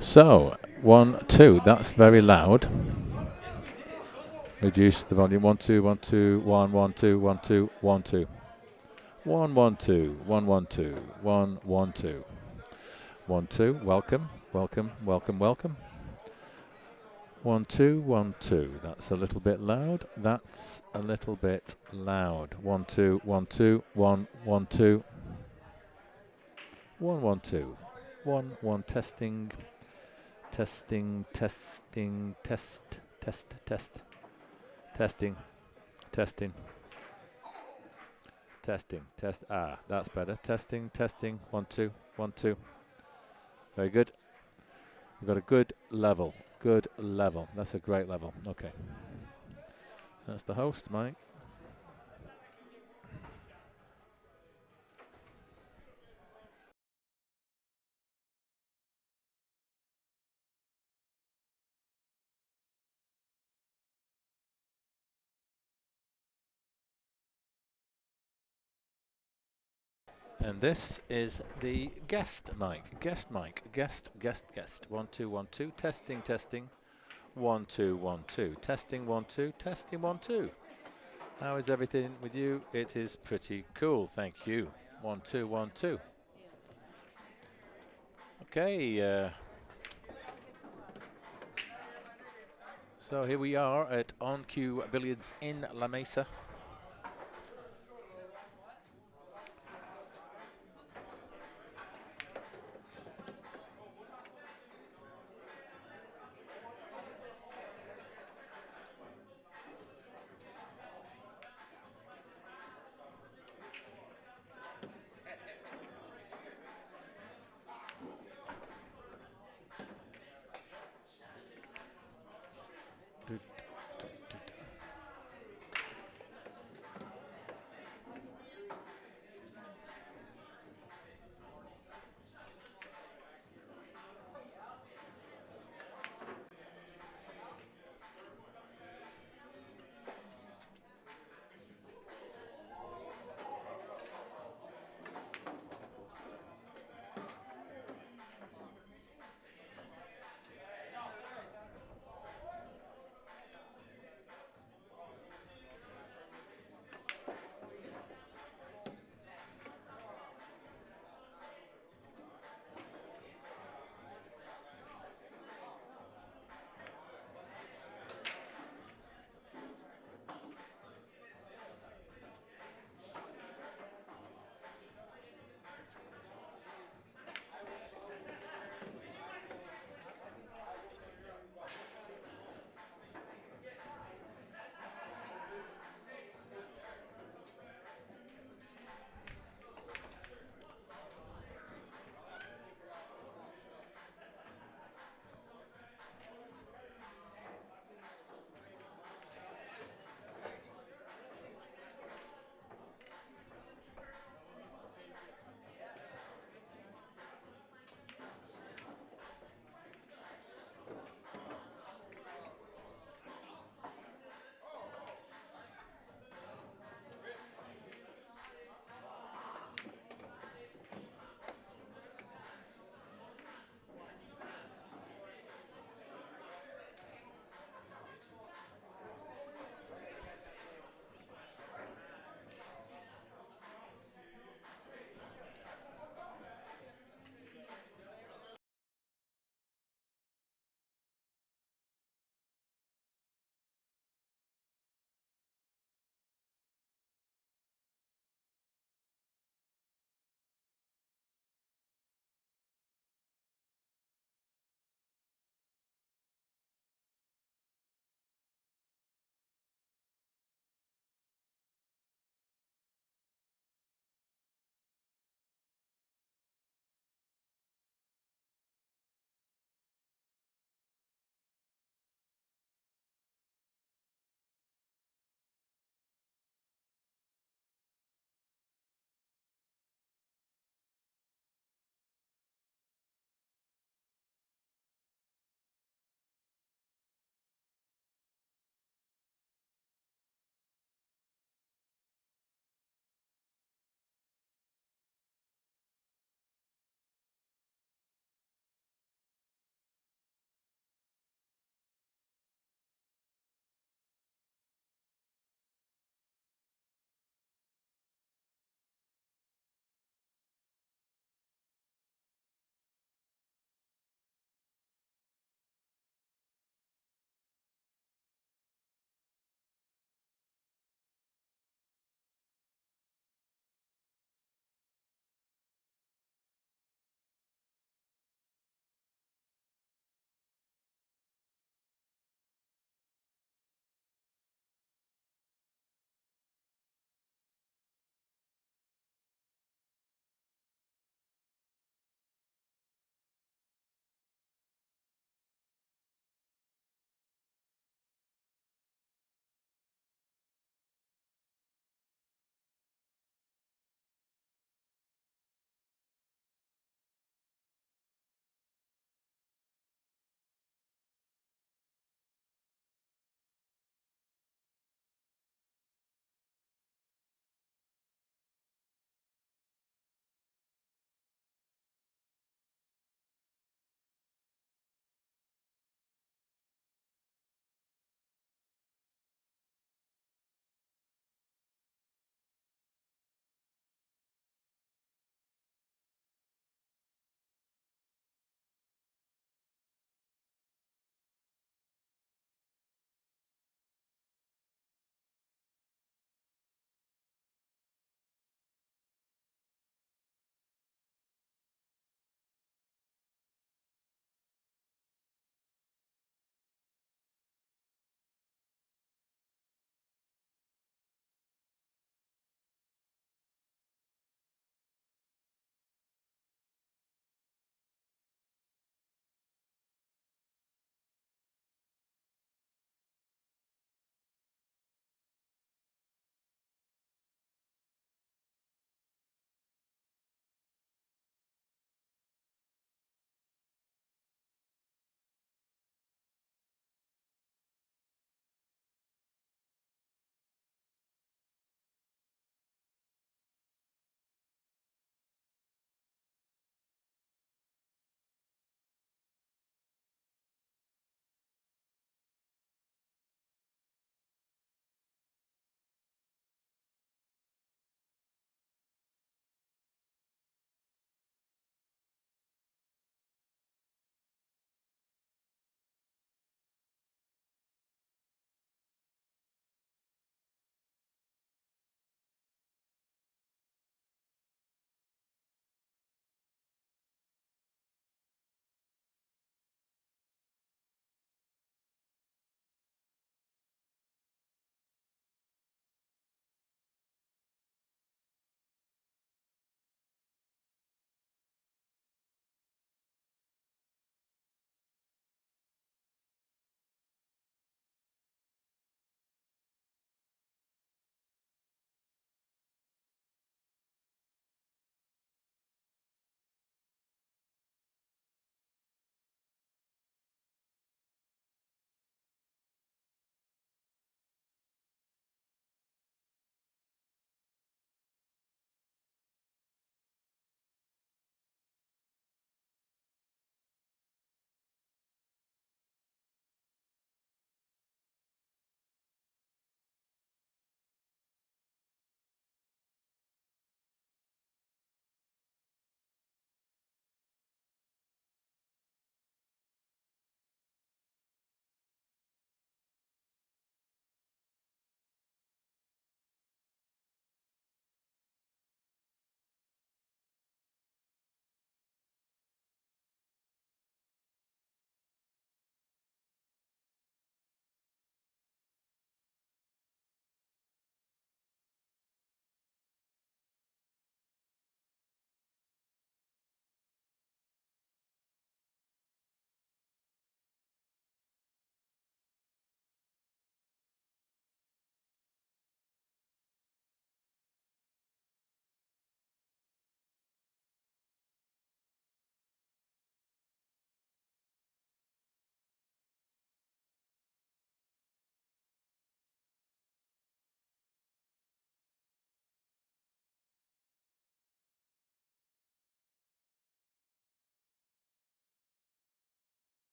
So, 1, 2, that's very loud. Reduce the volume. 1, 2, 1, 2, 1, 1, 2, 1, 2, 1, 2. 1, 1, 2, 1, 1, 2, 1, 1, 2. 1, 2, welcome, welcome, welcome, welcome. 1, 2, 1, 2. That's a little bit loud. That's a little bit loud. 1, 2, 1, 2, 1, 1, 2. 1, 1, 2. 1, 1, testing. Testing, testing, test, test, test. Testing, testing. Testing, test. Ah, that's better. Testing, testing. 1, 2, 1, 2. Very good. We've got a good level. Good level. That's a great level. Okay. That's the host, Mike. And this is the guest mic. Guest mic. Guest, guest, guest. 1, 2, 1, 2. Testing, testing. 1, 2, 1, 2. Testing, 1, 2. Testing, 1, 2. How is everything with you? It is pretty cool. Thank you. 1, 2, 1, 2. Okay. So here we are at On Cue Billiards in La Mesa.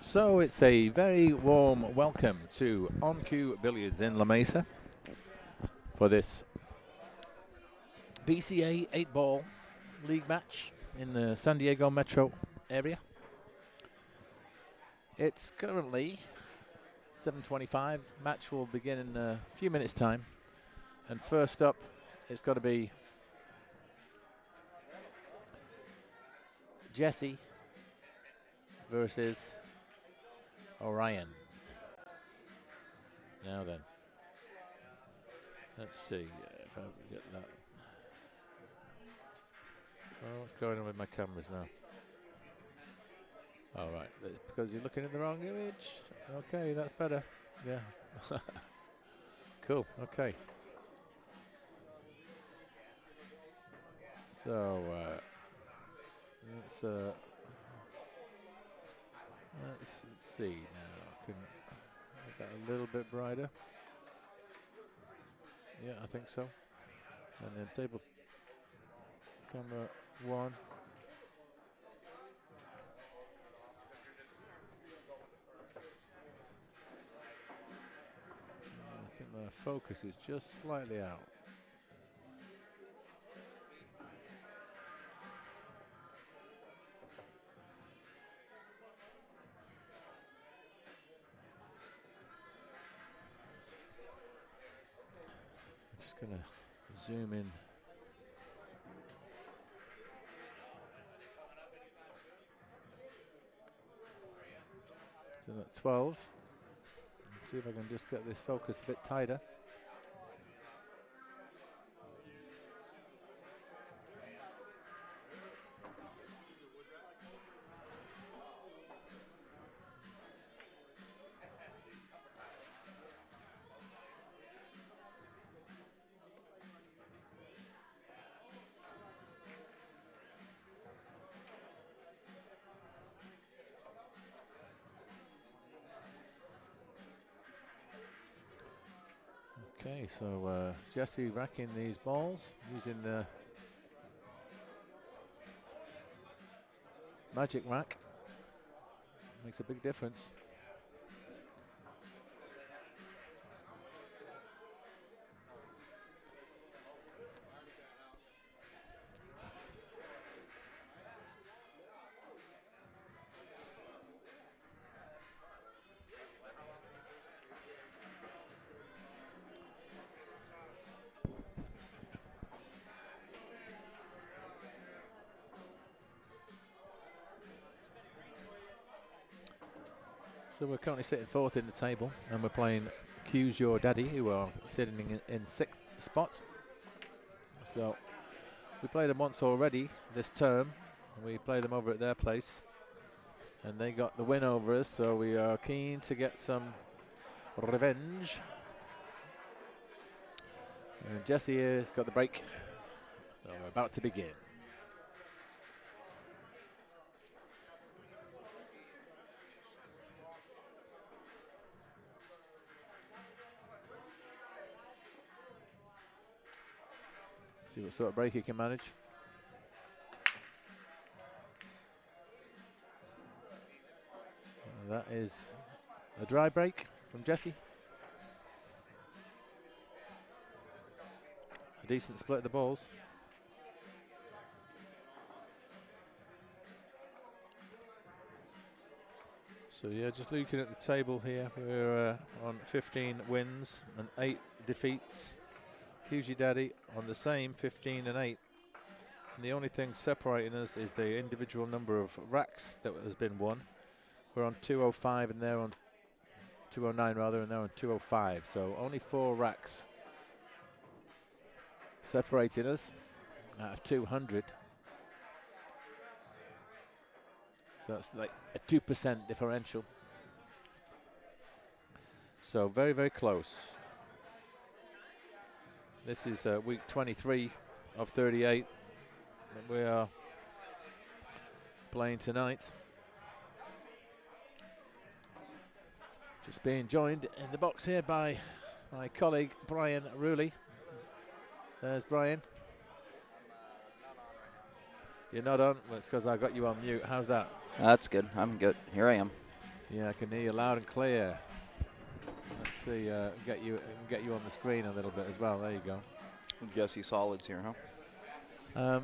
So it's a very warm welcome to On Cue Billiards in La Mesa for this BCA 8-ball league match in the San Diego Metro area. It's currently 7:25. Match will begin in a few minutes' time. And first up, it's got to be Jesse versus Orion. Now then, let's see if I can get that. Oh, what's going on with my cameras now? All right, that's because you're looking at the wrong image. Okay, that's better. Yeah. Cool. Okay. So let's see now. I can make that a little bit brighter. Yeah, I think so. And then table camera 1. I think my focus is just slightly out. I'm just gonna zoom in. So that's 12. See if I can just get this focus a bit tighter. Okay, so Jesse racking these balls using the magic rack. Makes a big difference. So we're currently sitting 4th in the table, and we're playing Q's Your Daddy, who are sitting in 6th spot. So we played them once already this term, and we played them over at their place, and they got the win over us, so we are keen to get some revenge. And Jesse has got the break, so we're about to begin. See what sort of break he can manage. And that is a dry break from Jesse. A decent split of the balls. So yeah, just looking at the table here, we're on 15 wins and 8 defeats. Hughes Daddy on the same 15 and 8. And the only thing separating us is the individual number of racks that has been won. We're on 205 and they're on 209 rather, and they're on 205. So only 4 racks separating us out of 200. So that's like a 2% differential. So very, very close. This is week 23 of 38 that we are playing tonight. Just being joined in the box here by my colleague Brian REISMAN. There's Brian. You're not on? Well, it's because I got you on mute. How's that? That's good. I'm good. Here I am. Yeah, I can hear you loud and clear. Let's see, get you on the screen a little bit as well. There you go. Jesse solids here, huh?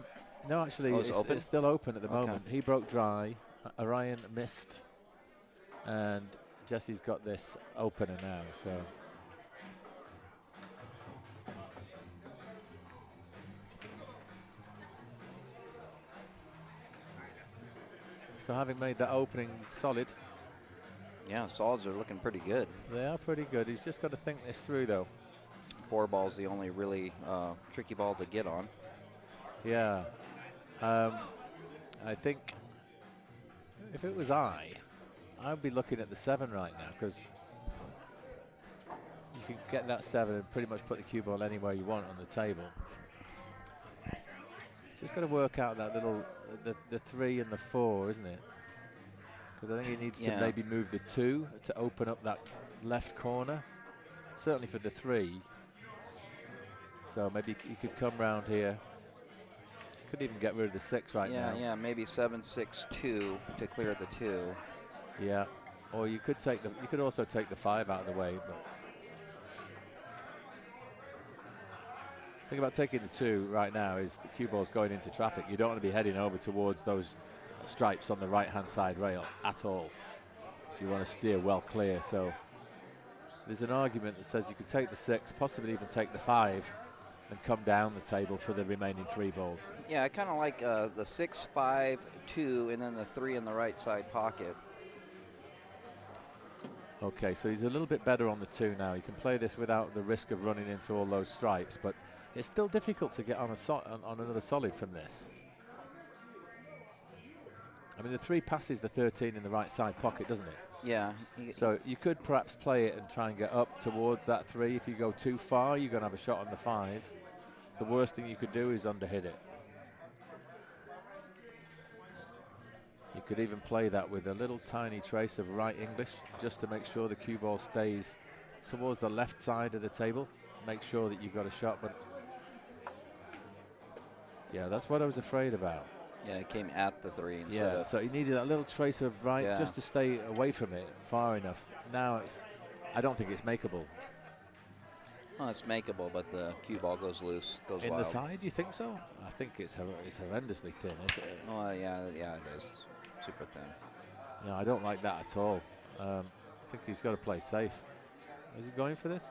No, actually, it's still open at the moment. He broke dry. Orion missed, and Jesse's got this opener now. So having made that opening solid. Yeah, solids are looking pretty good. They are pretty good. He's just got to think this through, though. 4 ball's the only really tricky ball to get on. Yeah. I think if it was I'd be looking at the 7 right now, because you can get that 7 and pretty much put the cue ball anywhere you want on the table. It's just got to work out that little, the 3 and the 4, isn't it? Because I think he needs to maybe move the 2 to open up that left corner, certainly for the 3. So maybe he could come round here. Could even get rid of the 6 right now. Yeah, maybe 7, 6, 2 to clear the 2. Yeah, or you could take you could also take the 5 out of the way. But think about taking the 2 right now is the cue ball's going into traffic. You don't want to be heading over towards those stripes on the right-hand side rail at all. You want to steer well clear. So there's an argument that says you could take the 6, possibly even take the 5, and come down the table for the remaining 3 balls. Yeah, I kind of like the 6, 5, 2, and then the 3 in the right side pocket. Okay, so he's a little bit better on the 2 now. He can play this without the risk of running into all those stripes, but it's still difficult to get on on another solid from this. I mean, the 3 passes the 13 in the right side pocket, doesn't it? Yeah. So you could perhaps play it and try and get up towards that 3. If you go too far, you're going to have a shot on the 5. The worst thing you could do is underhit it. You could even play that with a little tiny trace of right English, just to make sure the cue ball stays towards the left side of the table. Make sure that you've got a shot, but yeah, that's what I was afraid about. Yeah, it came at the 3 instead of. So he needed that little trace of right just to stay away from it far enough. Now I don't think it's makeable. Well, it's makeable, but the cue ball goes loose, goes in wild. the side, you think so? I think it's horrendously thin, isn't it? Well, yeah, it is. Super thin. No, I don't like that at all. I think he's got to play safe. Is he going for this?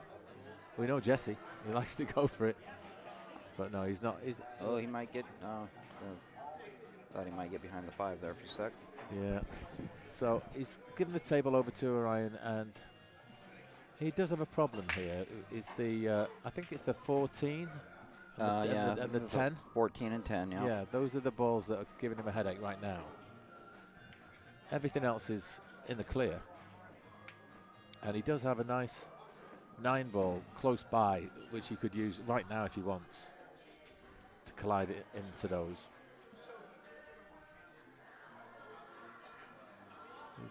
We know Jesse. He likes to go for it. But no, he's not. Oh, he might get. Thought he might get behind the 5 there for a sec. Yeah. So he's given the table over to Orion, and he does have a problem here. Is the I think it's the 14 and the 10. 14 and 10. Yeah. Yeah, those are the balls that are giving him a headache right now. Everything else is in the clear, and he does have a nice 9 ball close by, which he could use right now if he wants to collide it into those.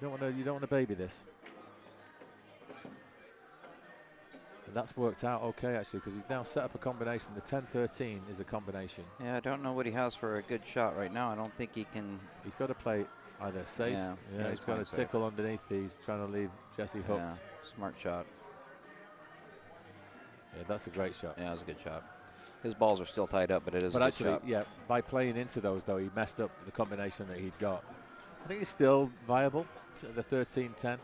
You don't want to baby this. And that's worked out okay actually, because he's now set up a combination. The 10-13 is a combination. Yeah, I don't know what he has for a good shot right now. I don't think he can. He's got to play either safe. Yeah, he's got to tickle underneath these, trying to leave Jesse hooked. Yeah, smart shot. Yeah, that's a great shot. Yeah, that's a good shot. His balls are still tied up, but it is a good shot. Yeah, by playing into those though, he messed up the combination that he'd got. I think it's still viable, to the 13-10.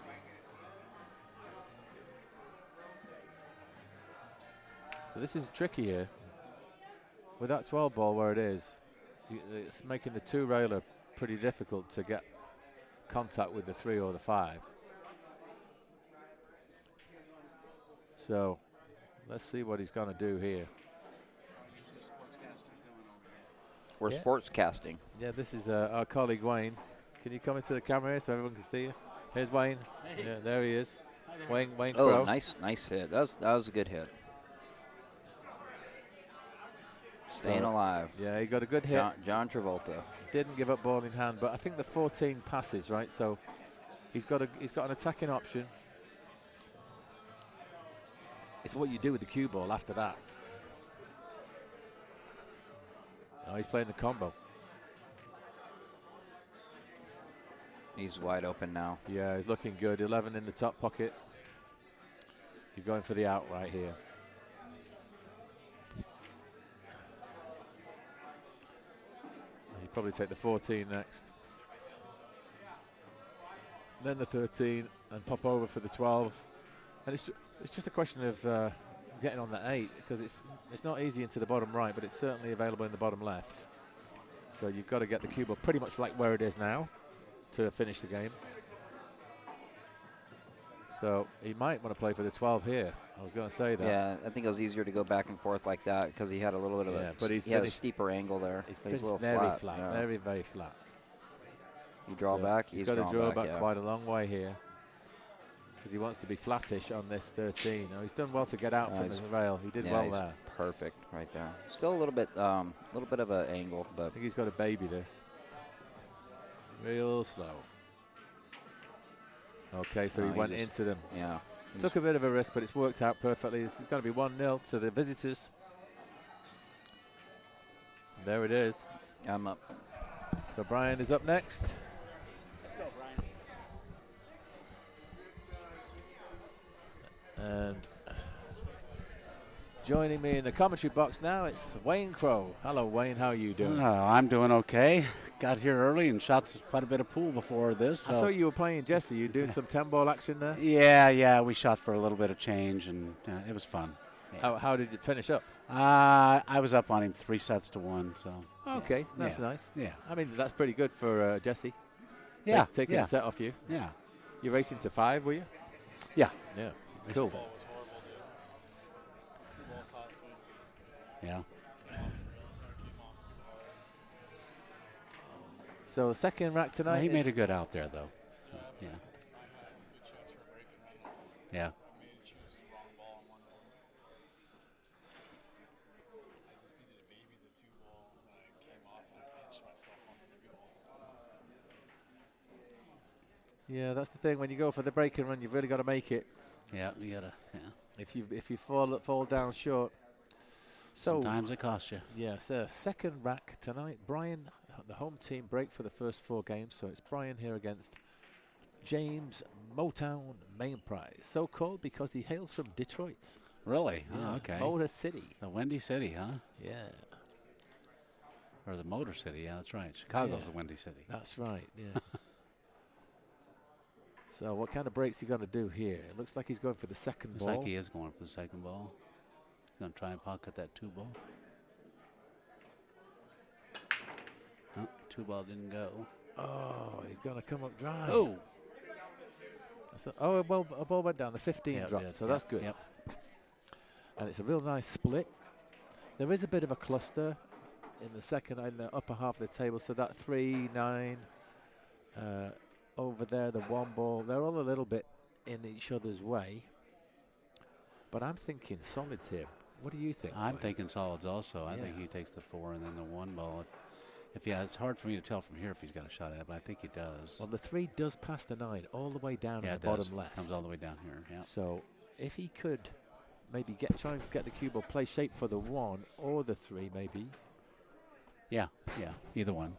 So this is tricky here. With that 12 ball where it is, it's making the 2 railer pretty difficult to get contact with the 3 or the 5. So let's see what he's going to do here. We're sportscasting. Yeah, this is our colleague Wayne. Can you come into the camera here so everyone can see you? Here's Wayne. Hey. Yeah, there he is. Wayne Crow. Oh, nice hit. That was a good hit. Staying alive. Yeah, he got a good hit. John Travolta. Didn't give up ball in hand, but I think the 14 passes, right? So he's got an attacking option. It's what you do with the cue ball after that. Oh, he's playing the combo. He's wide open now. Yeah, he's looking good. 11 in the top pocket. You're going for the out right here. You probably take the 14 next. Then the 13 and pop over for the 12. And it's just a question of getting on that 8 because it's not easy into the bottom right, but it's certainly available in the bottom left. So you've got to get the cue ball pretty much like where it is now to finish the game. So he might want to play for the 12 here. I was going to say that. Yeah, I think it was easier to go back and forth like that because he had a little bit of a steeper angle there. He's a little very flat, yeah. very, very flat. You draw back. He's got to draw back quite a long way here because he wants to be flattish on this 13. Oh, he's done well to get out from the rail. He did well there. Perfect right there. Still a little bit of an angle, but I think he's got to baby this. Real slow. Okay, so he went into them. Yeah. Took a bit of a risk, but it's worked out perfectly. This is going to be 1-0 to the visitors. And there it is. I'm up. So Brian is up next. Let's go, Brian. And joining me in the commentary box now, it's Wayne Crow. Hello, Wayne. How are you doing? I'm doing okay. Got here early and shot quite a bit of pool before this. So. I saw you were playing Jesse. You doing some 10-ball action there? Yeah. We shot for a little bit of change, and it was fun. Yeah. How did it finish up? I was up on him 3 sets to 1. So. Okay, that's nice. Yeah. I mean, that's pretty good for Jesse. Yeah. Taking a set off you. Yeah. You're racing to 5, were you? Yeah. Yeah. Cool. Yeah. So second rack tonight. He made a good out there, though. So, yeah. Yeah. Yeah, that's the thing. When you go for the break and run, you've really got to make it. Yeah, you gotta. Yeah. If you fall down short. So sometimes it costs you. Yes, second rack tonight. Brian, the home team break for the first 4 games. So it's Brian here against James MOTOWN MAINPRIZE. So called because he hails from Detroit. Really? Yeah. Oh, okay. Motor City. The Windy City, huh? Yeah. Or the Motor City, yeah, that's right. Chicago's the Windy City. That's right, yeah. So what kind of breaks he going to do here? It looks like he's going for the second ball. Looks like he is going for the second ball. He's going to try and pocket that 2 ball. Oh, 2 ball didn't go. Oh, he's going to come up dry. Oh. A ball went down. The 15 dropped, so that's good. Yep. And it's a real nice split. There is a bit of a cluster in the second and the upper half of the table, so that 3, 9, over there, the 1 ball, they're all a little bit in each other's way. But I'm thinking solids here. What do you think? I'm thinking solids also. I think he takes the 4 and then the 1 ball. It's hard for me to tell from here if he's got a shot at it, but I think he does. Well, the 3 does pass the 9 all the way down in the bottom left. Comes all the way down here, yeah. So if he could maybe try and get the cue ball, play shape for the 1 or the 3 maybe. Yeah, either one.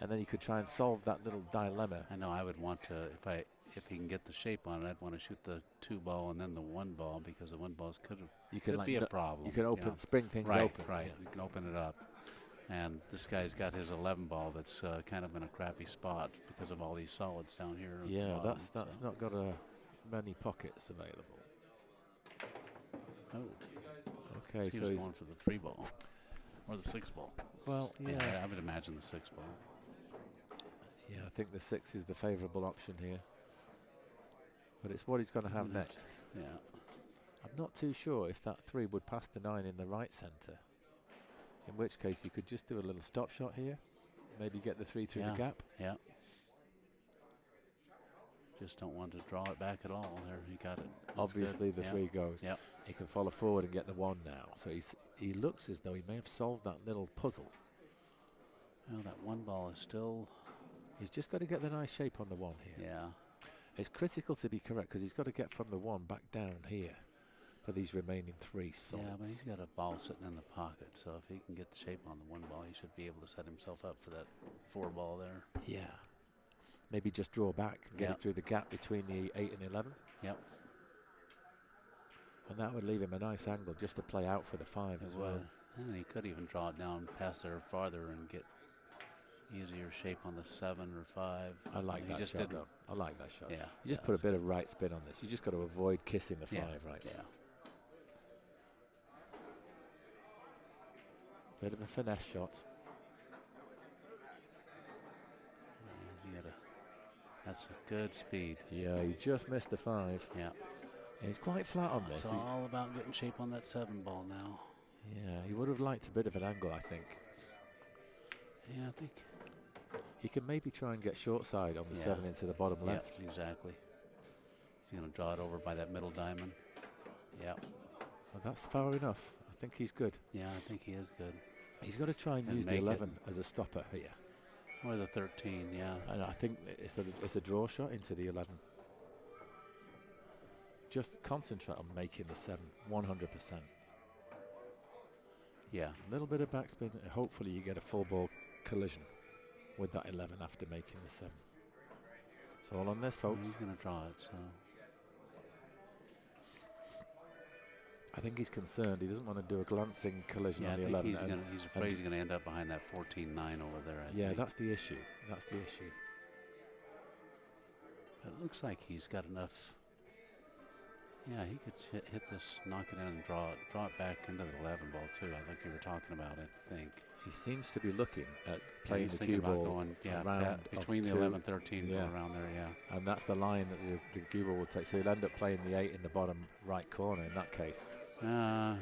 And then he could try and solve that little dilemma. I know I would want to, if he can get the shape on it, I'd want to shoot the 2 ball and then the 1 ball because the 1 balls could be a problem. You can open, spring things open. Right, you can open it up. And this guy's got his 11 ball that's kind of in a crappy spot because of all these solids down here. Yeah, that's not got many pockets available. Oh. Okay, so he's going for the 3 ball or the 6 ball. Well, yeah. I would imagine the 6 ball. Yeah, I think the 6 is the favorable option here. But it's what he's going to have next. Yeah. I'm not too sure if that 3 would pass the 9 in the right center. In which case, you could just do a little stop shot here. Maybe get the 3 through the gap. Yeah. Just don't want to draw it back at all. There, he got it. That's obviously, good. the 3 goes. Yep. He can follow forward and get the 1 now. So he looks as though he may have solved that little puzzle. Well, that 1 ball is still... He's just got to get the nice shape on the 1 here. Yeah. It's critical to be correct because he's got to get from the 1 back down here for these remaining 3 solids. Yeah, but he's got a ball sitting in the pocket, so if he can get the shape on the 1 ball, he should be able to set himself up for that 4 ball there. Yeah. maybe just draw back and get it through the gap between the 8 and 11. Yep. And that would leave him a nice angle just to play out for the 5 as well. And he could even draw it down past there farther and get easier shape on the 7 or 5. I like that shot, though. I like that shot. Yeah. You just put a bit of right spin on this. You just got to avoid kissing the 5 right now. Yeah. Bit of a finesse shot. That's a good speed. Yeah, he just missed the 5. Yeah. He's quite flat on this. It's all about getting shape on that 7 ball now. Yeah, he would have liked a bit of an angle, I think. Yeah, I think. He can maybe try and get short side on the 7 into the bottom left. Yep, exactly. He's going to draw it over by that middle diamond. Yep. Well, that's far enough. I think he's good. Yeah, I think he is good. He's got to try and use the 11 as a stopper here. Or the 13, yeah. And I think it's a draw shot into the 11. Just concentrate on making the 7 100%. Yeah. A little bit of backspin, and hopefully you get a full ball collision with that 11 after making the 7. It's all on this, folks. He's going to draw it, so. I think he's concerned. He doesn't want to do a glancing collision on the I 11. think he's afraid he's going to end up behind that 14-9 over there. I think. That's the issue. That's the issue. It looks like he's got enough. Yeah, he could hit this, knock it in, and draw it back into the 11 ball too. I think you were talking about. I think he seems to be looking at playing the cue about ball going, around between the 11 and 13, around there. Yeah, and that's the line that the cue ball will take. So he'll end up playing the 8 in the bottom right corner in that case. I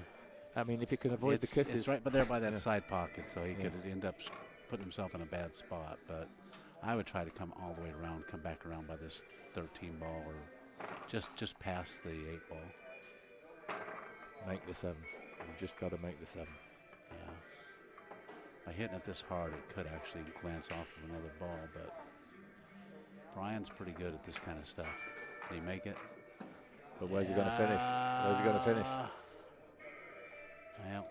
mean, if you can avoid the kisses, it's right, but there by that side pocket, so he could end up putting himself in a bad spot. But I would try to come all the way around, come back around by this 13 ball, or just past the 8 ball. Make the 7. You've just got to make the 7. Yeah. By hitting it this hard, it could actually glance off of another ball. But Brian's pretty good at this kind of stuff. Did he make it? But where's he going to finish? Where's he going to finish? Well,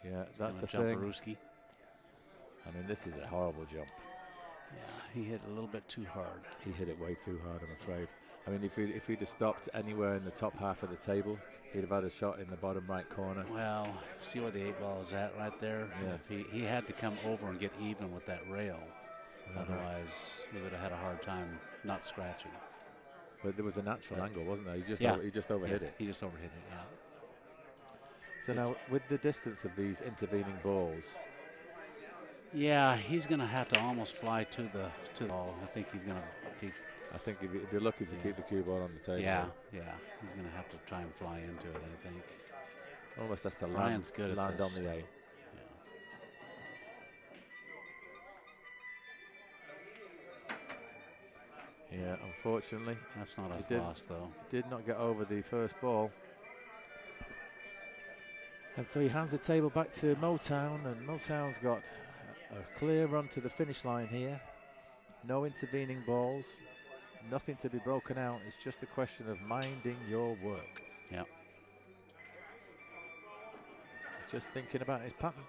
yeah, that's the thing. I mean, this is a horrible jump. Yeah, he hit it a little bit too hard. He hit it way too hard, I'm afraid. I mean, if he'd have stopped anywhere in the top half of the table, he'd have had a shot in the bottom right corner. Well, see where the 8 ball is at right there? Yeah. If he had to come over and get even with that rail. Otherwise, he would have had a hard time not scratching. But there was a natural angle, wasn't there? He just overhit it. He just overhit it, yeah. So now, with the distance of these intervening balls. Yeah, he's going to have to almost fly to the ball. I think he's going to. I think he'd be lucky to keep the cue ball on the table. Yeah. He's going to have to try and fly into it, I think. Almost has to Ryan's good at land this. on the 8. Yeah, unfortunately. That's not a loss, though. Did not get over the first ball. And so he hands the table back to MOTOWN, and MOTOWN's got a clear run to the finish line here. No intervening balls, nothing to be broken out. It's just a question of minding your work. Yeah. Just thinking about his pattern.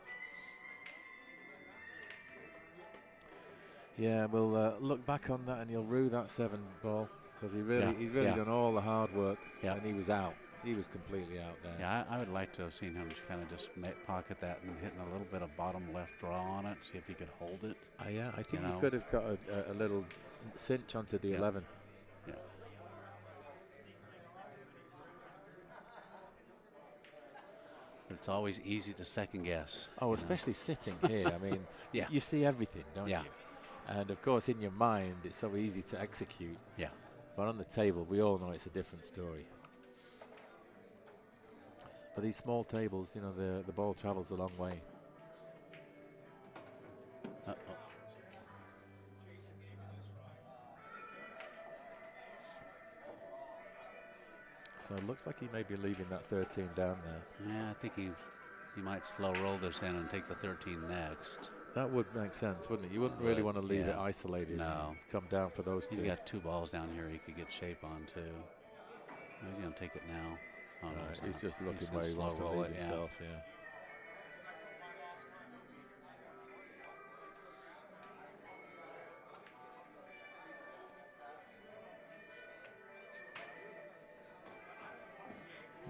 Yeah, we'll look back on that and he'll rue that 7 ball because he's really done all the hard work and he was out. He was completely out there. Yeah, I would like to have seen him kind of just pocket that and hitting a little bit of bottom left draw on it, see if he could hold it. Yeah, I think he could have got a little cinch onto the 11. Yeah. But it's always easy to second guess. Oh, especially sitting here. I mean, you see everything, don't you? And of course, in your mind, it's so easy to execute. Yeah. But on the table, we all know it's a different story. But these small tables, you know, the ball travels a long way. So it looks like he may be leaving that 13 down there. Yeah, I think he might slow roll this in and take the 13 next. That would make sense, wouldn't it? You wouldn't really want to leave it isolated. No. And come down for those 2. He's got 2 balls down here he could get shape on too. He's going to take it now. Oh, no, he's just looking where he wants to leave himself, yeah.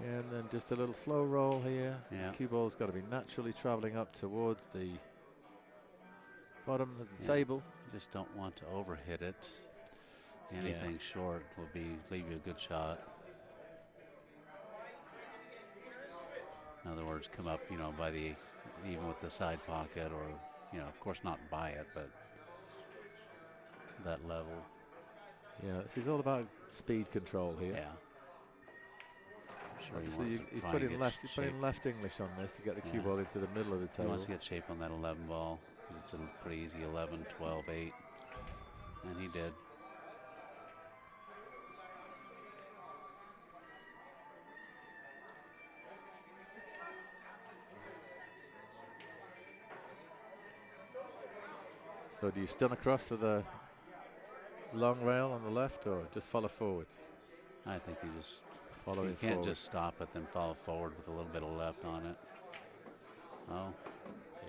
And then just a little slow roll here. Yeah. Cue ball's got to be naturally traveling up towards the bottom of the table. Just don't want to overhit it. Anything short will leave you a good shot. In other words, come up, by even with the side pocket, or, of course not by it, but that level. Yeah, this is all about speed control here. Yeah. Sure, Obviously, he's putting left English on this to get the cue ball into the middle of the table. He wants to get shape on that 11 ball. It's a pretty easy 11, 12, 8. And he did. So do you stun across with a long rail on the left, or just follow forward? I think you just follow it. You can't just stop it, then follow forward with a little bit of left on it. Oh.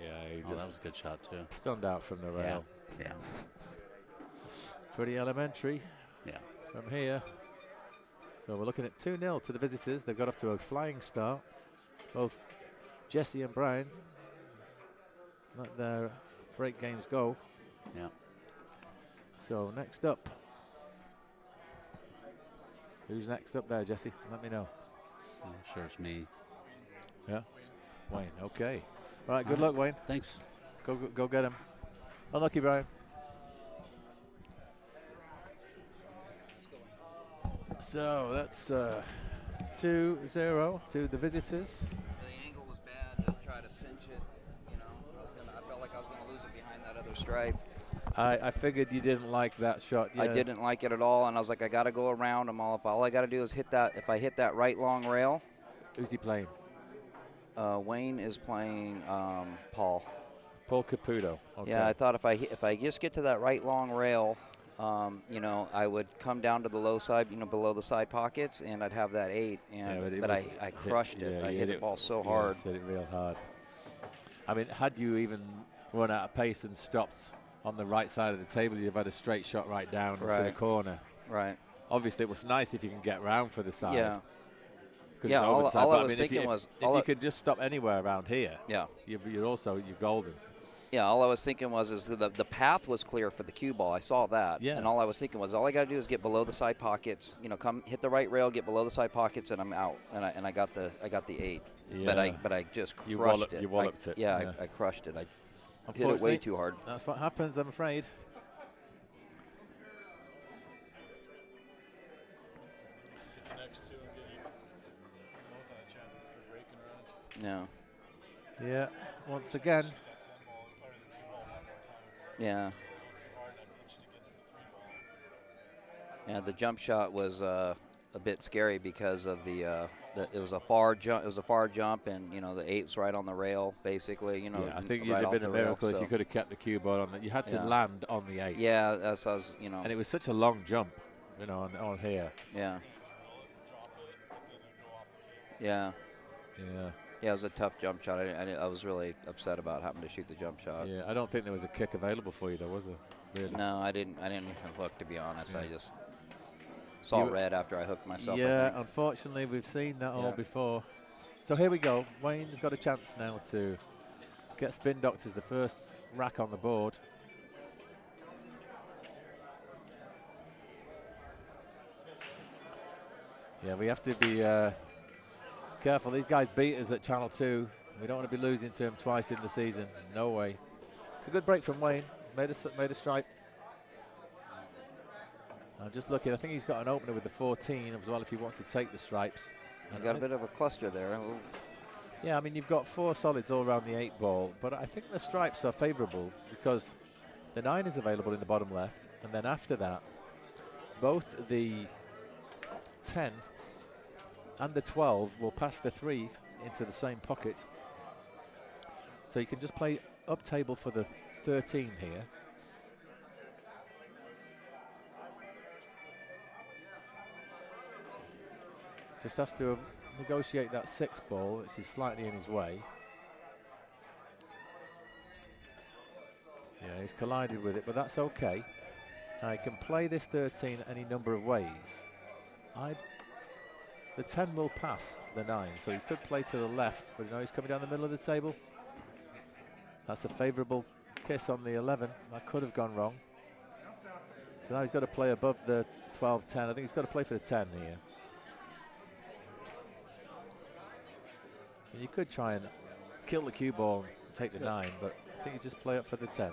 Yeah, that was a good shot too. Stunned out from the rail. Yeah. Pretty elementary. Yeah. From here. So we're looking at 2-0 to the visitors. They've got off to a flying start. Both Jesse and Brian let their break games go. Yeah. So next up. Who's next up there, Jesse? Let me know. I'm sure it's me. Yeah. Wayne. Okay. All right. Good luck, Wayne. Thanks. Go get him. Unlucky, Brian. So that's 2-0 to the visitors. The angle was bad to try to cinch it. I felt like I was going to lose it behind that other stripe. I figured you didn't like that shot. Yeah. I didn't like it at all, and I was like, I got to go around them all. If all I got to do is hit that, if I hit that right long rail. Who's he playing? Wayne is playing Paul. Paul Caputo. Okay. Yeah, I thought if I just get to that right long rail, I would come down to the low side, below the side pockets, and I'd have that 8. And but I crushed it. I hit the ball so hard. Hit it real hard. I mean, had you even run out of pace and stopped on the right side of the table, you've had a straight shot right down into the corner. Right. Obviously, it was nice if you can get round for the side. Yeah. Yeah. All I was thinking was if you could just stop anywhere around here. Yeah. You're golden. Yeah, all I was thinking was the path was clear for the cue ball. I saw that. Yeah. And all I was thinking was all I got to do is get below the side pockets. Come hit the right rail, get below the side pockets, and I'm out. And I got the 8. Yeah. But I just crushed it. You walloped it. Yeah, I crushed it. I hit it way too hard. That's what happens, I'm afraid. Yeah. Yeah. Once again. Yeah. Yeah. The jump shot was a bit scary because of it was a far jump. It was a far jump, and the 8's right on the rail, basically. Yeah, I think right you'd have been a miracle rail, if you could have kept the cue ball on that. You had to land on the 8. Yeah, that's was. And it was such a long jump, on here. Yeah. Yeah. Yeah. Yeah, it was a tough jump shot. I was really upset about having to shoot the jump shot. Yeah, I don't think there was a kick available for you, though, was there? Really? No, I didn't even look, to be honest. Yeah. I just saw red after I hooked myself. Yeah, unfortunately, we've seen that all before. So here we go. Wayne's got a chance now to get spin doctors, the first rack on the board. Yeah, we have to be careful. These guys beat us at Channel 2. We don't want to be losing to them twice in the season. No way. It's a good break from Wayne. Made a stripe. I'm just looking. I think he's got an opener with the 14 as well if he wants to take the stripes. I've got a bit of a cluster there. Yeah, I mean, you've got 4 solids all around the 8 ball, but I think the stripes are favorable because the 9 is available in the bottom left, and then after that, both the 10 and the 12 will pass the 3 into the same pocket. So you can just play up table for the 13 here. Just has to negotiate that 6 ball, which is slightly in his way. Yeah, he's collided with it, but that's okay. I can play this 13 any number of ways. the 10 will pass the 9, so he could play to the left, but you know he's coming down the middle of the table. That's a favourable kiss on the 11. That could have gone wrong. So now he's got to play above the 12-10. I think he's got to play for the 10 here. And you could try and kill the cue ball and take the 9, but I think you just play up for the 10.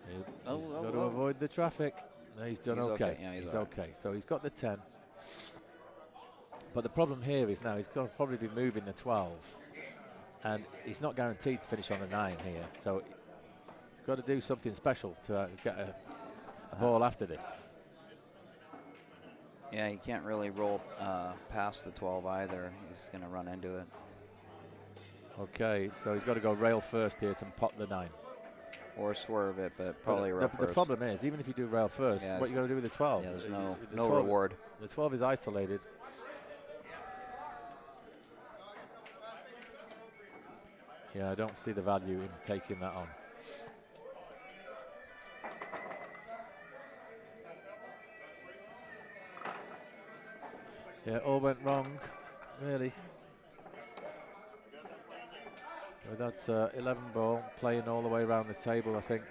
He's got to avoid the traffic. No, he's done okay. Yeah, he's okay. So he's got the 10. But the problem here is now he's going to probably be moving the 12. And he's not guaranteed to finish on the 9 here. So he's got to do something special to get a ball after this. Yeah, he can't really roll past the 12 either. He's going to run into it. Okay, so he's got to go rail first here to pot the 9. Or swerve it, but probably rail first. The problem is, even if you do rail first, what you got to do with the 12? Yeah, there's no reward. The 12 is isolated. Yeah, I don't see the value in taking that on. Yeah, all went wrong, really. Well, that's 11 ball, playing all the way around the table, I think.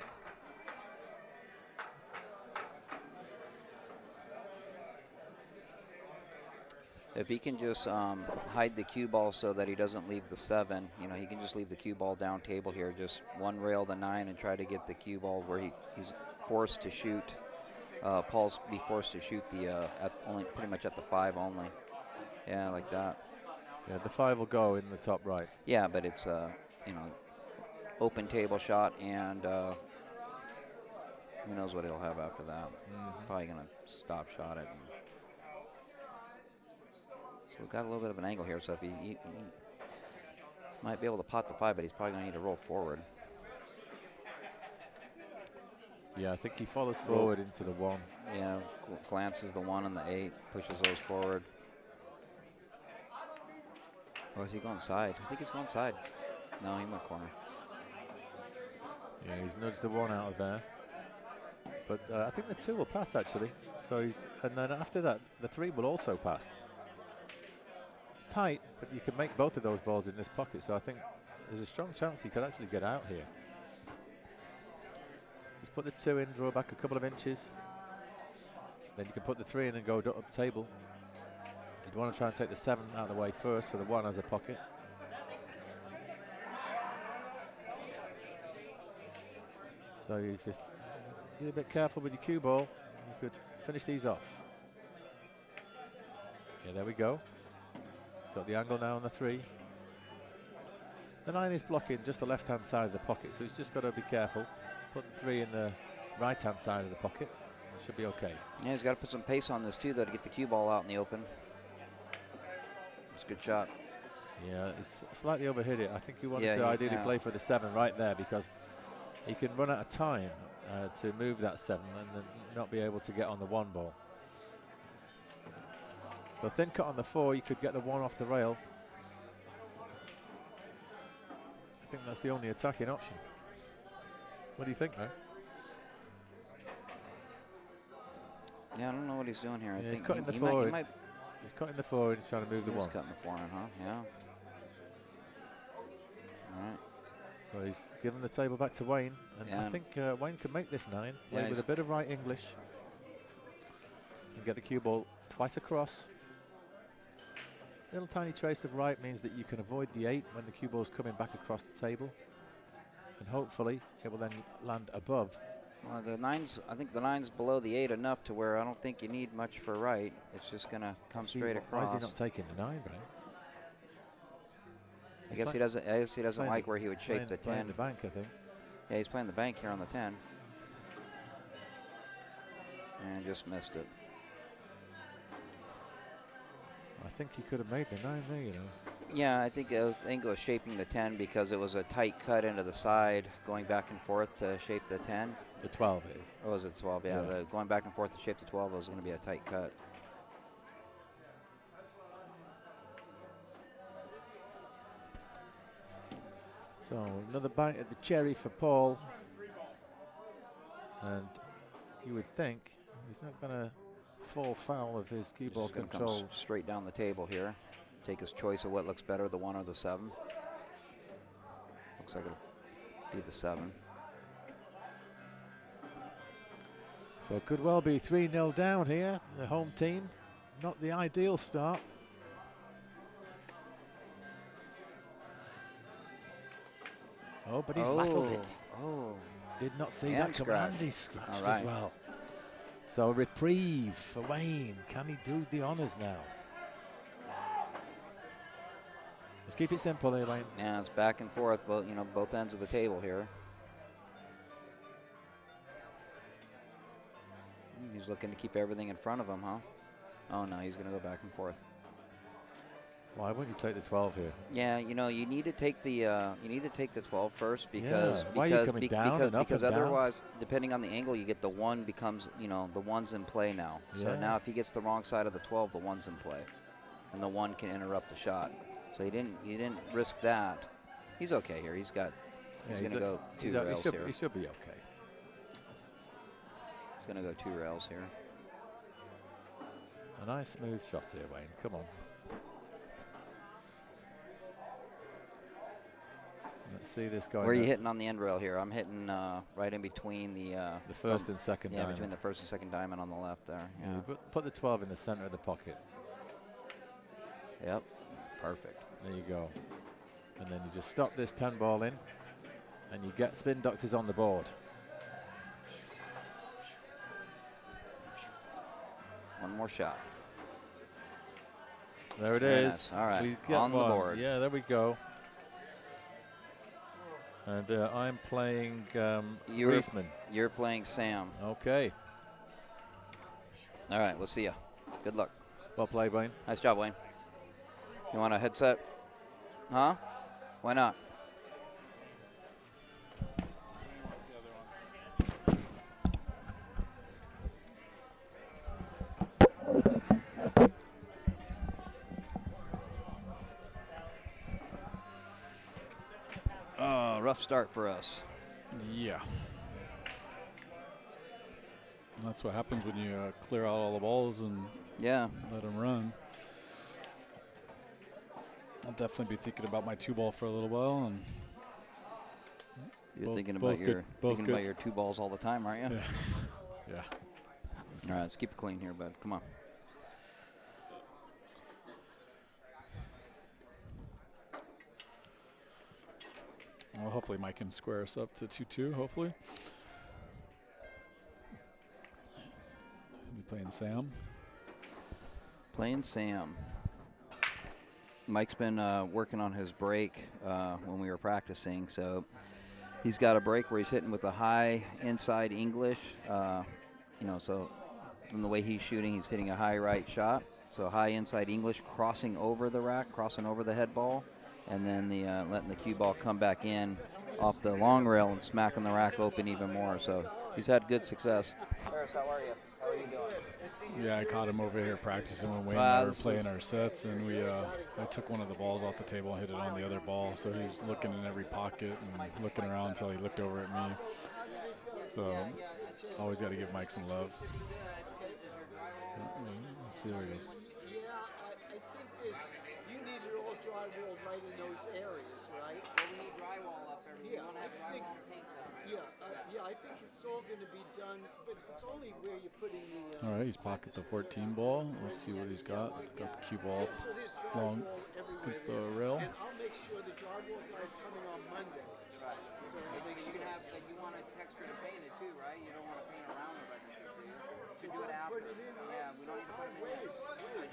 If he can just hide the cue ball so that he doesn't leave the 7, you know, he can just leave the cue ball down table here, just one rail the 9 and try to get the cue ball where he's forced to shoot. Paul's be forced to shoot the pretty much at the 5 only. Yeah, like that. Yeah, the 5 will go in the top right. Yeah, but it's you know, open table shot, and who knows what he'll have after that. Probably gonna stop shot it. So got a little bit of an angle here, so if he might be able to pot the 5, but he's probably gonna need to roll forward. Yeah, I think he follows forward into the 1. Yeah, glances the 1 and the 8, pushes those forward. Or is he going side? I think he's going side. No, he went corner. Yeah, he's nudged the 1 out of there. But I think the 2 will pass, actually. So and then after that, the 3 will also pass. It's tight, but you can make both of those balls in this pocket. So I think there's a strong chance he could actually get out here. Just put the 2 in, draw back a couple of inches. Then you can put the 3 in and go up table. You'd want to try and take the 7 out of the way first, so the 1 has a pocket. So you just be a bit careful with your cue ball. You could finish these off. Yeah, there we go. He's got the angle now on the 3. The 9 is blocking just the left-hand side of the pocket, so he's just got to be careful. Put the 3 in the right-hand side of the pocket. Should be okay. Yeah, he's got to put some pace on this too, though, to get the cue ball out in the open. It's a good shot. Yeah, it's slightly overhit it. I think he wanted to ideally play for the 7 right there, because he can run out of time to move that 7 and then not be able to get on the 1 ball. So thin cut on the 4, you could get the 1 off the rail. I think that's the only attacking option. What do you think, man? Yeah, I don't know what he's doing here. I think he's cutting the 4. He's cutting the 4 and he's trying to move the 1. He's cutting the 4 in, huh? Yeah. All right. So he's given the table back to Wayne, and I think Wayne can make this 9. Play with a bit of right English and get the cue ball twice across. Little tiny trace of right means that you can avoid the 8 when the cue ball's coming back across the table, and hopefully it will then land above. Well, the 9's, I think the 9's below the 8 enough to where I don't think you need much for right. It's just going to come straight across. Why is he not taking the 9, Brian? I guess he doesn't like where he would shape the 10. Playing the bank, I think. Yeah, he's playing the bank here on the 10. And just missed it. I think he could have made the 9 there, you know. Yeah, I think it was shaping the 10 because it was a tight cut into the side, going back and forth to shape the 10. The 12 is. Or was it 12? Yeah, going back and forth to shape the 12 was going to be a tight cut. So another bite at the cherry for Paul. And you would think he's not going to fall foul of his cue ball Just gonna control. come straight down the table here. Take his choice of what looks better, the 1 or the 7. Looks like it'll be the 7. So it could well be 3-0 down here. The home team, not the ideal start. Oh, but he's rattled it. Oh. Did not see Hand that coming. scratch. And he's scratched All right. as well. So a reprieve for Wayne. Can he do the honours now? Let's keep it simple here, Wayne. Yeah, it's back and forth, both ends of the table here. He's looking to keep everything in front of him, huh? Oh no, he's gonna go back and forth. Why wouldn't you take the 12 here? Yeah, you need to take the 12 first because Why are you coming down and up and down? otherwise, depending on the angle, you get the 1 becomes the 1's in play now. So Yeah. now if he gets the wrong side of the 12, the 1's in play, and the 1 can interrupt the shot. So you didn't risk that. He's okay here. He's gonna go 2 rails here. He should be okay. He's gonna go 2 rails here. A nice smooth shot here, Wayne. Come on. Let's see this going. Where are you up. hitting on the end rail here? I'm hitting right in between the first and second yeah, diamond. between the first and second diamond on the left there. Yeah, Yeah. put the 12 in the center of the pocket. Yep. Perfect. There you go. And then you just stop this 10 ball in, and you get spin doctors on the board. One more shot. There it Very is. nice. All right. We get On the one. board. Yeah, there we go. And I'm playing REISMAN. You're playing Sam. Okay. All right. We'll see ya. Good luck. Well played, Wayne. Nice job, Wayne. You want a headset? Huh? Why not? Oh, rough start for us. Yeah. That's what happens when you clear out all the balls and Yeah. let them run. I'll definitely be thinking about my 2-ball for a little while. And You're both- thinking both about good- both good. your 2 balls all the time, aren't you? Yeah. Yeah. All right, let's keep it clean here, bud. Come on. Well, hopefully Mike can square us up to 2-2, hopefully. Be playing Sam. Playing Sam. Mike's been working on his break when we were practicing, so he's got a break where he's hitting with a high inside English. So from the way he's shooting, he's hitting a high right shot. So high inside English, crossing over the rack, crossing over the head ball, and then letting the cue ball come back in off the long rail and smacking the rack open even more. So he's had good success. Harris, how are you? How are you doing? Yeah, I caught him over here practicing when Wayne and I were playing our sets, and I took one of the balls off the table and hit it on the other ball. So he's looking in every pocket and looking around until he looked over at me. So always got to give Mike some love. Let's see where he goes. Yeah, I think you need it all drywalled right in those areas, right? Well, we need drywall up there. Yeah, I think it's all going to be done, but it's only where you're putting the. All right, he's pocket the 14 ball. Let's see what he's got. Got the cue ball So there's long drywall everywhere against the there. rail. And I'll make sure the drywall guy's coming on Monday. Right. So But make you sure. can have, but you want a texture to paint it too, right? You don't want to paint around the register, do you? To do it after. Put it in Yeah, we don't need to put it in. Wait.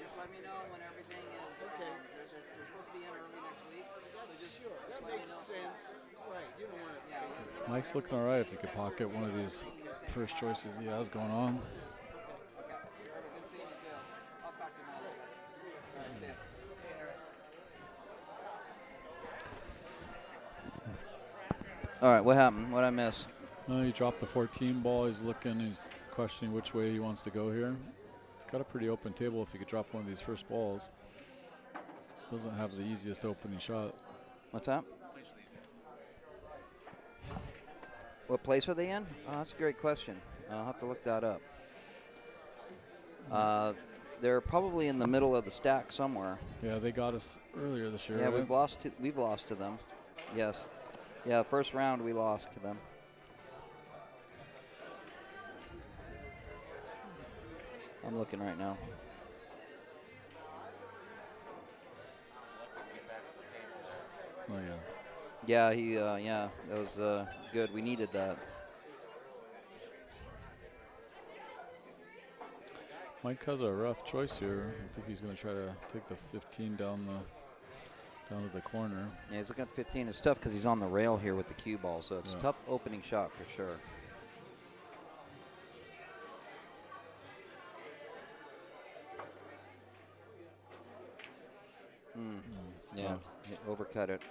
Just let me know when everything is. Okay. They're supposed to be in early next week. That's So just sure. That let me makes know. sense. Right. You don't want to. Yeah. Mike's looking all right if he could pocket one of these first choices he has going on. Okay. Good seeing you too. I'll talk to you more later. All right, see ya. All right, what happened? What'd I miss? He dropped the 14 ball. He's looking. He's questioning which way he wants to go here. Got a pretty open table if he could drop one of these first balls. Doesn't have the easiest opening shot. What's that? What place are they in? Oh, that's a great question. I'll have to look that up. They're probably in the middle of the stack somewhere. Yeah, they got us earlier this year. Yeah, right? we've lost to them. Yes. Yeah, first round we lost to them. I'm looking right now. Oh Yeah, yeah. yeah, that was good. We needed that. Mike has a rough choice here. I think he's going to try to take the 15 down to the corner. Yeah, he's looking at 15. It's tough because he's on the rail here with the cue ball, so it's a Yeah. tough opening shot for sure. Yeah, he overcut it.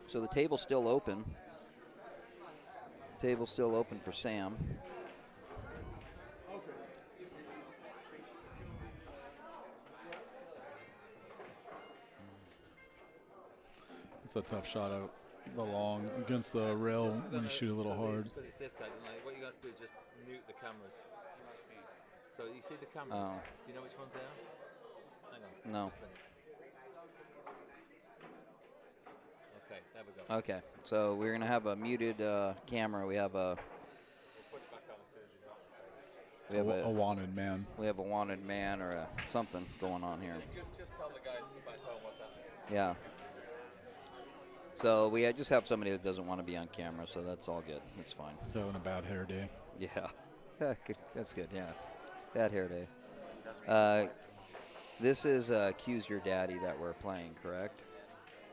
So the table's still open. Table's still open for Sam. It's a tough shot out the long against the rail when you shoot a little hard. But it's this guy, isn't it? What you got to do is just mute the cameras. So you see the cameras? Oh. Do you know which one's there? Hang on. No. Okay, there we go. Okay, so we're gonna have a muted camera. We have a A wanted man. we have a wanted man or something going on here. Just tell the guys back home what's happening. Yeah. So we just have somebody that doesn't want to be on camera, so that's all good. It's fine. He's having a bad hair day. Yeah. Good. That's good, yeah. Bad hair day. This is Accuse Your Daddy that we're playing, correct?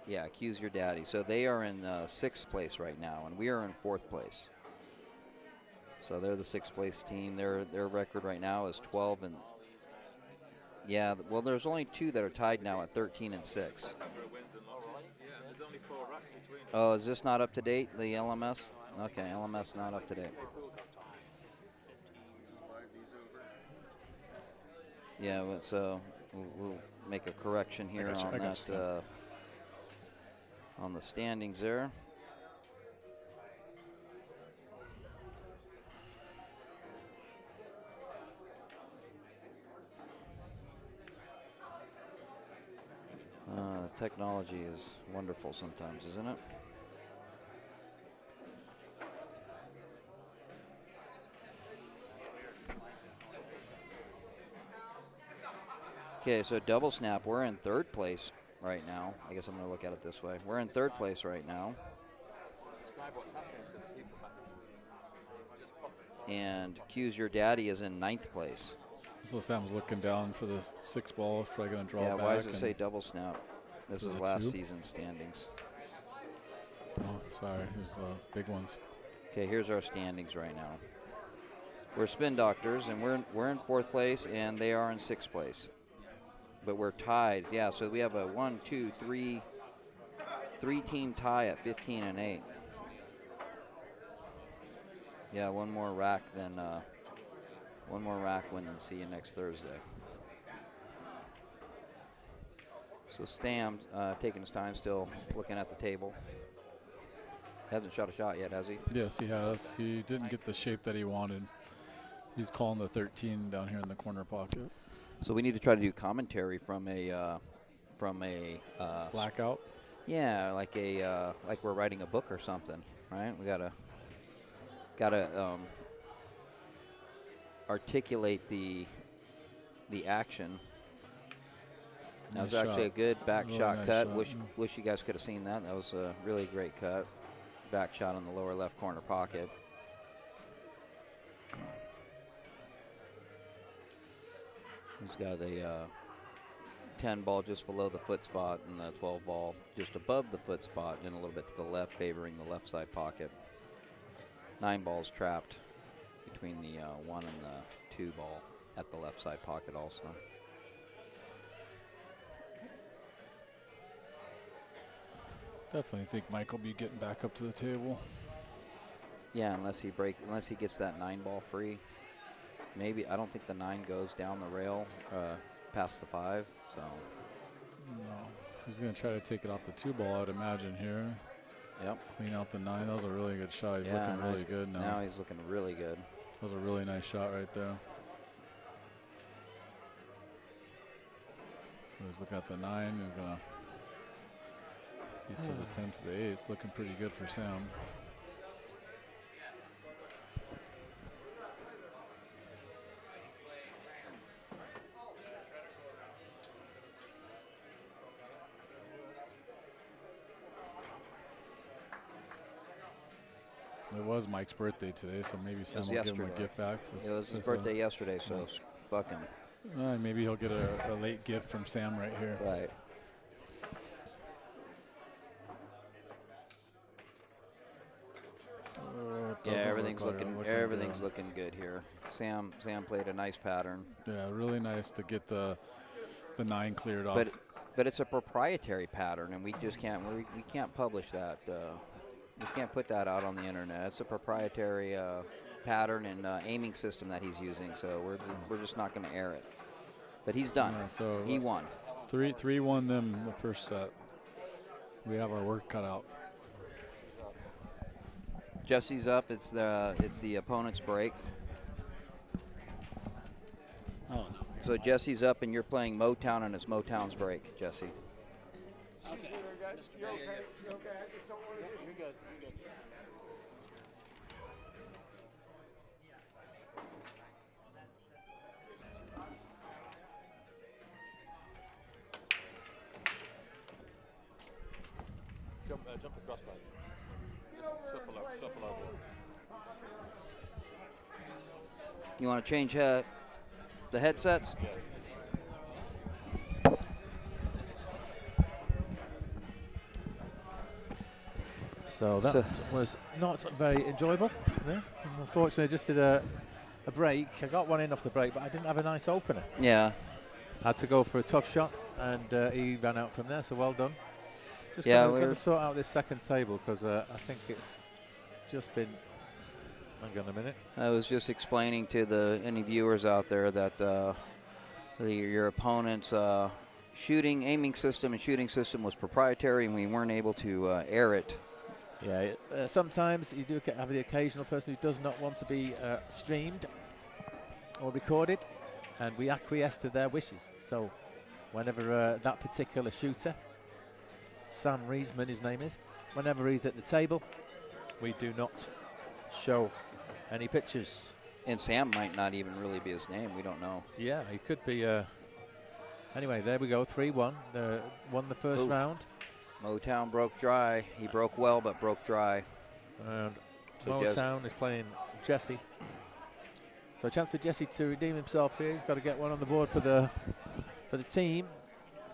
Yeah, Accuse Your Daddy. So they are in 6th place right now, and we are in 4th place. So they're the 6th place team. Their record right now is 12 and... Yeah, well, there's only 2 that are tied now at 13 and 6. Oh, is this not up to date, the LMS? Okay, LMS not up to date. Yeah, so we'll make a correction here on that, on the standings there. Technology is wonderful sometimes, isn't it? Okay, so double snap, we're in 3rd place right now. I guess I'm going to look at it this way. We're in 3rd place right now. And Accuse Your Daddy is in 9th place. So Sam's looking down for the 6 ball. Probably going to draw Yeah, back. why does it say double snap? This is last 2? season's standings. Oh, sorry. There's big ones. Okay, here's our standings right now. We're Spin Doctors, and we're in 4th place, and they are in 6th place. But we're tied. Yeah, so we have a 1, 2, 3 team tie at 15 and 8. Yeah, one more rack win than see you next Thursday. So Stam taking his time, still looking at the table. Hasn't shot a shot yet, has he? Yes, he has. He didn't get the shape that he wanted. He's calling the 13 down here in the corner pocket. So we need to try to do commentary from a Blackout. Yeah, like we're writing a book or something, right? We gotta articulate the action. That was actually a good back Really shot nice cut. shot. Wish you guys could have seen that. That was a really great cut. Back shot on the lower left corner pocket. He's got a 10 ball just below the foot spot and the 12 ball just above the foot spot and a little bit to the left, favoring the left side pocket. 9 balls trapped between the 1 and the 2 ball at the left side pocket also. Definitely think Mike will be getting back up to the table. Yeah, unless he gets that 9 ball free. Maybe, I don't think the 9 goes down the rail past the 5, so. No, he's going to try to take it off the 2 ball, I'd imagine here. Yep. Clean out the 9. That was a really good shot. He's Yeah, looking really good now. Now he's looking really good. That was a really nice shot right there. So he's looking at the 9. He's going to get to the 10 to the 8. It's looking pretty good for Sam. It was Mike's birthday today, so maybe Sam will give him a gift back. It was his birthday yesterday, so fuck him. Maybe he'll get a late gift from Sam right here. Right. Yeah, everything's looking good here. Sam played a nice pattern. Yeah, really nice to get the 9 cleared off. But it's a proprietary pattern, and we just can't we can't publish that. We can't put that out on the internet. It's a proprietary pattern and aiming system that he's using, so we're just not going to air it. But he's done. Yeah, so he won. 3-1 them the first set. We have our work cut out. Jesse's up. It's the opponent's break. Oh no. So Jesse's up, and you're playing MOTOWN, and it's MOTOWN's break, Jesse. Excuse me there, guys. You're okay? You're okay? I just don't want to. You're good. You're good. Jump across, man. Just shuffle over. You want to change the headsets? Yeah. So that was not very enjoyable there. Unfortunately, just did a break. I got one in off the break, but I didn't have a nice opener. Yeah. Had to go for a tough shot, and he ran out from there, so well done. Just going to sort out this second table, because I think it's just been... Hang on a minute. I was just explaining to any viewers out there that your opponent's aiming system and shooting system was proprietary, and we weren't able to air it. Yeah, sometimes you do have the occasional person who does not want to be streamed or recorded, and we acquiesce to their wishes. So whenever that particular shooter, Sam REISMAN his name is, whenever he's at the table, we do not show any pictures. And Sam might not even really be his name. We don't know. Yeah, he could be. Anyway, there we go, 3-1. Won the first round. MOTOWN broke dry. He broke well, but broke dry. And so MOTOWN is playing Jesse. So a chance for Jesse to redeem himself here. He's got to get one on the board for the team.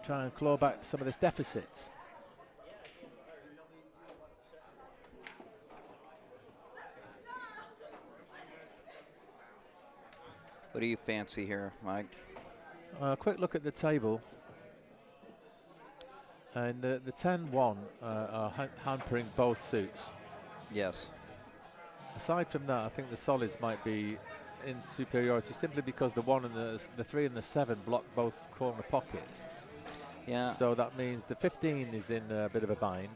Try and claw back some of this deficit. What do you fancy here, Mike? A quick look at the table. And the 10-1 are hampering both suits. Yes. Aside from that, I think the solids might be in superiority simply because the 1 and the 3 and the 7 block both corner pockets. Yeah. So that means the 15 is in a bit of a bind.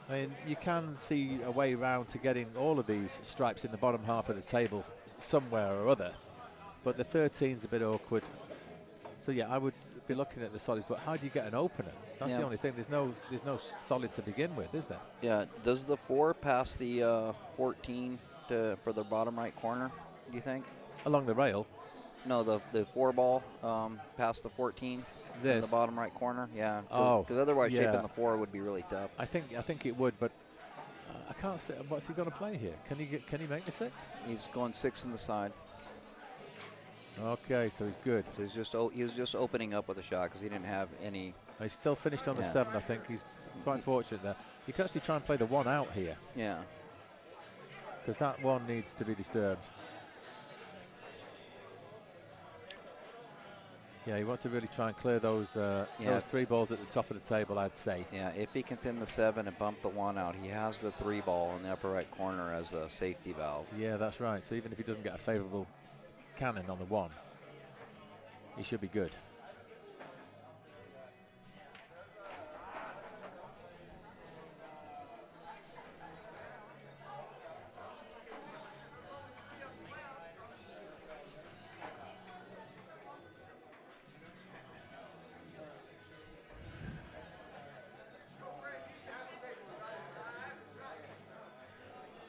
I mean, you can see a way round to getting all of these stripes in the bottom half of the table somewhere or other, but the 13's a bit awkward. So yeah, I would be looking at the solids, but how do you get an opener? That's the only thing. There's no solid to begin with, is there? Yeah. Does the 4 pass the 14 for the bottom right corner, do you think? Along the rail? No, the 4 ball past the 14 in the bottom right corner. Yeah. Because otherwise shaping the 4 would be really tough. I think it would, but I can't say. What's he going to play here? Can he make the 6? He's going 6 in the side. Okay, so he's good. So he was just opening up with a shot because he didn't have any. He's still finished on the 7. I think he's quite fortunate there. You can actually try and play the 1 out here. Yeah. Because that 1 needs to be disturbed. Yeah, he wants to really try and clear those 3 balls at the top of the table, I'd say. Yeah, if he can thin the 7 and bump the 1 out, he has the 3 ball in the upper right corner as a safety valve. Yeah, that's right. So even if he doesn't get a favorable cannon on the 1, he should be good.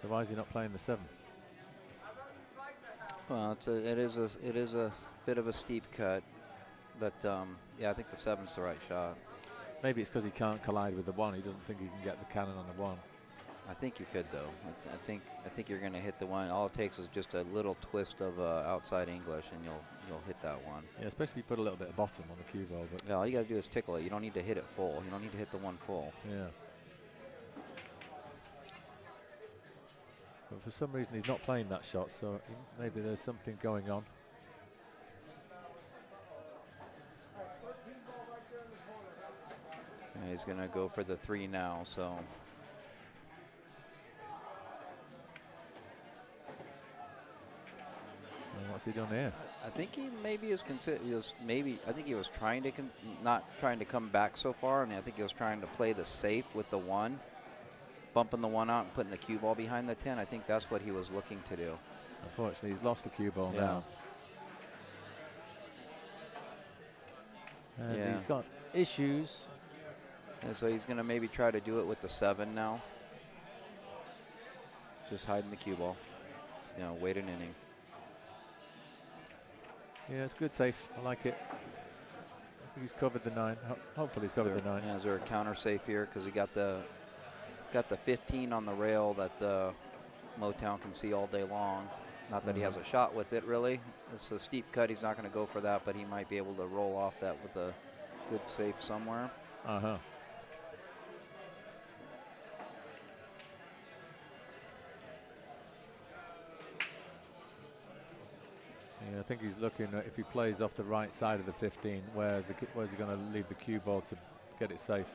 So why is he not playing the 7? Well, it is a bit of a steep cut, but yeah, I think the 7's the right shot. Maybe it's because he can't collide with the 1. He doesn't think he can get the cannon on the 1. I think you could though. I think you're going to hit the 1. All it takes is just a little twist of outside English, and you'll hit that 1. Yeah, especially if you put a little bit of bottom on the cue ball. But yeah, all you got to do is tickle it. You don't need to hit it full. You don't need to hit the 1 full. Yeah. But for some reason he's not playing that shot, so maybe there's something going on. Yeah, he's going to go for the 3 now, so. What's he done here? I think he maybe is I think he was trying to not trying to come back so far. I mean, I think he was trying to play the safe with the 1, bumping the 1 out and putting the cue ball behind the 10. I think that's what he was looking to do. Unfortunately, he's lost the cue ball now. And he's got issues. And so he's going to maybe try to do it with the 7 now. Just hiding the cue ball. So, you know, wait an inning. Yeah, it's good safe. I like it. I think he's covered the 9. Hopefully he's covered the 9. Yeah, is there a counter safe here? Because he got the 15 on the rail that MOTOWN can see all day long. Not that he has a shot with it, really. It's a steep cut. He's not going to go for that, but he might be able to roll off that with a good safe somewhere. Uh-huh. Yeah, I think he's looking at if he plays off the right side of the 15, where's he going to leave the cue ball to get it safe?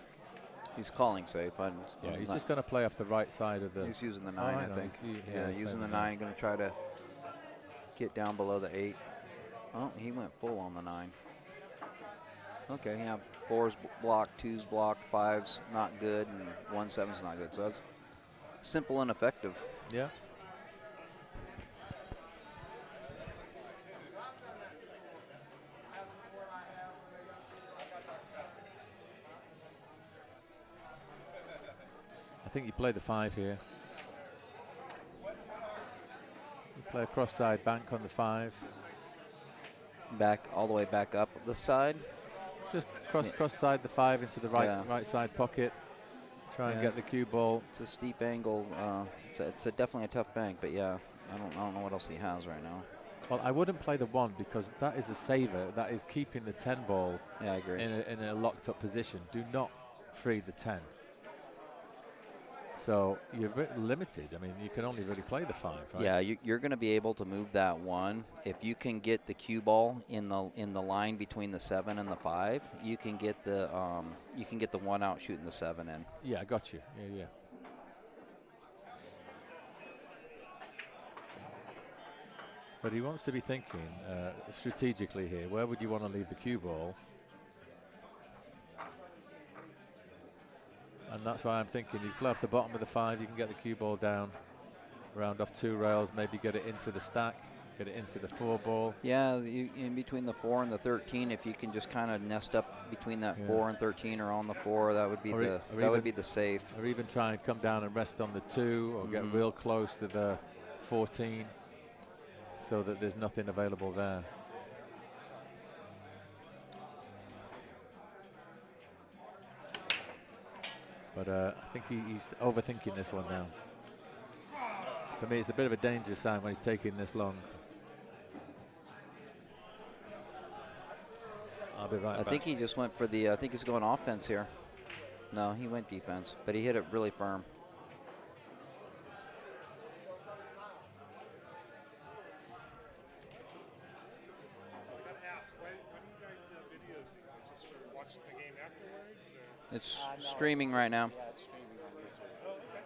He's calling safe. Yeah, he's just going to play off the right side of the. He's using the 9, I think. Yeah, using the 9, going to try to get down below the 8. Oh, he went full on the 9. Okay, yeah, 4's blocked, 2's blocked, 5's not good, and 1-7's not good. So that's simple and effective. Yeah. I think you play the 5 here. You play a cross-side bank on the 5. Back all the way back up the side. Just cross-side the 5 into the right side pocket. Try and get the cue ball. It's a steep angle. It's definitely a tough bank, but yeah, I don't know what else he has right now. Well, I wouldn't play the 1 because that is a saver. That is keeping the 10 ball. Yeah, I agree. In a locked-up position. Do not free the 10. So you're a bit limited. I mean, you can only really play the 5, right? Yeah, you're going to be able to move that 1 if you can get the cue ball in the line between the 7 and the 5. You can get the 1 out shooting the 7 in. Yeah, I got you. Yeah. But he wants to be thinking strategically here. Where would you want to leave the cue ball? And that's why I'm thinking you play off the bottom of the 5, you can get the cue ball down, round off 2 rails, maybe get it into the stack, get it into the 4 ball. Yeah, in between the 4 and the 13, if you can just kind of nest up between that 4 and 13 or on the 4, that would be would be the safe. Or even try and come down and rest on the 2 or get real close to the 14 so that there's nothing available there. But I think he's overthinking this one now. For me, it's a bit of a danger sign when he's taking this long. I'll be right back. I think he just went for the, I think he's going offense here. No, he went defense, but he hit it really firm. It's streaming right now. Yeah, it's streaming on YouTube. Oh, okay.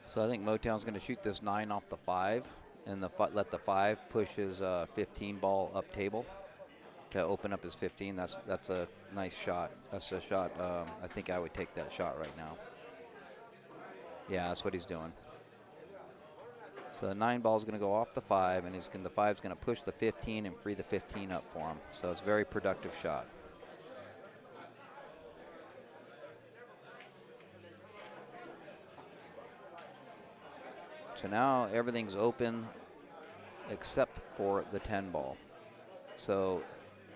So I think MOTOWN's going to shoot this 9 off the 5, and let the 5 push his 15 ball up table to open up his 15. That's a nice shot. That's a shot. I think I would take that shot right now. Yeah, that's what he's doing. So the 9 ball is going to go off the 5, and the 5 is going to push the 15 and free the 15 up for him. So it's a very productive shot. So now everything's open except for the 10 ball. So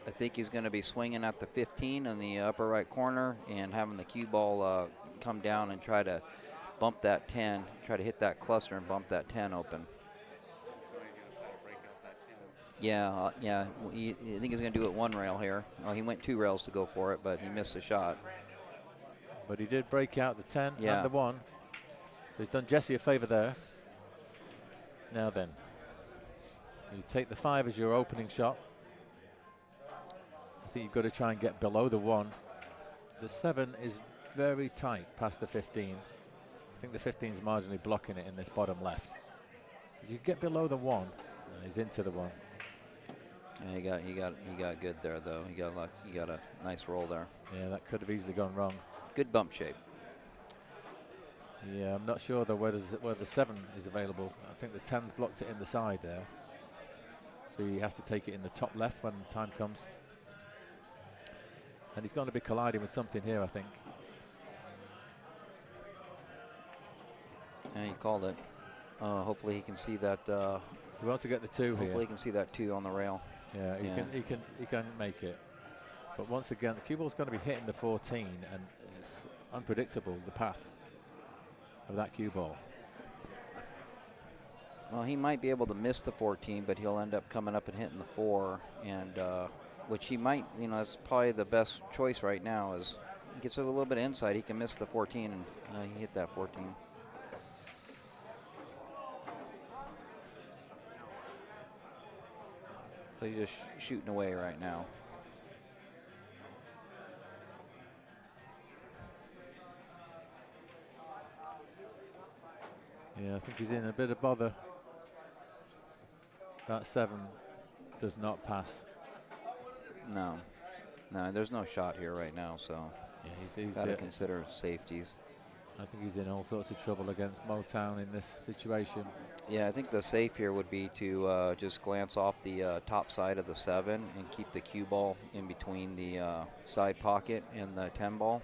I think he's going to be swinging at the 15 in the upper right corner and having the cue ball come down and try to bump that 10, try to hit that cluster and bump that 10 open. Yeah, yeah. I think he's going to do it 1 rail here. Well, he went 2 rails to go for it, but he missed the shot. But he did break out the 10 Yeah. and the 1. So he's done Jesse a favor there. Now then, you take the 5 as your opening shot. I think you've got to try and get below the 1. The 7 is very tight past the 15. I think the 15 is marginally blocking it in this bottom left. If you get below the 1, he's into the 1. Yeah, he got good there though. He got a nice roll there. Yeah, that could have easily gone wrong. Good bump shape. Yeah, I'm not sure though where the 7 is available. I think the 10's blocked it in the side there. So he has to take it in the top left when the time comes. And he's going to be colliding with something here, I think. Yeah, he called it. Hopefully he can see that. He wants to get the 2 here. Hopefully he can see that 2 on the rail. Yeah, he can make it. But once again, the cue ball's going to be hitting the 14, and it's unpredictable, the path of that cue ball. Well, he might be able to miss the 14, but he'll end up coming up and hitting the 4, and which he might, that's probably the best choice right now. Is he gets a little bit of inside, he can miss the 14, and he hit that 14. So he's just shooting away right now. Yeah, I think he's in a bit of bother. That 7 does not pass. No, there's no shot here right now, so yeah, he's got to consider safeties. I think he's in all sorts of trouble against MOTOWN in this situation. Yeah, I think the safe here would be to just glance off the top side of the 7 and keep the cue ball in between the side pocket and the 10 ball.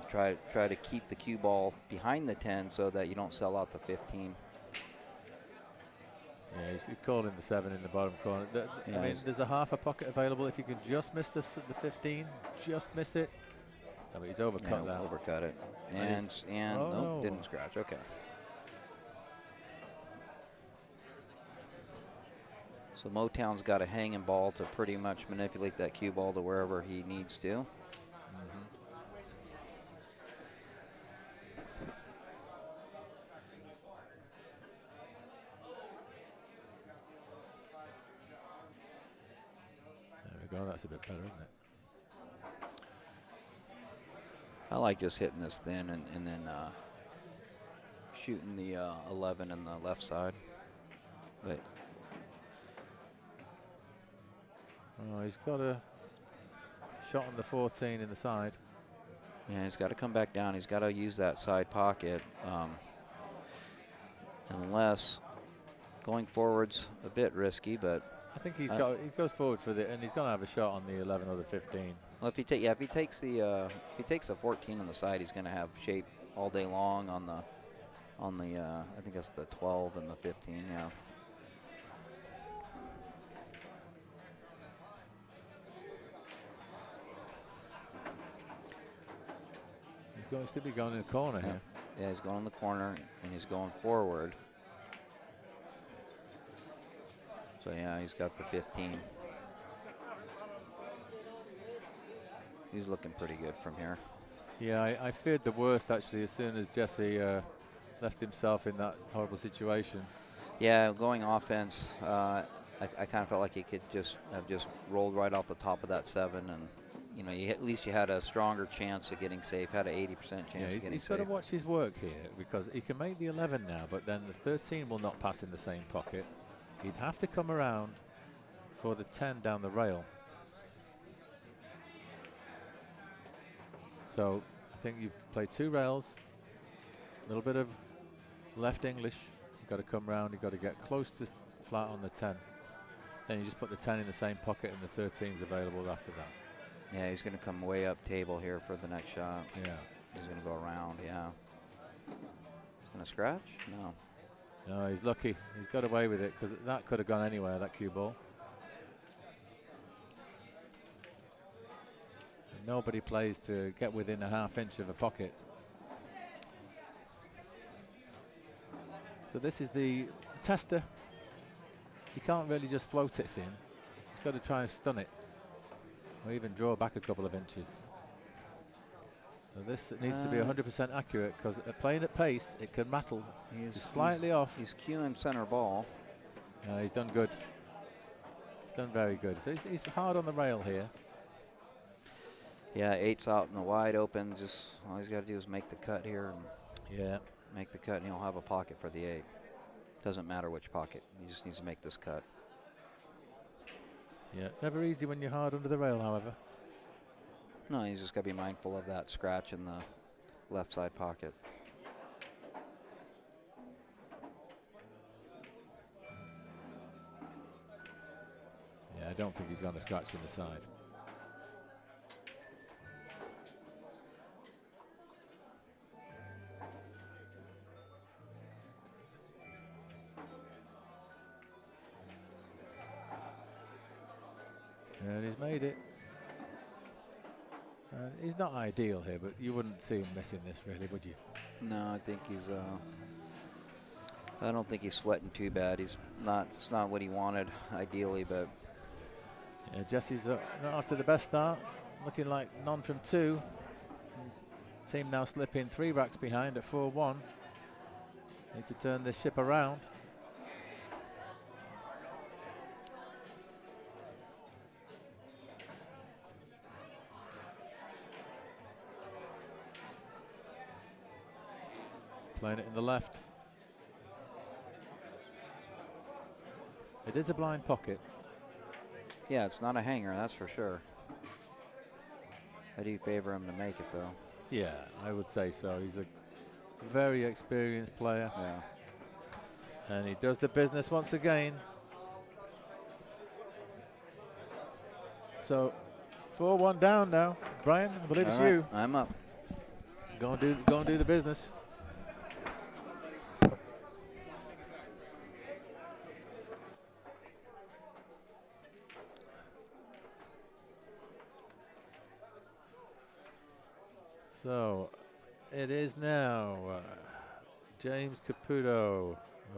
Try to keep the cue ball behind the 10 so that you don't sell out the 15. Yeah, he's calling the 7 in the bottom corner. Yeah, I mean, there's a half a pocket available if you can just miss the 15, just miss it. Oh, but he's overcut that. Overcut it. And oh, no, no, didn't scratch. Okay. So MOTOWN's got a hanging ball to pretty much manipulate that cue ball to wherever he needs to. That's a bit better, isn't it? I like just hitting this thin and then shooting the 11 in the left side. But he's got a shot on the 14 in the side. Yeah, he's got to come back down. He's got to use that side pocket. Unless going forward's a bit risky, but I think he goes forward for and he's going to have a shot on the 11 or the 15. Well, if he takes the 14 on the side, he's going to have shape all day long on the I think that's the 12 and the 15. Yeah. He's going to be going in the corner here. Yeah, he's going in the corner and he's going forward. So yeah, he's got the 15. He's looking pretty good from here. Yeah, I feared the worst actually as soon as Jesse left himself in that horrible situation. Yeah, going offense, I kind of felt like he could just have rolled right off the top of that 7, and at least you had a stronger chance of getting safe. Had an 80% chance of getting safe. He's got to watch his work here because he can make the 11 now, but then the 13 will not pass in the same pocket. He'd have to come around for the 10 down the rail. So I think you've played 2 rails, a little bit of left English You've got to come round. You've got to get close to flat on the 10. Then you just put the 10 in the same pocket, and the 13's available after that. Yeah, he's going to come way up table here for the next shot. Yeah. He's going to go around, yeah. Going to scratch? No. No, he's lucky. He's got away with it because that could have gone anywhere, that cue ball. And nobody plays to get within a half-inch of a pocket. So this is the tester. You can't really just float it in. He's got to try and stun it, or even draw back a couple of inches. So this needs to be 100% accurate, because playing at pace, it can rattle. He's slightly off. He's cueing center ball. He's done good. He's done very good. So he's hard on the rail here. Yeah, 8's out in the wide open. Just all he's got to do is make the cut here. And yeah. Make the cut, and he'll have a pocket for the 8. Doesn't matter which pocket. He just needs to make this cut. Yeah, never easy when you're hard under the rail, however. No, he's just got to be mindful of that scratch in the left side pocket. Yeah, I don't think he's going to scratch in the side. And he's made it. He's not ideal here, but you wouldn't see him missing this, really, would you? No, I think he's. I don't think he's sweating too bad. He's not. It's not what he wanted, ideally, but. Yeah, Jesse's not after the best start, looking like none from 2. Team now slipping 3 racks behind at 4-1. Need to turn this ship around. Playing it in the left. It is a blind pocket. Yeah, it's not a hanger, that's for sure. I do favor him to make it, though. Yeah, I would say so. He's a very experienced player. Yeah. And he does the business once again. So 4-1 down now. Brian, I believe it's you. I'm up. Go and do the business. So it is now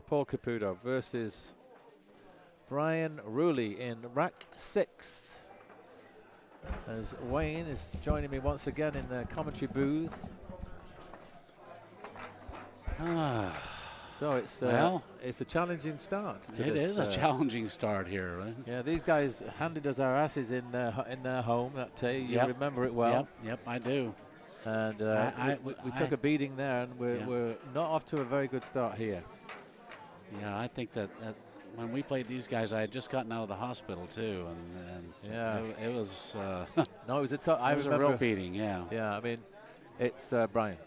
Paul Caputo versus Brian WROOLIE in rack 6. As Wayne is joining me once again in the commentary booth. So it's a challenging start. It is a challenging start here, right? Yeah, these guys handed us our asses in their home that day. You remember it well. Yep, I do. And we took a beating there, and we're not off to a very good start here. Yeah, I think that when we played these guys, I had just gotten out of the hospital too, and yeah, it was no, it was a tough. I remember a real beating. Yeah. Yeah, I mean, it's Brian.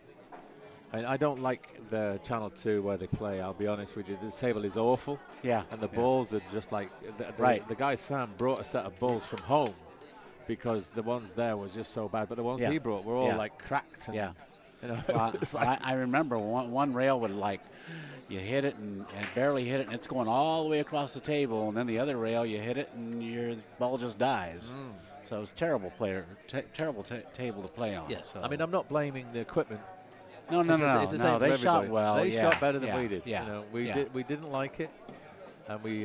I mean, I don't like the Channel 2 where they play. I'll be honest with you. The table is awful. Yeah. And the balls are just like the guy Sam brought a set of balls from home, because the ones there was just so bad. But the ones he brought were all like cracked. And, you know, well, I remember one rail would you hit it and barely hit it, and it's going all the way across the table, and then the other rail you hit it and your ball just dies. So it was terrible table to play on. Yeah. So. I mean, I'm not blaming the equipment. No. They shot well. They shot better than we did. Yeah. You know, we didn't like it, and we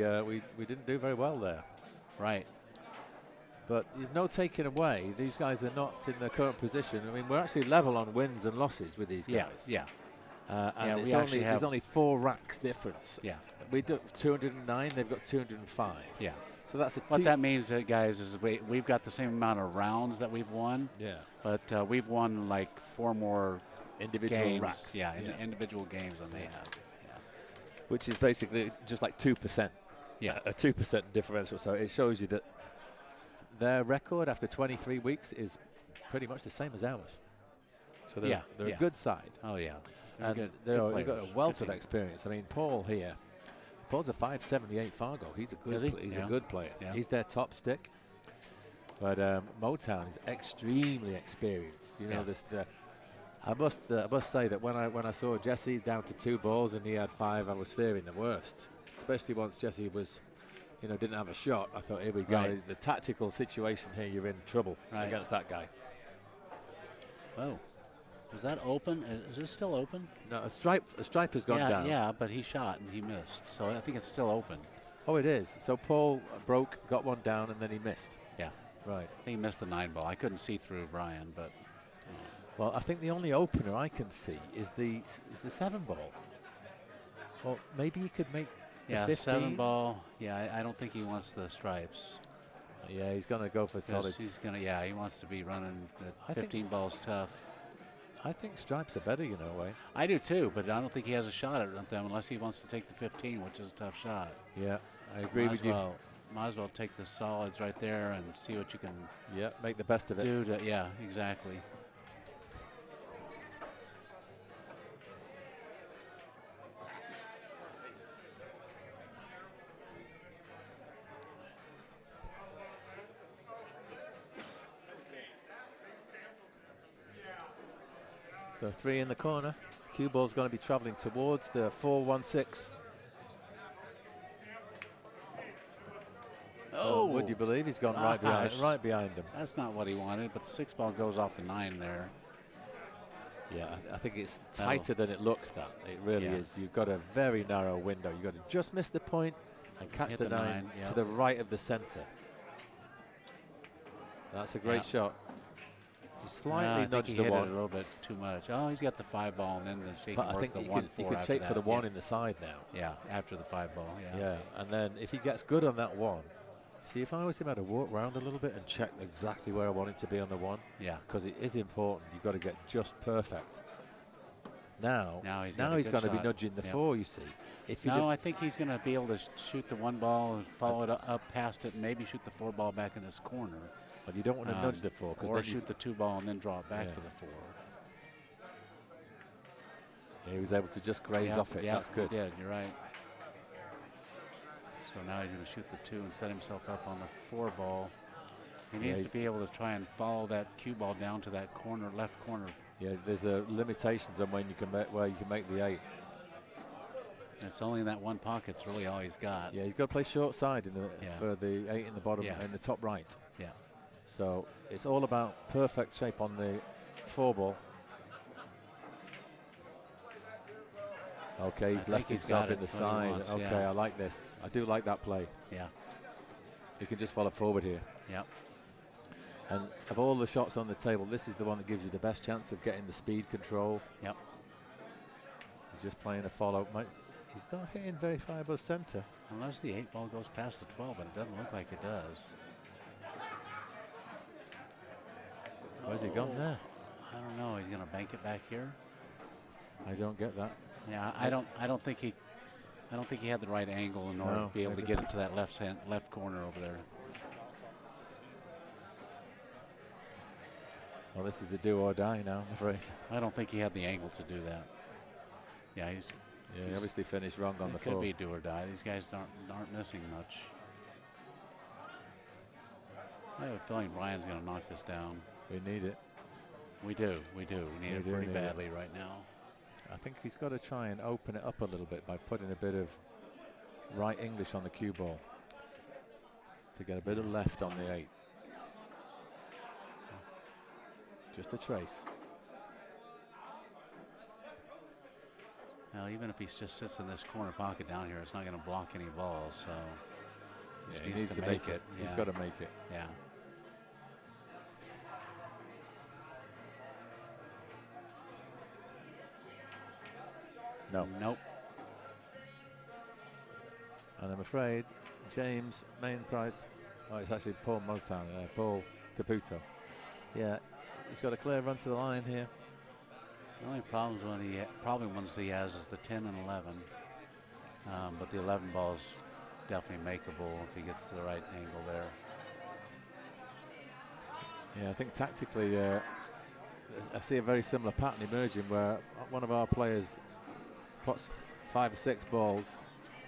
didn't do very well there. Right. But there's no taking away. These guys are not in their current position. I mean, we're actually level on wins and losses with these guys. Yeah. And there's only 4 racks difference. Yeah. We do 209. They've got 205. Yeah. So that's what that means, guys, is we've got the same amount of rounds that we've won. Yeah. But we've won like 4 more individual games. racks. Yeah, individual games than they have. Yeah. Which is basically just like 2%. Yeah. A 2% differential. So it shows you that their record after 23 weeks is pretty much the same as ours. So they're a good side. Oh, yeah. And good they've got a players. wealth Good of team. experience. I mean, Paul here. Paul's a 5'78" Fargo. He's a good. Is he? He's Yeah. a good player. Yeah. He's their top stick. But MOTOWN is extremely experienced. You know, I must say that when I saw Jesse down to 2 balls and he had 5, I was fearing the worst. Especially once Jesse was, didn't have a shot. I thought, here we go. Right. The tactical situation here, you're in trouble against that guy. Oh, is that open? Is this still open? No, a stripe has gone down. Yeah, but he shot and he missed. So I think it's still open. Oh, it is. So Paul broke, got one down, and then he missed. Yeah. Right. I think he missed the 9 ball. I couldn't see through Brian, but Well, I think the only opener I can see is the 7 ball. Well, maybe you could make the 15. 7 ball. Yeah, I don't think he wants the stripes. Yeah, he's going to go for solids. He's gonna. Yeah, he wants to be running I the think- 15 balls tough. I think stripes are better, Way. I do too, but I don't think he has a shot at them unless he wants to take the 15, which is a tough shot. Yeah, I agree with you. Might as well take the solids right there and see what you can Yeah, make the best of it. do to. Yeah, exactly. So 3 in the corner. Cue ball's going to be traveling towards the 4-1-6. Oh, would you believe he's gone right behind him? That's not what he wanted, but the 6 ball goes off the 9 there. Yeah, I think it's tighter than it looks. That it really is. You've got a very narrow window. You've got to just miss the point and catch Hit the the 9 9, to the right of the center. That's a great shot. You slightly nudged he the hit 1. it a little bit too much. Oh, he's got the 5 ball and then the shape. But I think he could shape for the 1 in the side now. Yeah, after the 5 ball. Yeah. Yeah, and then if he gets good on that 1, see, if I was him, I'd have walked around a little bit and checked exactly where I wanted to be on the 1. Yeah. Because it is important. You've got to get just perfect. Now he's good going to be shot. nudging the Yep. 4, you see. If you No, I think he's going to be able to shoot the 1 ball and follow it up past it and maybe shoot the 4 ball back in this corner. But you don't want to nudge the 4. Or shoot the 2 ball and then draw it back for the 4. He was able to just graze off it. Yeah, That's good. He did, you're right. So now he's going to shoot the 2 and set himself up on the 4 ball. He needs to be able to try and follow that cue ball down to that corner, left corner. Yeah, there's limitations on when you can make the 8. It's only in that 1 pocket. It's really all he's got. Yeah, he's got to play short side for the 8 in the bottom in the top right. Yeah. So it's all about perfect shape on the 4 ball. Okay, he's left himself in the side. Wants, okay, I like this. I do like that play. Yeah. He can just follow forward here. Yep. And of all the shots on the table, this is the one that gives you the best chance of getting the speed control. Yep. He's just playing a follow. He's not hitting very far above center. Unless the 8 ball goes past the 12, but it doesn't look like it does. Where's he gone there? I don't know. He's going to bank it back here. I don't get that. Yeah, I don't think he had the right angle in order to be able to get into that left corner over there. Well, this is a do or die now, I'm afraid. I don't think he had the angle to do that. Yeah, he obviously finished wrong on the floor. Could be do or die. These guys aren't missing much. I have a feeling Ryan's going to knock this down. We need it. We do. We need it pretty badly right now. I think he's got to try and open it up a little bit by putting a bit of right English on the cue ball to get a bit of left on the 8. Just a trace. Now, even if he just sits in this corner pocket down here, it's not going to block any balls. So he needs to make it. He's got to make it. Yeah. No. Nope. And I'm afraid James MAINPRIZE. Oh, it's actually Paul MOTOWN. Paul CAPUTO. Yeah, he's got a clear run to the line here. The only ones he has is the 10 and 11. But the 11 ball is definitely makeable if he gets the right angle there. Yeah, I think tactically I see a very similar pattern emerging where one of our players puts 5 or 6 balls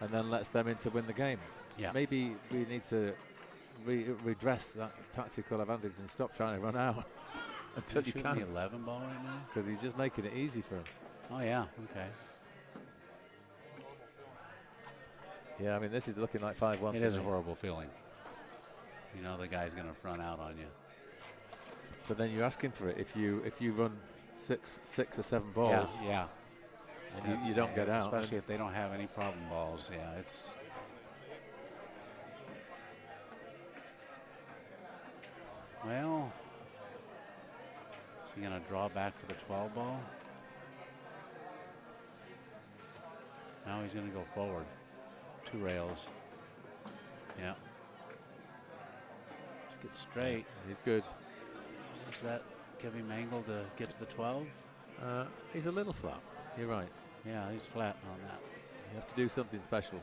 and then lets them in to win the game. Yeah. Maybe we need to redress that tactical advantage and stop trying to run out until you can. The 11 ball right now? Because he's just making it easy for him. Oh, yeah. Okay. Yeah, I mean, this is looking like 5-1. It is a horrible feeling. You know the guy's going to front out on you. But then you're asking for it. If you run six or 7 balls, yeah. And you don't get out. Especially if they don't have any problem balls. Yeah, it's. Well, is he going to draw back for the 12 ball? Now he's going to go forward. 2 rails. Yeah. Just get straight. He's good. Does that give him angle to get to the 12? He's a little flat. You're right. Yeah, he's flat on that. You have to do something special.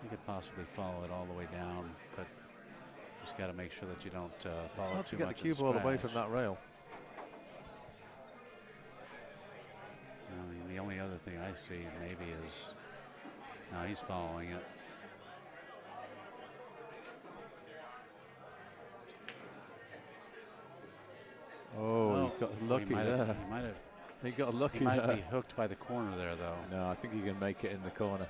You could possibly follow it all the way down, but just got to make sure that you don't follow It's hard too to get the much. cue ball away from that rail. I mean, the only other thing I see maybe is now he's following it. Oh, he got lucky there. He might have. He got lucky. He might there. be hooked by the corner there, though. No, I think he can make it in the corner.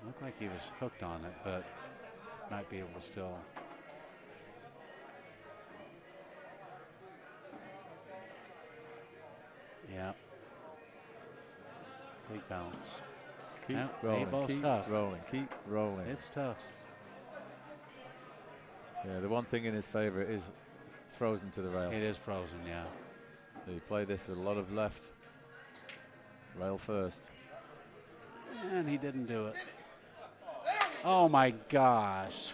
Looked like he was hooked on it, but might be able to still. Yeah. Big bounce. Keep Yeah, rolling. A-ball's Keep tough. rolling. Keep rolling. It's tough. Yeah, the one thing in his favor is frozen to the rail. It is frozen, yeah. So you play this with a lot of left. Rail first. And he didn't do it. Oh my gosh.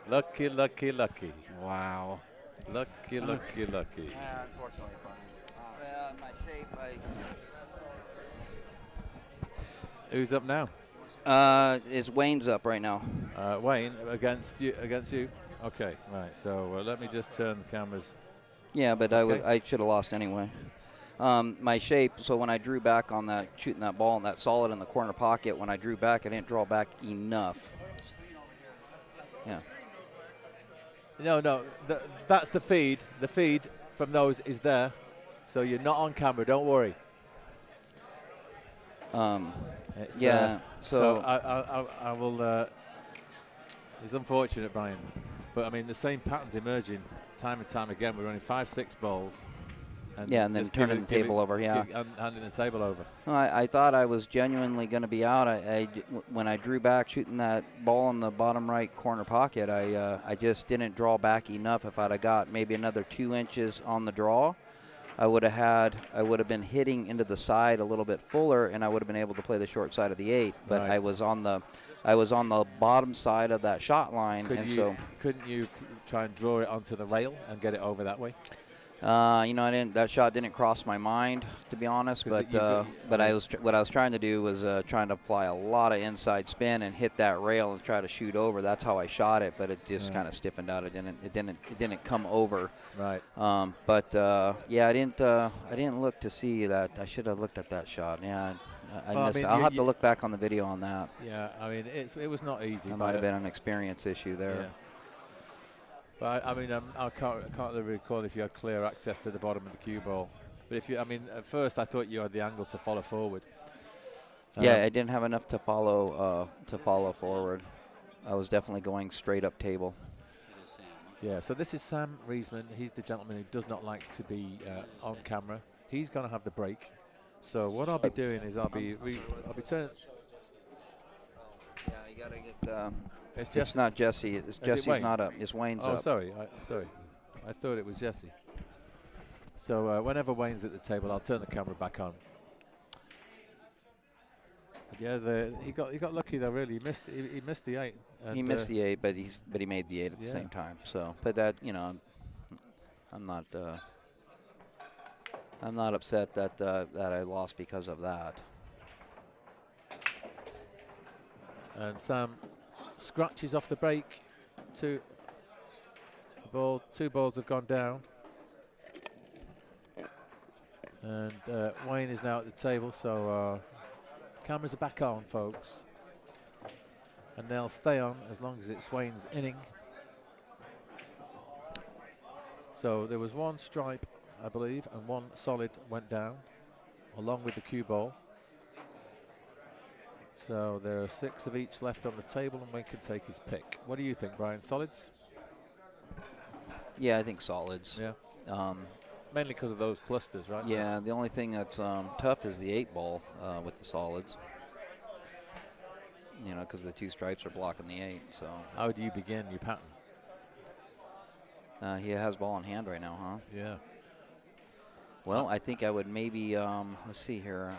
Lucky, lucky, lucky. Wow. Lucky, lucky, lucky. Unfortunately, well, my shape, Who's up now? is Wayne's up right now. Wayne against you. Okay, right. So let me just turn the cameras. Yeah, but Okay. I should have lost anyway. My shape, so when I drew back on that, shooting that ball and that solid in the corner pocket, when I drew back, I didn't draw back enough. Yeah. No, that's the feed. The feed from those is there. So you're not on camera, don't worry. It's, yeah, so I will, it's unfortunate, Brian. But, I mean, the same pattern's emerging time and time again. We're running 5-6 balls. And yeah, and then just turning the table over, yeah. Handing the table over. No, I thought I was genuinely going to be out. When I drew back shooting that ball in the bottom right corner pocket, I just didn't draw back enough. If I'd have got maybe another 2 inches on the draw, I would have been hitting into the side a little bit fuller, and I would have been able to play the short side of the 8. But Right. I was on the bottom side of that shot line, Couldn't you try and draw it onto the rail and get it over that way? That shot didn't cross my mind, to be honest. But what I was trying to do was trying to apply a lot of inside spin and hit that rail and try to shoot over. That's how I shot it, but it just kind of stiffened out. It didn't come over. Right. I didn't look to see that. I should have looked at that shot. Yeah, I missed it. I'll have to look back on the video on that. Yeah, I mean it was not easy. It might have been an experience issue there. Yeah. But I mean, I can't really recall if you had clear access to the bottom of the cue ball. But at first I thought you had the angle to follow forward. Yeah, I didn't have enough to follow forward. I was definitely going straight up table. Yeah. So this is Sam REISMAN. He's the gentleman who does not like to be on camera. He's going to have the break. So what I'll be doing is I'll be turning. Yeah, you gotta get. It's not Jesse. Jesse's Wayne? not up. It's Wayne's Oh, up. sorry. I thought it was Jesse. So whenever Wayne's at the table, I'll turn the camera back on. But yeah, he got lucky though. Really, he missed the 8. He missed the 8, but he made the 8 at the same time. So, but that I'm not upset that I lost because of that. And Sam scratches off the break to Two balls have gone down. And Wayne is now at the table, so cameras are back on, folks. And they'll stay on as long as it's Wayne's inning. So there was one stripe, I believe, and one solid went down, along with the cue ball. So there are 6 of each left on the table, and Wayne can take his pick. What do you think, Brian? Solids? Yeah, I think solids. Yeah. Mainly because of those clusters, right? Yeah, the only thing that's tough is the 8 ball with the solids. You know, because the 2 stripes are blocking the 8. So how do you begin your pattern? He has ball in hand right now, huh? Yeah. Well, I think I would maybe, let's see here.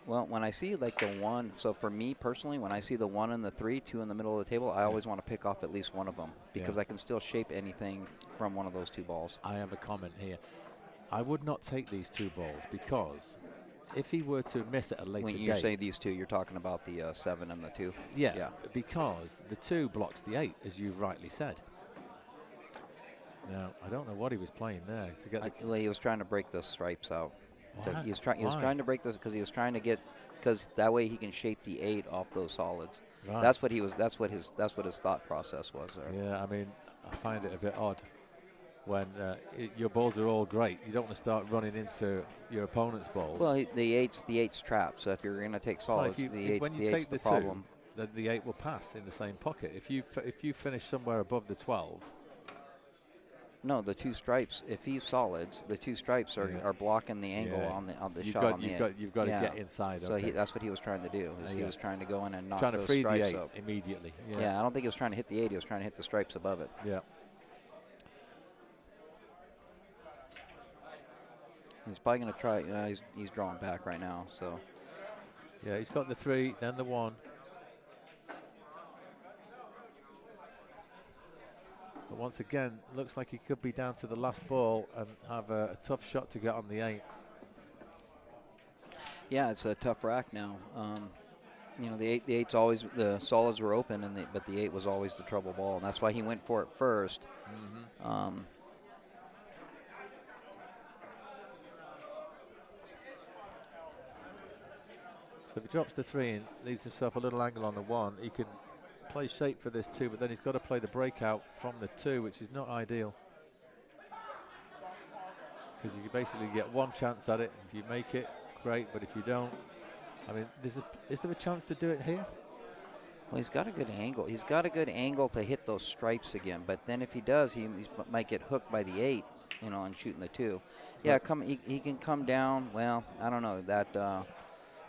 Well, when I see like the 1, so for me personally, when I see the 1 and the 3, 2 in the middle of the table, I always want to pick off at least one of them because I can still shape anything from one of those 2 balls. I have a comment here. I would not take these 2 balls because if he were to miss at a later date. When you say these 2, you're talking about the 7 and the 2. Yeah, because the 2 blocks the 8, as you've rightly said. Now, I don't know what he was playing there to get. Well, he was trying to break the stripes out. What? He was trying to break this because he was trying to get, because that way he can shape the 8 off those solids. Right. That's what he was. That's what his thought process was there. Yeah, I mean, I find it a bit odd when your balls are all great. You don't want to start running into your opponent's balls. Well, the eight's trapped. So if you're going to take solids, when you eight's take the problem. 2, then the 8 will pass in the same pocket. If you finish somewhere above the 12. No, the 2 stripes. If he's solids, the 2 stripes are blocking the angle on the shot on the 8. You've got to get inside. So that's what he was trying to do. He was trying to go in and knock trying to those free stripes the 8 up immediately. Yeah, I don't think he was trying to hit the 8. He was trying to hit the stripes above it. Yeah. He's probably going to try. He's drawing back right now. So. Yeah, he's got the 3, then the 1. But once again, looks like he could be down to the last ball and have a tough shot to get on the 8. Yeah, it's a tough rack now. You know, the 8's always, the solids were open, but the 8 was always the trouble ball, and that's why he went for it first. Mm-hmm. So if he drops the 3 and leaves himself a little angle on the 1, he can play shape for this 2, but then he's got to play the breakout from the 2, which is not ideal. Because you basically get one chance at it. If you make it, great, but if you don't, I mean, is there a chance to do it here? Well, he's got a good angle. He's got a good angle to hit those stripes again, but then if he does, he might get hooked by the 8, you know, and shooting the 2. Yeah, he can come down. Well, I don't know that.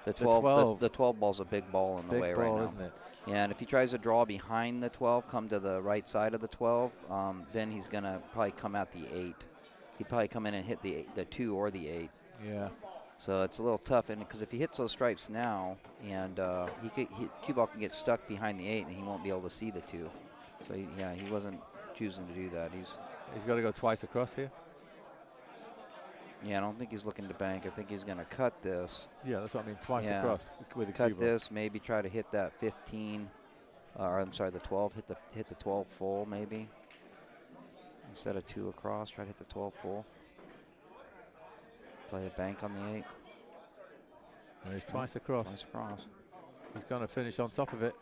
The 12 ball's a big ball in the way right now. Isn't it? Yeah, and if he tries to draw behind the 12, come to the right side of the 12, then he's going to probably come at the 8. He'd probably come in and hit the 2 or the 8. Yeah. So it's a little tough, and because if he hits those stripes now, and cue ball can get stuck behind the 8, and he won't be able to see the 2. So he wasn't choosing to do that. He's got to go twice across here. Yeah, I don't think he's looking to bank. I think he's going to cut this. Yeah, that's what I mean, twice across with a cut this, maybe try to hit that 15, or I'm sorry, the 12, hit the 12 full maybe. Instead of 2 across, try to hit the 12 full. Play a bank on the 8. And he's twice across. Twice across. He's going to finish on top of it.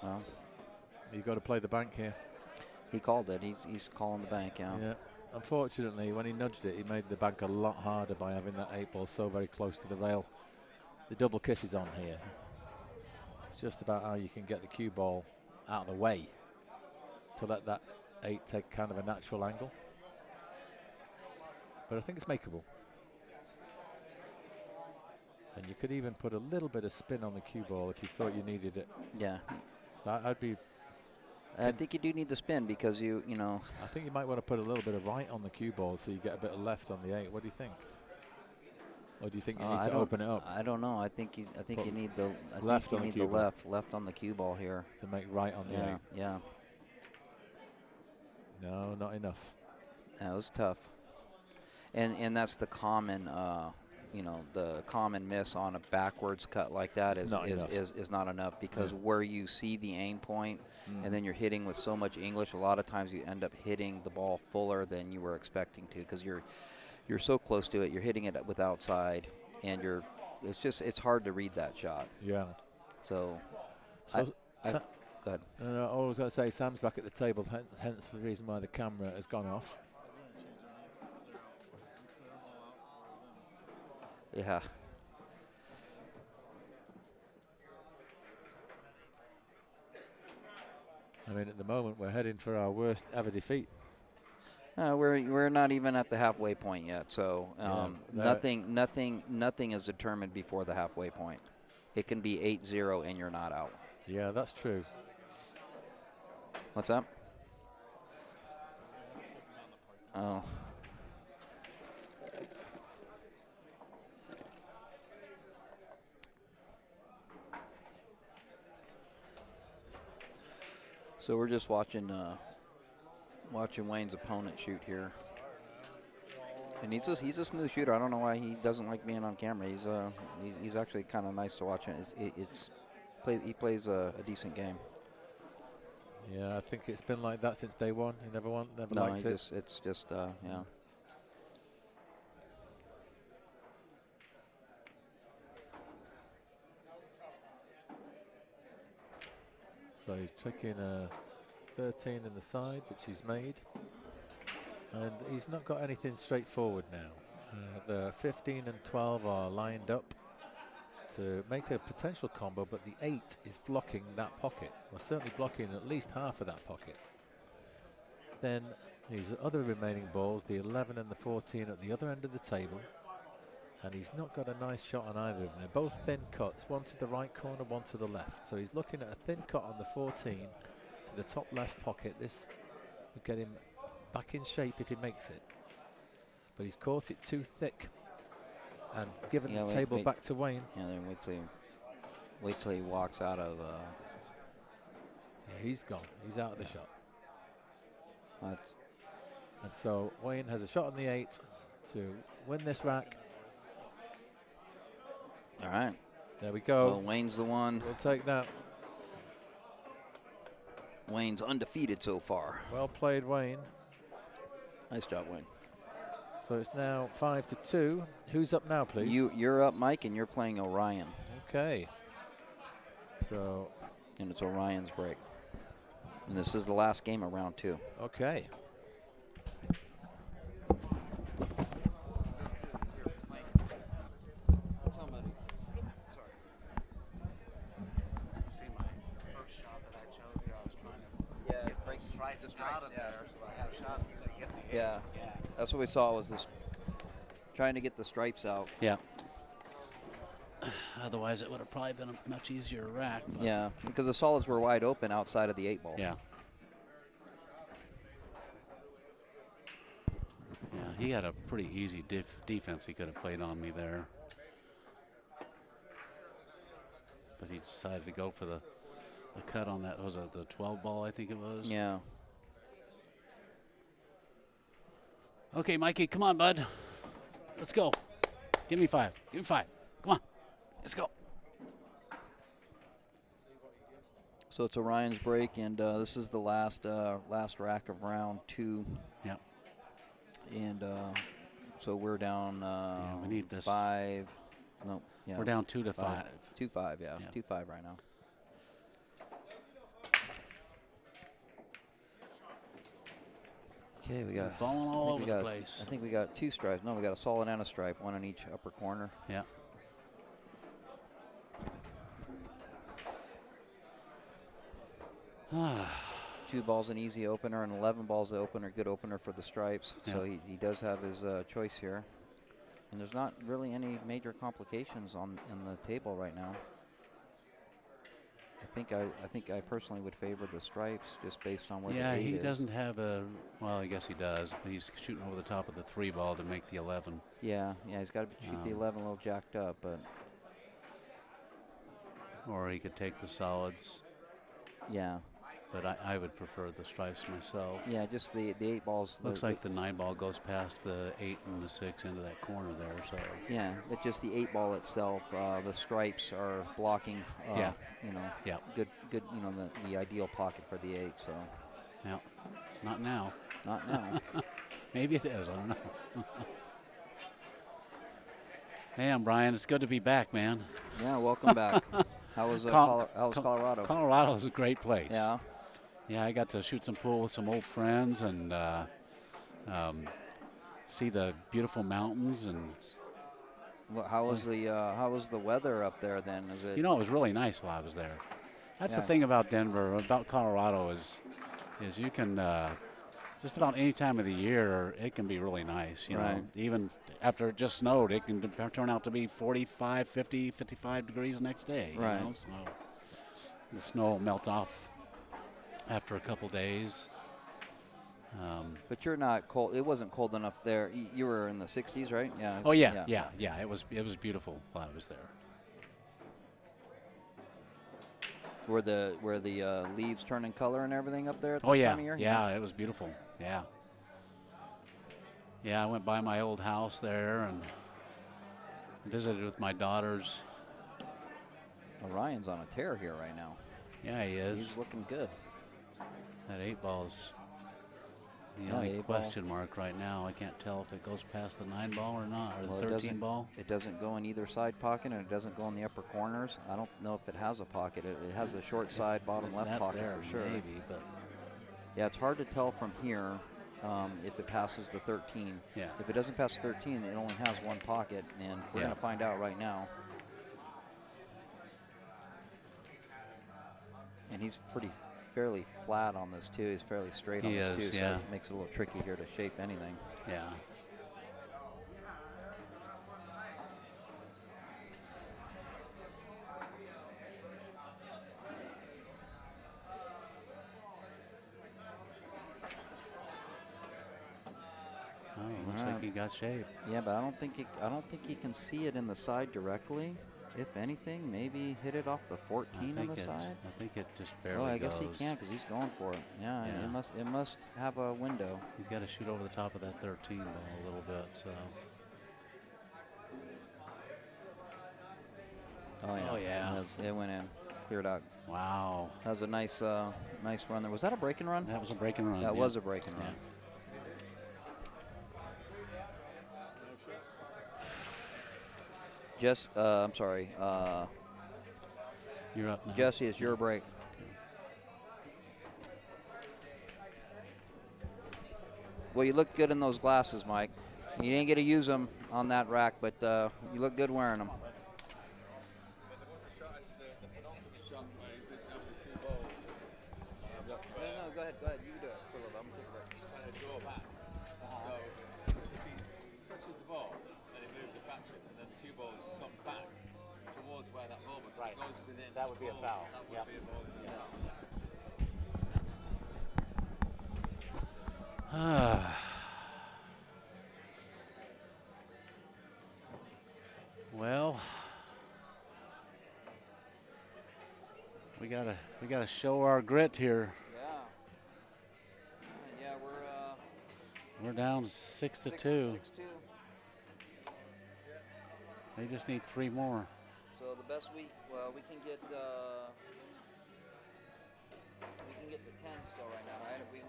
Well, you've got to play the bank here. He called it. He's calling the bank, yeah. Unfortunately, when he nudged it, he made the bank a lot harder by having that 8 ball so very close to the rail. The double kiss is on here. It's just about how you can get the cue ball out of the way to let that 8 take kind of a natural angle. But I think it's makeable. And you could even put a little bit of spin on the cue ball if you thought you needed it. Yeah. So I'd be... I think you do need the spin because you know. I think you might want to put a little bit of right on the cue ball so you get a bit of left on the 8. What do you think? Or do you think you need to open it up? I don't know. I think you need the left on the cue ball here to make right on the 8. Yeah. No, not enough. That was tough. And that's the common you know, the common miss on a backwards cut like that is not enough because where you see the aim point and then you're hitting with so much English, a lot of times you end up hitting the ball fuller than you were expecting to because you're so close to it. You're hitting it with outside, and it's hard to read that shot. Yeah. So So go ahead. I was going to say Sam's back at the table, hence the reason why the camera has gone off. Yeah. I mean, at the moment, we're heading for our worst ever defeat. We're not even at the halfway point yet, so nothing is determined before the halfway point. It can be 8-0 and you're not out. Yeah, that's true. What's up? Oh. So we're just watching Wayne's opponent shoot here, and he's a smooth shooter. I don't know why he doesn't like being on camera. He's actually kind of nice to watch. He plays a decent game. Yeah, I think it's been like that since day one. He never liked it. It's just yeah. So he's tricking a 13 in the side, which he's made. And he's not got anything straightforward now. The 15 and 12 are lined up to make a potential combo, but the 8 is blocking that pocket, or certainly blocking at least half of that pocket. Then his other remaining balls, the 11 and the 14 at the other end of the table, and he's not got a nice shot on either of them. They're both thin cuts, one to the right corner, one to the left. So he's looking at a thin cut on the 14 to the top left pocket. This will get him back in shape if he makes it. But he's caught it too thick and given the table back to Wayne. Yeah, then wait till he walks out of. Yeah, he's gone. He's out of the shot. That's and so Wayne has a shot on the 8 to win this rack. all right. There we go. So Wayne's the one. We'll take that. Wayne's undefeated so far. Well played, Wayne. Nice job, Wayne. So it's now 5-2. Who's up now, please? You're up, Mike, and you're playing Orion. Okay. So. And it's Orion's break. And this is the last game of round 2. Okay. Yeah, that's what we saw was this, trying to get the stripes out. Yeah. Otherwise, it would have probably been a much easier rack. Yeah, because the solids were wide open outside of the 8 ball. Yeah. Yeah, he had a pretty easy defense he could have played on me there. But he decided to go for the cut on that. Was it the 12 ball, I think it was? Yeah. Okay, Mikey, come on, bud. Let's go. Give me 5. Give me 5. Come on. Let's go. So it's Orion's break, and this is the last rack of round 2. Yeah. And so we're down. We need this 5. No. Yeah. We're down 2-5. 2-5. Yeah. 2-5 right now. Okay, we got falling all over the place. I think we got 2 stripes. No, we got a solid and a stripe, one on each upper corner. Yeah. Two balls an easy opener, and 11 balls the opener, good opener for the stripes. Yeah. So he does have his choice here, and there's not really any major complications in the table right now. I think I personally would favor the stripes just based on where the 8 he is. doesn't have a, well, I guess he does, but he's shooting over the top of the 3 ball to make the 11. Yeah, he's got to shoot the 11 a little jacked up, but. Or he could take the solids. Yeah. but I would prefer the stripes myself. Yeah, just the 8 balls. Looks like the 9 ball goes past the 8 and the 6 into that corner there. So yeah, but just the 8 ball itself, the stripes are blocking. Yeah. You know. Yeah. Good. You know, the ideal pocket for the 8. So. yeah, not now. Not now. Maybe it is. I don't know. Man, Brian, it's good to be back, man. Yeah, welcome back. How was Colorado? Colorado is a great place. Yeah. Yeah, I got to shoot some pool with some old friends and see the beautiful mountains. And Well, how was the weather up there then? Is it? you know, it was really nice while I was there. That's the Yeah. thing about Denver, about Colorado is you can just about any time of the year it can be really nice. You know, Right. even after it just snowed, it can turn out to be 45, 50, 55 degrees the next day. You Right. know? So the snow will melt off after a couple days. But you're not cold. It wasn't cold enough there. You were in the 60s, right? Yeah. Oh yeah. It was beautiful while I was there. Were the leaves turning color and everything up there at this Oh yeah, time of year? yeah, it was beautiful. Yeah. Yeah, I went by my old house there and visited with my daughters. Orion's on a tear here right now. Yeah, he is. He's looking good. That 8 ball's the Yeah, only 8 ball. question mark right now. I can't tell if it goes past the 9 ball or not, or Well, the it 13 doesn't- ball. It doesn't go in either side pocket, and it doesn't go in the upper corners. I don't know if it has a pocket. It has a short side bottom left That pocket there, for sure. maybe, but Yeah, it's hard to tell from here if it passes the 13. yeah. If it doesn't pass 13, it only has one pocket, and we're Yeah. going to find out right now. And he's fairly flat on this too. He's fairly straight on He this is, too, yeah. so it makes it a little tricky here to shape anything. Yeah. Oh, looks like he got shape. Yeah, but I don't think he can see it in the side directly. If anything, maybe hit it off the 14 on the side. I think it just barely Oh, I guess he goes. can because he's going for it. Yeah, Yeah. It must have a window. He's got to shoot over the top of that 13 ball a little bit. So. Oh yeah. Oh, yeah. It went in, cleared out. Wow. That was a nice run there. Was that a break and run? That was a break and run. That yeah. was a break and run. Yeah. I'm sorry. You're up now. Jesse, it's your break. Well, you look good in those glasses, Mike. You didn't get to use them on that rack, but you look good wearing them. No, go ahead. You can do it for a little bit. I'm going to take a break. He's trying to draw back. So if he touches the ball and it moves a fraction and then the cue ball comes back towards where that ball was, Right. it goes within. That the would be a ball, foul. That would Yep. be a ball. Well, we gotta show our grit here. Yeah, We're down 6-2. 6-2. They just need 3 more. So the best we can get to 10 still right now, right? If we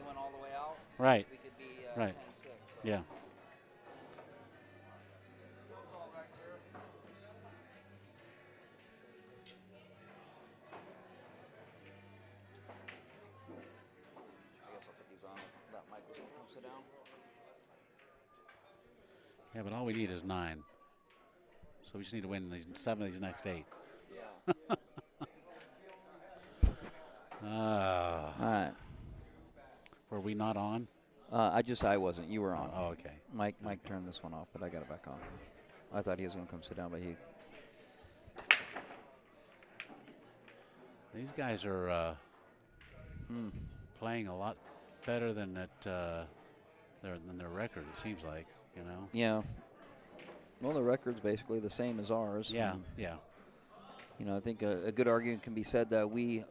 went all the way out, Right. we could be Right. 10-6. So. Yeah. I guess I'll put these on. That Michael's gonna come sit down. Yeah, but all we need is 9. So we just need to win these 7 of these next 8. Yeah. All right. Were we not on? I wasn't. You were on. Oh, okay. Mike turned this one off, but I got it back on. I thought he was gonna come sit down, but he. These guys are playing a lot better than their record. It seems like, you know. Yeah. Well, the record's basically the same as ours. Yeah, and yeah. You know, I think a good argument can be said that we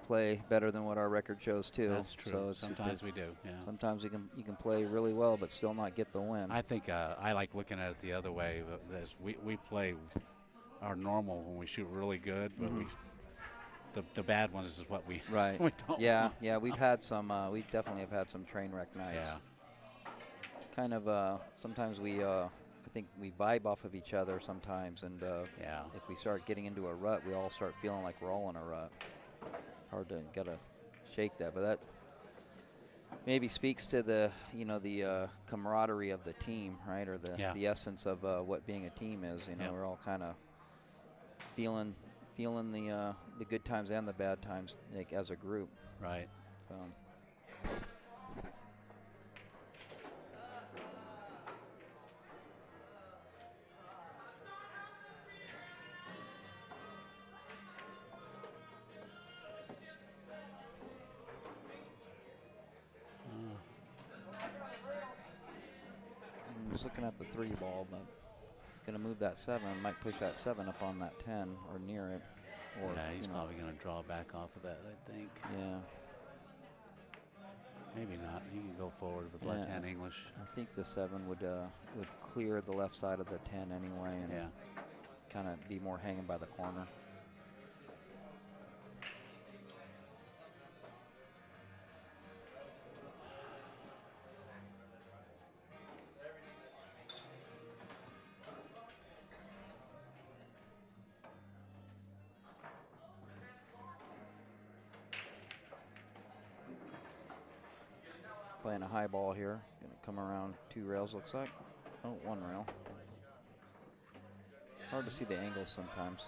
play better than what our record shows too. That's true. So sometimes we do. Yeah. Sometimes you can play really well but still not get the win. I think I like looking at it the other way. As we play our normal when we shoot really good, but the bad ones is what we right. we don't. Yeah, yeah. We've had some. We definitely have had some train wreck nights. Yeah. Kind of. Sometimes I think we vibe off of each other sometimes, and yeah. if we start getting into a rut, we all start feeling like we're all in a rut. Hard to shake that, but that maybe speaks to the the camaraderie of the team, right? Or the essence of what being a team is. You know, we're all kind of feeling the good times and the bad times, like as a group. Right. So. I'm just looking at the 3 ball, but he's going to move that 7. Might push that 7 up on that 10 or near it. Or, yeah, he's probably going to draw back off of that, I think. Yeah. Maybe not. He can go forward with left-hand English. I think the 7 would clear the left side of the 10 anyway, and kind of be more hanging by the corner. Playing a high ball here. Going to come around 2 rails, looks like. Oh, 1 rail. Hard to see the angles sometimes.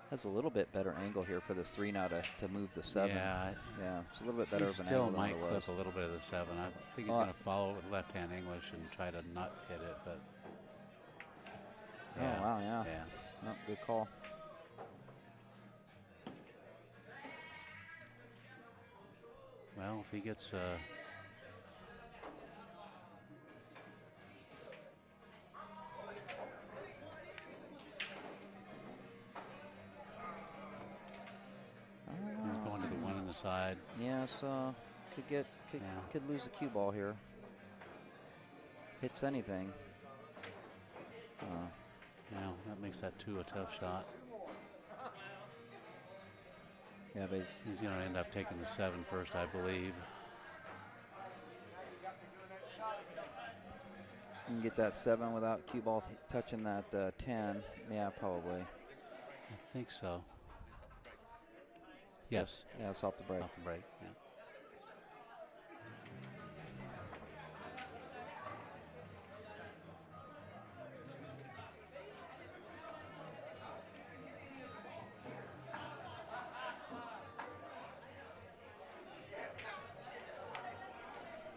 That's a little bit better angle here for this 3 now to move the 7. Yeah. Yeah, it's a little bit better of an still angle than it might was. clip a little bit of the 7. I think he's going to follow it with left-hand English and try to not hit it, but. Oh, wow, yeah. Yeah. Oh, good call. Well, if he gets he's going to the 1 on the side. Yeah, so could lose the cue ball here. Hits anything. Yeah, that makes that 2 a tough shot. Yeah, but he's going to end up taking the 7 first, I believe. You can get that 7 without cue ball touching that 10. Yeah, probably. I think so. Yes. Yeah, it's off the break. Off the break, yeah.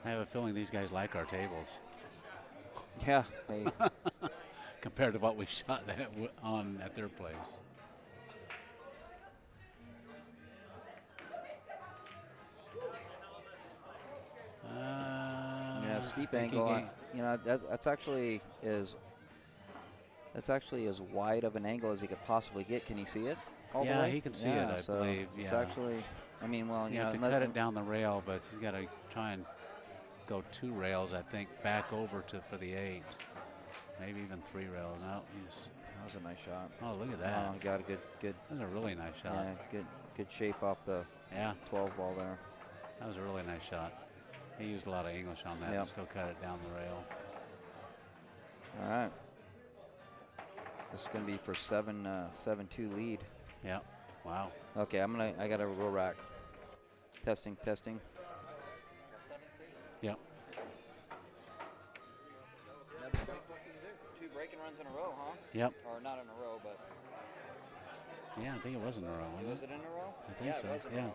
I have a feeling these guys like our tables. Yeah. They compared to what we shot at their place. Yeah, steep angle. You know, that's actually as wide of an angle as he could possibly get. Can you see it? All the way? Yeah, he can see it, I believe. It's actually, I mean, well, you have to cut it down the rail, but he's got to try and go 2 rails, I think, back over for the 8. Maybe even 3 rails. No, that was a nice shot. Oh, look at that. Oh, he got a good. That's a really nice shot. Yeah, good shape off the 12 ball there. That was a really nice shot. He used a lot of English on that and still cut it down the rail. All right. This is going to be for 7-2 lead. Yeah. Wow. Okay, I got a roll rack. Testing. Yep. That's what you do. 2 breaking runs in a row, huh? Yep. Or not in a row, but. Yeah, I think it was in a row. Was it in a row? I think so. It was in a row.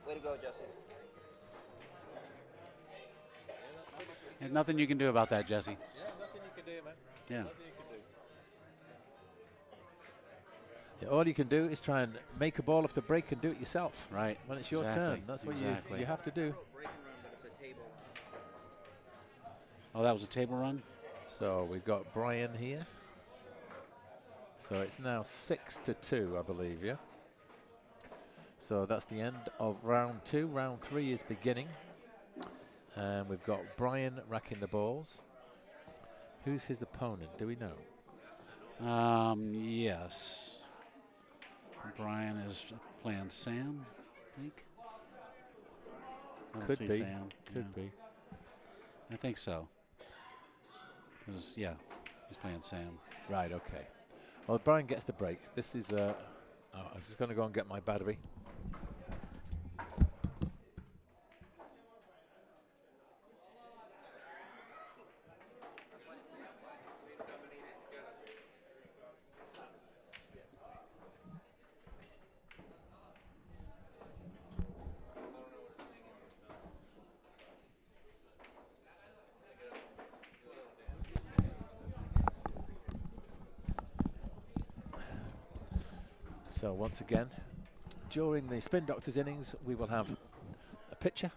Way to go, Jesse. There's nothing you can do about that, Jesse. Yeah, nothing you can do, man. Yeah. Nothing you can do. Yeah, all you can do is try and make a ball off the break and do it yourself. Right. When it's your turn. That's what you have to do. Breaking run, but it's a table. Oh, that was a table run? So we've got Brian here. So it's now 6-2, I believe, yeah? So that's the end of round 2. Round 3 is beginning. And we've got Brian racking the balls. Who's his opponent? Do we know? Yes. Brian is playing Sam, I think. I don't Could see be. Sam. Could be. I think so. Because, yeah, he's playing Sam. Right, okay. Well, Brian gets the break. This is, I'm just going to go and get my battery. So once again, during the Spin Doctors innings, we will have a pitcher,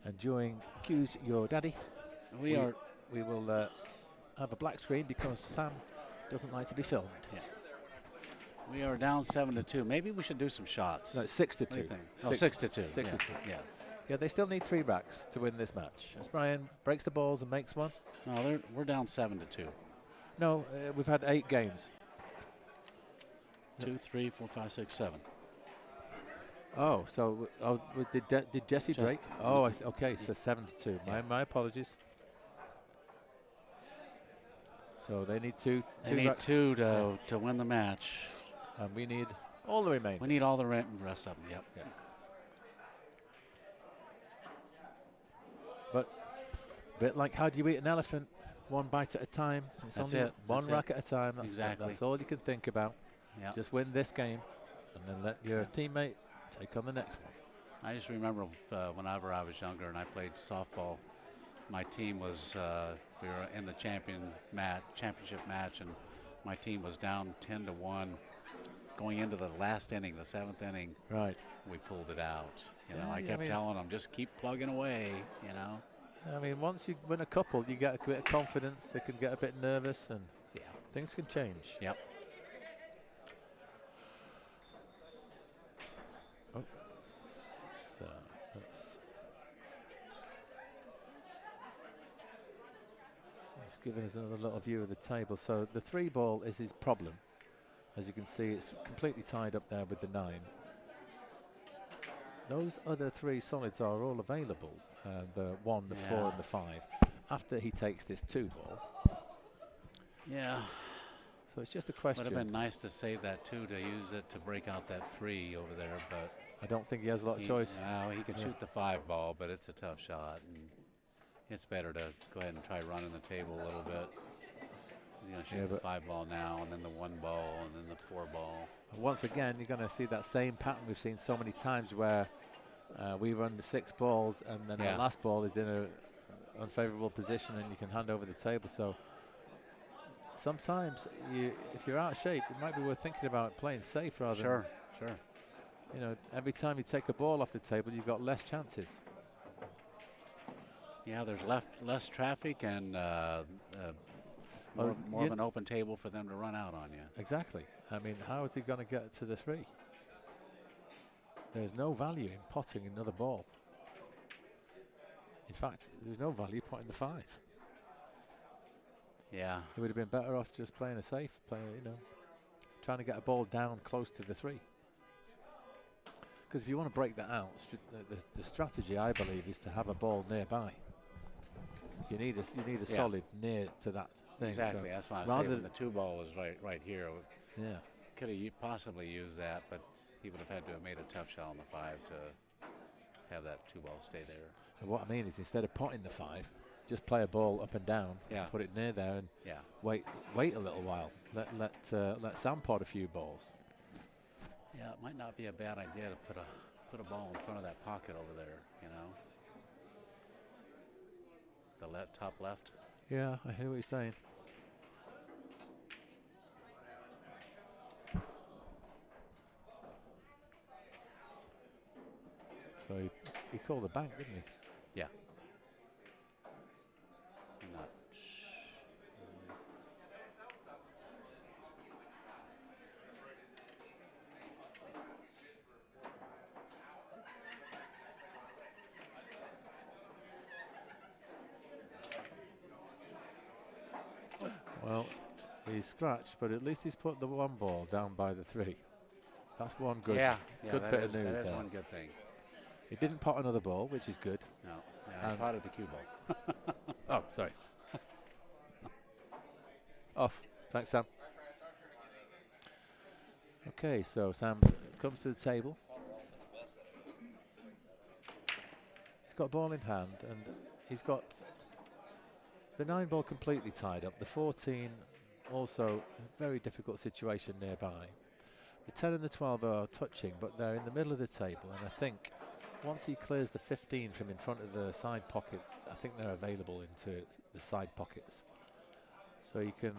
and during Q's Your Daddy, we will have a black screen because Sam doesn't like to be filmed. Yeah. We are down 7-2. Maybe we should do some shots. No, it's 6-2. What do you think? Oh, 6-2. 6-2. Yeah. Yeah, they still need 3 racks to win this match. As Brian breaks the balls and makes one. No, we're down 7-2. No, we've had 8 games. 2, 3, 4, 5, 6, 7. Oh, so did Jesse break? Oh, okay, so 7-2. Yeah. My apologies. So they need 2. They need 2 to win the match. And we need all the remaining. We need all the rest of them, yep. Yeah. But a bit like how do you eat an elephant? One bite at a time. It's That's only it. one That's rack it. at a time. Exactly. That's all you can think about. Yep. Just win this game and then let your teammate take on the next one. I just remember whenever I was younger and I played softball, my team was, we were in the championship match, and my team was down 10-1 going into the last inning, the 7th inning. Right. We pulled it out. You know, Yeah, I kept telling them, just keep plugging away, you know. I mean, once you win a couple, you get a bit of confidence. They can get a bit nervous, and things can change. Yep. Oh. So let's just giving us another little view of the table. So the 3 ball is his problem. As you can see, it's completely tied up there with the 9. Those other 3 solids are all available. The 1, the 4, and the 5. After he takes this 2 ball. Yeah. So it's just a question. Would have been nice to save that 2 to use it to break out that 3 over there, but I don't think he has a lot of choice. No, he can shoot the 5 ball, but it's a tough shot, and it's better to go ahead and try running the table a little bit. He's going to shoot the 5 ball now, and then the 1 ball, and then the 4 ball. Once again, you're going to see that same pattern we've seen so many times where we run the 6 balls, and then the last ball is in an unfavorable position, and you can hand over the table. So sometimes, if you're out of shape, it might be worth thinking about playing safe rather than. Sure. You know, every time you take a ball off the table, you've got less chances. Yeah, there's less traffic and more of an open table for them to run out on you. Exactly. I mean, how is he going to get to the 3? There's no value in potting another ball. In fact, there's no value potting the 5. Yeah. He would have been better off just playing a safe, trying to get a ball down close to the 3. Because if you want to break that out, the strategy, I believe, is to have a ball nearby. You need a solid near to that thing. Exactly. So that's why I say the 2 ball is right here. Yeah. Could have possibly used that, but he would have had to have made a tough shot on the 5 to have that 2 ball stay there. And what I mean is, instead of potting the 5, just play a ball up and down. Yeah. Put it near there and wait a little while. Let Sam pot a few balls. Yeah, it might not be a bad idea to put a ball in front of that pocket over there, you know. The top left. Yeah, I hear what you're saying. So he called the bank, didn't he? Yeah. He's scratched, but at least he's put the one ball down by the 3. That's one good, good that bit is, of news that is there. one good thing. He didn't pot another ball, which is good. No, yeah, he potted the cue ball. Oh, sorry. Off. Thanks, Sam. Okay, so Sam comes to the table. He's got a ball in hand, and he's got the 9 ball completely tied up. The 14 also a very difficult situation nearby. The 10 and the 12 are touching, but they're in the middle of the table, and I think once he clears the 15 from in front of the side pocket, I think they're available into the side pockets. So he can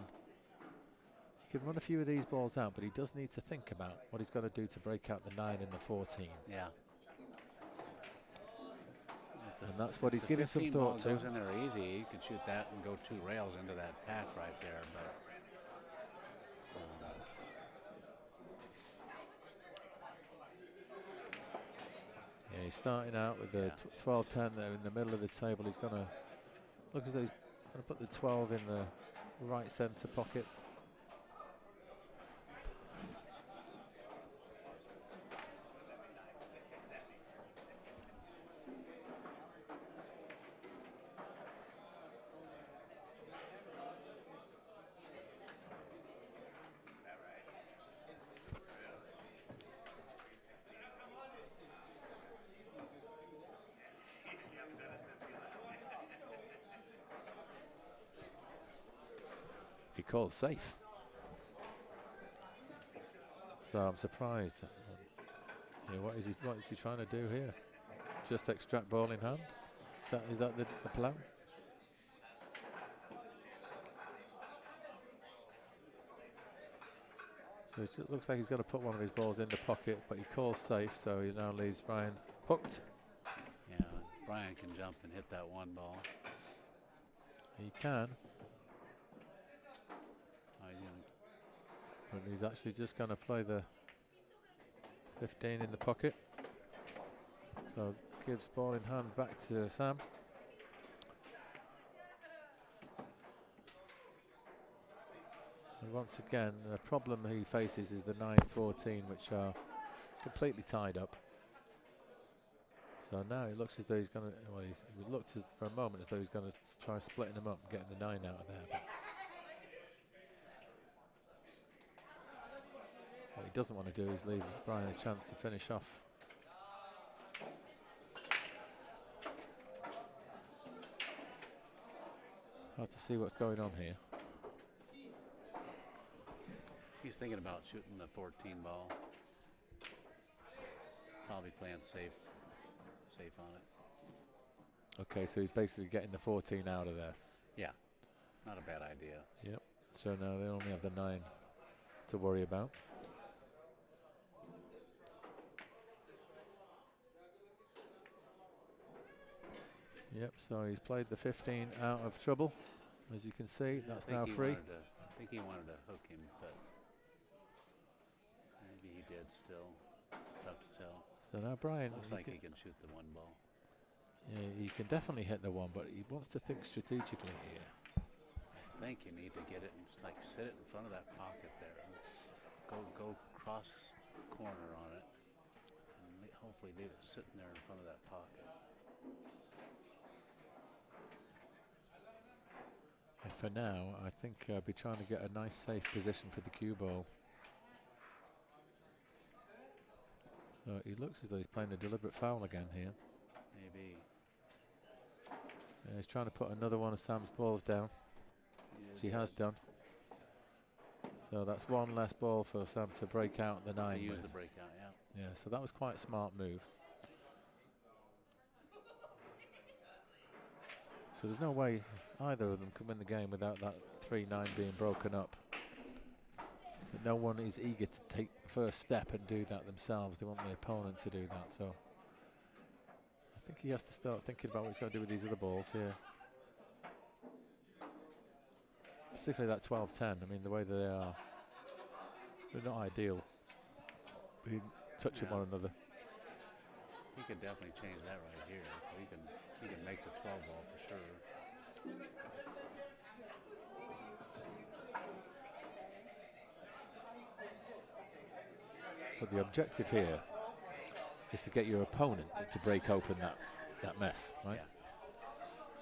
run a few of these balls out, but he does need to think about what he's got to do to break out the 9 and the 14. Yeah. And that's what he's giving some thought to. Goes in there easy. You can shoot that and go 2 rails into that pack right there. But yeah, he's starting out with the 12-10 there in the middle of the table. He's going to look as though he's going to put the 12 in the right centre pocket. He called safe. So I'm surprised. Yeah, what is he trying to do here? Just extract ball in hand? Is that the plan? So it just looks like he's going to put one of his balls in the pocket, but he calls safe, so he now leaves Brian hooked. yeah, Brian can jump and hit that 1 ball. He can. I But he's actually just going to play the 15 in the pocket. So gives ball in hand back to Sam. And once again, the problem he faces is the 9-14, which are completely tied up. So now it looks as though he's going to, well, it looked for a moment as though he's going to try splitting them up and getting the 9 out of there. But what he doesn't want to do is leave Brian a chance to finish off. Hard to see what's going on here. He's thinking about shooting the 14 ball. Probably playing safe on it. Okay, so he's basically getting the 14 out of there. Yeah, not a bad idea. Yep. So now they only have the 9 to worry about. Yep, so he's played the 15 out of trouble. As you can see, that's now free. I think he wanted to hook him, but maybe he did still. It's tough to tell. So now Brian Looks like he can shoot the 1 ball. Yeah, he can definitely hit the 1, but he wants to think strategically here. I think you need to get it and like sit it in front of that pocket there. And go cross corner on it, and hopefully leave it sitting there in front of that pocket. And for now, I think I'll be trying to get a nice safe position for the cue ball. So he looks as though he's playing a deliberate foul again here. Maybe. Yeah, he's trying to put another one of Sam's balls down, which he has done. So that's 1 less ball for Sam to break out the 9 Use with. the breakout, yeah. Yeah, so that was quite a smart move. So there's no way either of them can win the game without that 3-9 being broken up. But no one is eager to take the first step and do that themselves. They want the opponent to do that. So I think he has to start thinking about what he's going to do with these other balls here. Particularly that 12-10. I mean, the way that they are, they're not ideal. Being touching one another. He could definitely change that right here. He can make the 12 ball for sure. But the objective here is to get your opponent to break open that mess, right? Yeah.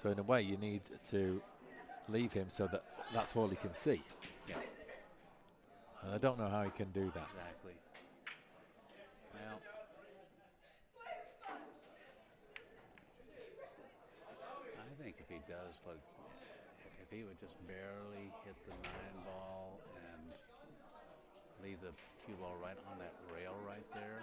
So in a way, you need to leave him so that that's all he can see. Yeah. And I don't know how he can do that. Exactly. Well, I think if he does what, if he would just barely hit the 9 ball and leave the cue ball right on that rail right there.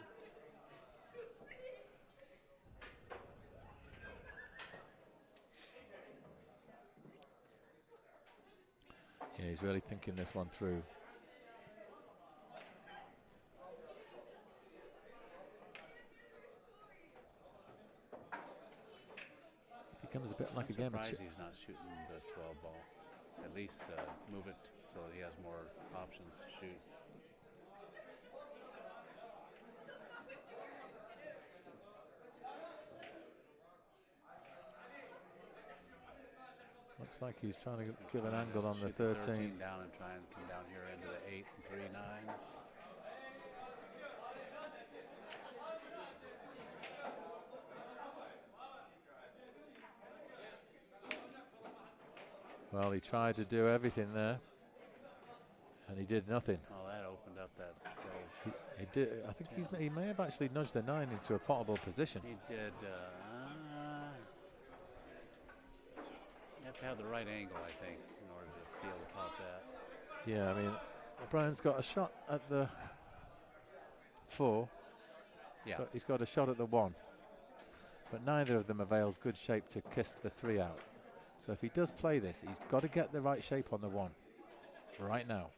Yeah, he's really thinking this one through. Becomes a bit like a game of Surprised he's not shooting the 12 ball. At least move it so that he has more options to shoot. Looks like he's trying to give an angle on the Shoot 13. down and try and come down here into the 8 and 3, 9. Well, he tried to do everything there, and he did nothing. Oh, that opened up that 12. He did. I think he may have actually nudged the 9 into a potable position. He did. You have to have the right angle, I think, in order to be able to pop that. Yeah, I mean, Brian's got a shot at the 4. Yeah. But he's got a shot at the 1. But neither of them avails good shape to kiss the 3 out. So if he does play this, he's got to get the right shape on the 1 right now.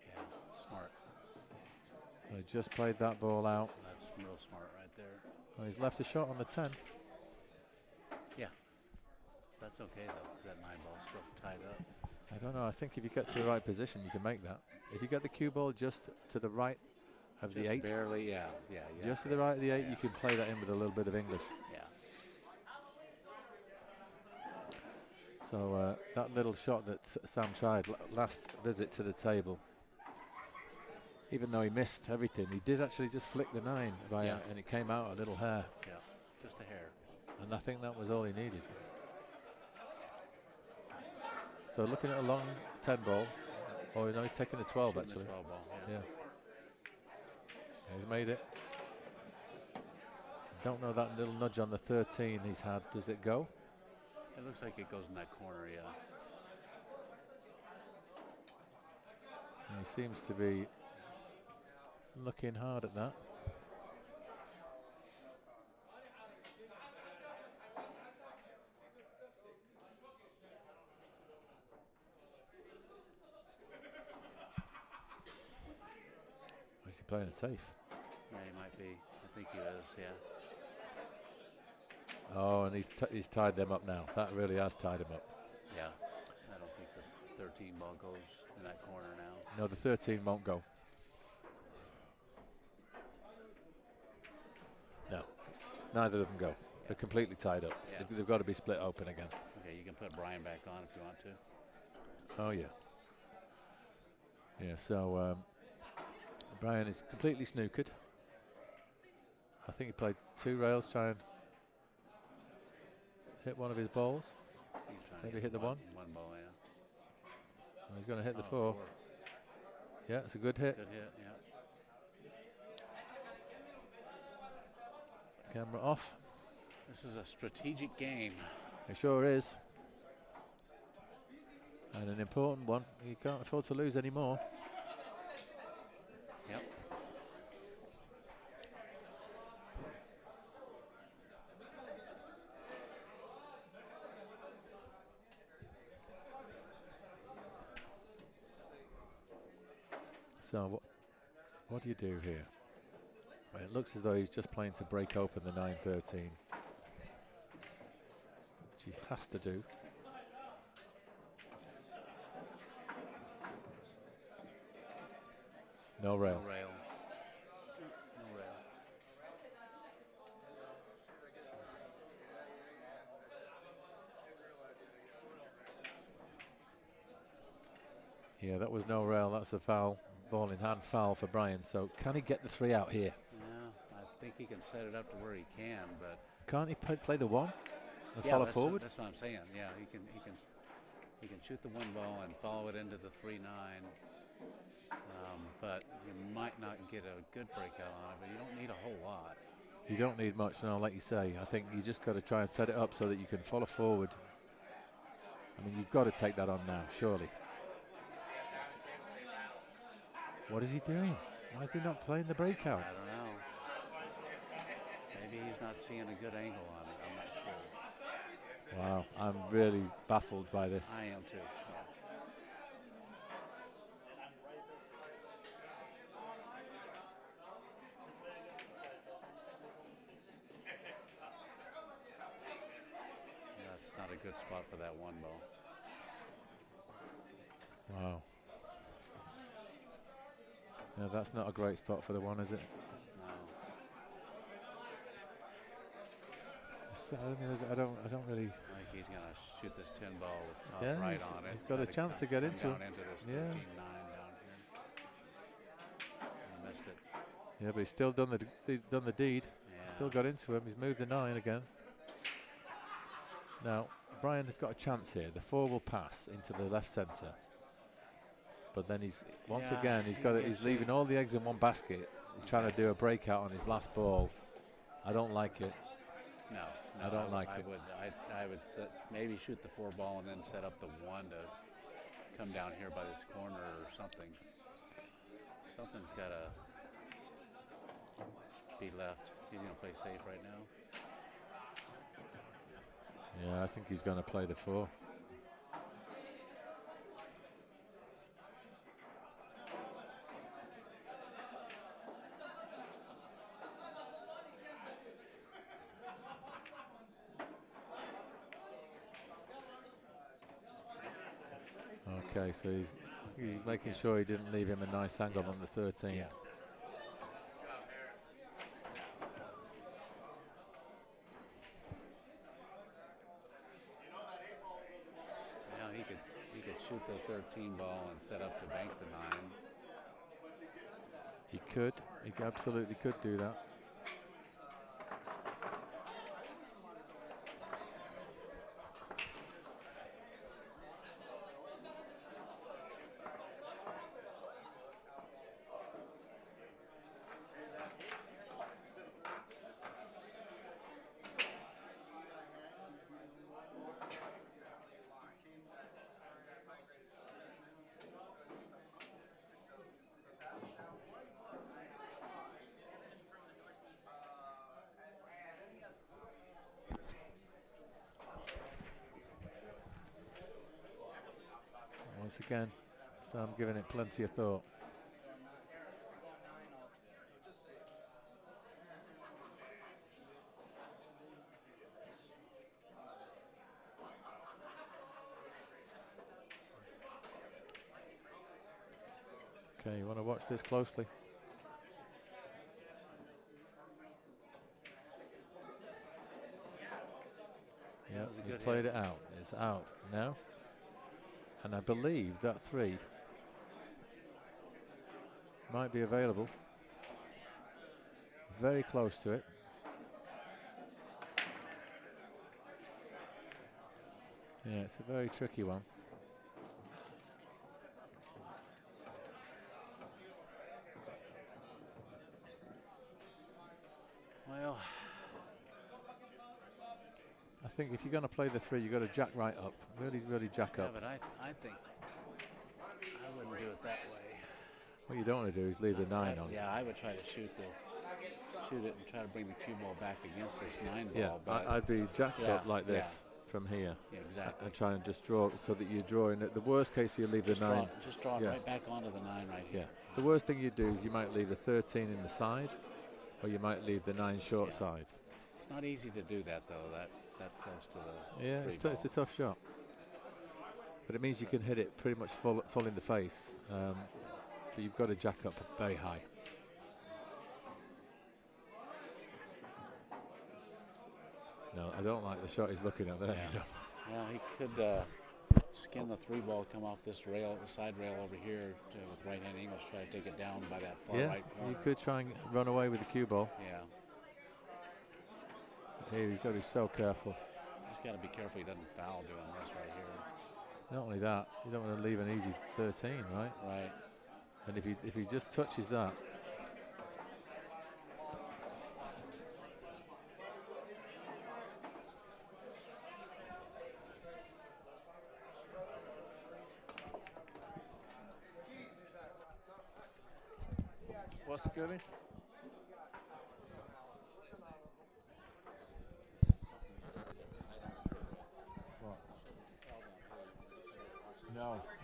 Yeah, smart. So he just played that ball out. That's real smart right there. Well, he's left a shot on the 10. Yeah. That's okay, though, because that 9 ball's still tied up. I don't know. I think if you get to the right position, you can make that. If you get the cue ball just to the right of the 8. Barely, yeah. Just to the right of the 8, Yeah. you can play that in with a little bit of English. Yeah. So that little shot that Sam tried last visit to the table, even though he missed everything, he did actually just flick the 9 by and it came out a little hair. Yeah, just a hair. And I think that was all he needed. So looking at a long 10 ball. Oh, no, he's taking the 12 Shooting actually. the 12 ball, Yeah. He's made it. Don't know that little nudge on the 13 he's had. Does it go? It looks like it goes in that corner, yeah. And he seems to be looking hard at that. Is he playing it safe? Yeah, he might be. I think he is, yeah. Oh, and he's tied them up now. That really has tied him up. Yeah. I don't think the 13 ball goes in that corner now. No, the 13 won't go. No, neither of them go. They're completely tied up. Yeah. They've got to be split open again. Okay, you can put Brian back on if you want to. Oh, yeah. Yeah, so Brian is completely snookered. I think he played 2 rails, try and hit one of his balls. Maybe hit the 1. One ball, yeah. And he's going to hit the 4. 4. Yeah, it's a good hit. Good hit, yeah. Camera off. This is a strategic game. It sure is. And an important one. You can't afford to lose anymore. Yep. So what do you do here? Well, it looks as though he's just playing to break open the 9-13, which he has to do. No rail. No rail. No rail. Yeah, that was no rail. That's a foul. ball in hand, foul for Brian. So can he get the 3 out here? Yeah, I think he can set it up to where he can, but Can't he play the 1 and yeah, follow that's forward? That's what I'm saying. Yeah, he can shoot the 1 ball and follow it into the 3-9. But you might not get a good breakout on it, but you don't need a whole lot. You don't need much, no, like you say. I think you just got to try and set it up so that you can follow forward. I mean, you've got to take that on now, surely. What is he doing? Why is he not playing the breakout? I don't know. Maybe he's not seeing a good angle on it. I'm not sure. Wow, I'm really baffled by this. I am too. That's not a good spot for that 1 ball. Wow. Yeah, that's not a great spot for the 1, is it? No. I don't really. I think he's going to shoot this 10 ball with top Yeah, right on it. he's got a chance to get into down it. into this Yeah. 13-9 down here. He missed it. Yeah, but he's still done the deed. Yeah. Still got into him. He's moved the 9 again. Now Brian has got a chance here. The 4 will pass into the left centre. But then he's he's leaving all the eggs in one basket. He's trying to do a breakout on his last ball. I don't like it. No, I don't like it. I would maybe shoot the 4 ball and then set up the 1 to come down here by this corner or something. Something's got to be left. He's going to play safe right now. Yeah, I think he's going to play the 4. Okay, so he's making sure he didn't leave him a nice angle on the 13. Yeah. He could shoot the 13 ball and set up to bank the 9. He absolutely could do that. Once again, so I'm giving it plenty of thought. Okay, you want to watch this closely. Yeah, he's played it out. It's out now. And I believe that 3 might be available. Very close to it. Yeah, it's a very tricky one. Well, I think if you're going to play the 3, you've got to jack right up. Really jack up. yeah, but I think I wouldn't do it that way. What you don't want to do is leave the 9 on. Yeah, I would try to shoot it and try to bring the cue ball back against this 9 ball. Yeah, but I'd be jacked up like this from here. Yeah, exactly. And try and just draw it so that you're drawing it. The worst case, you leave the 9. Just draw it right back onto the 9 right here. Yeah. The worst thing you do is you might leave the 13 in the side, or you might leave the 9 short side. It's not easy to do that though. That close to the Yeah, it's a tough shot. But it means you can hit it pretty much full in the face. But you've got to jack up very high. No, I don't like the shot he's looking at there. Yeah. Well, he could skin the 3 ball, come off this rail, side rail over here with right-hand English, try to take it down by that far right corner. You could try and run away with the cue ball. Yeah. Here, he's got to be so careful. He's got to be careful he doesn't foul doing this right here. Not only that, you don't want to leave an easy 13, right? Right. And if he just touches that. What's the coding?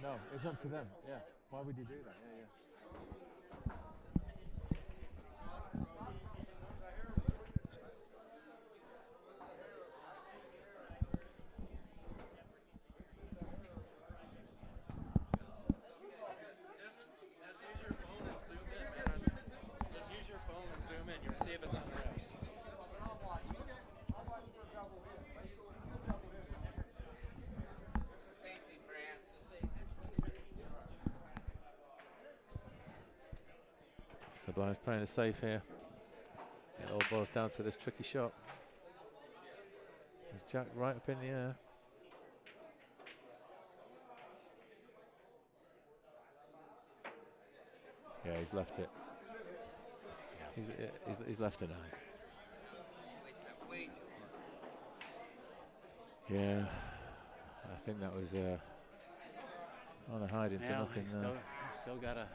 No, it's up to them. Yeah. Why would you do that? Yeah. Sublime's playing it safe here. It all boils down to this tricky shot. He's jacked right up in the air. Yeah, he's left it. He's left the 9. Yeah, I think that was on a hide into nothing. He's still got a.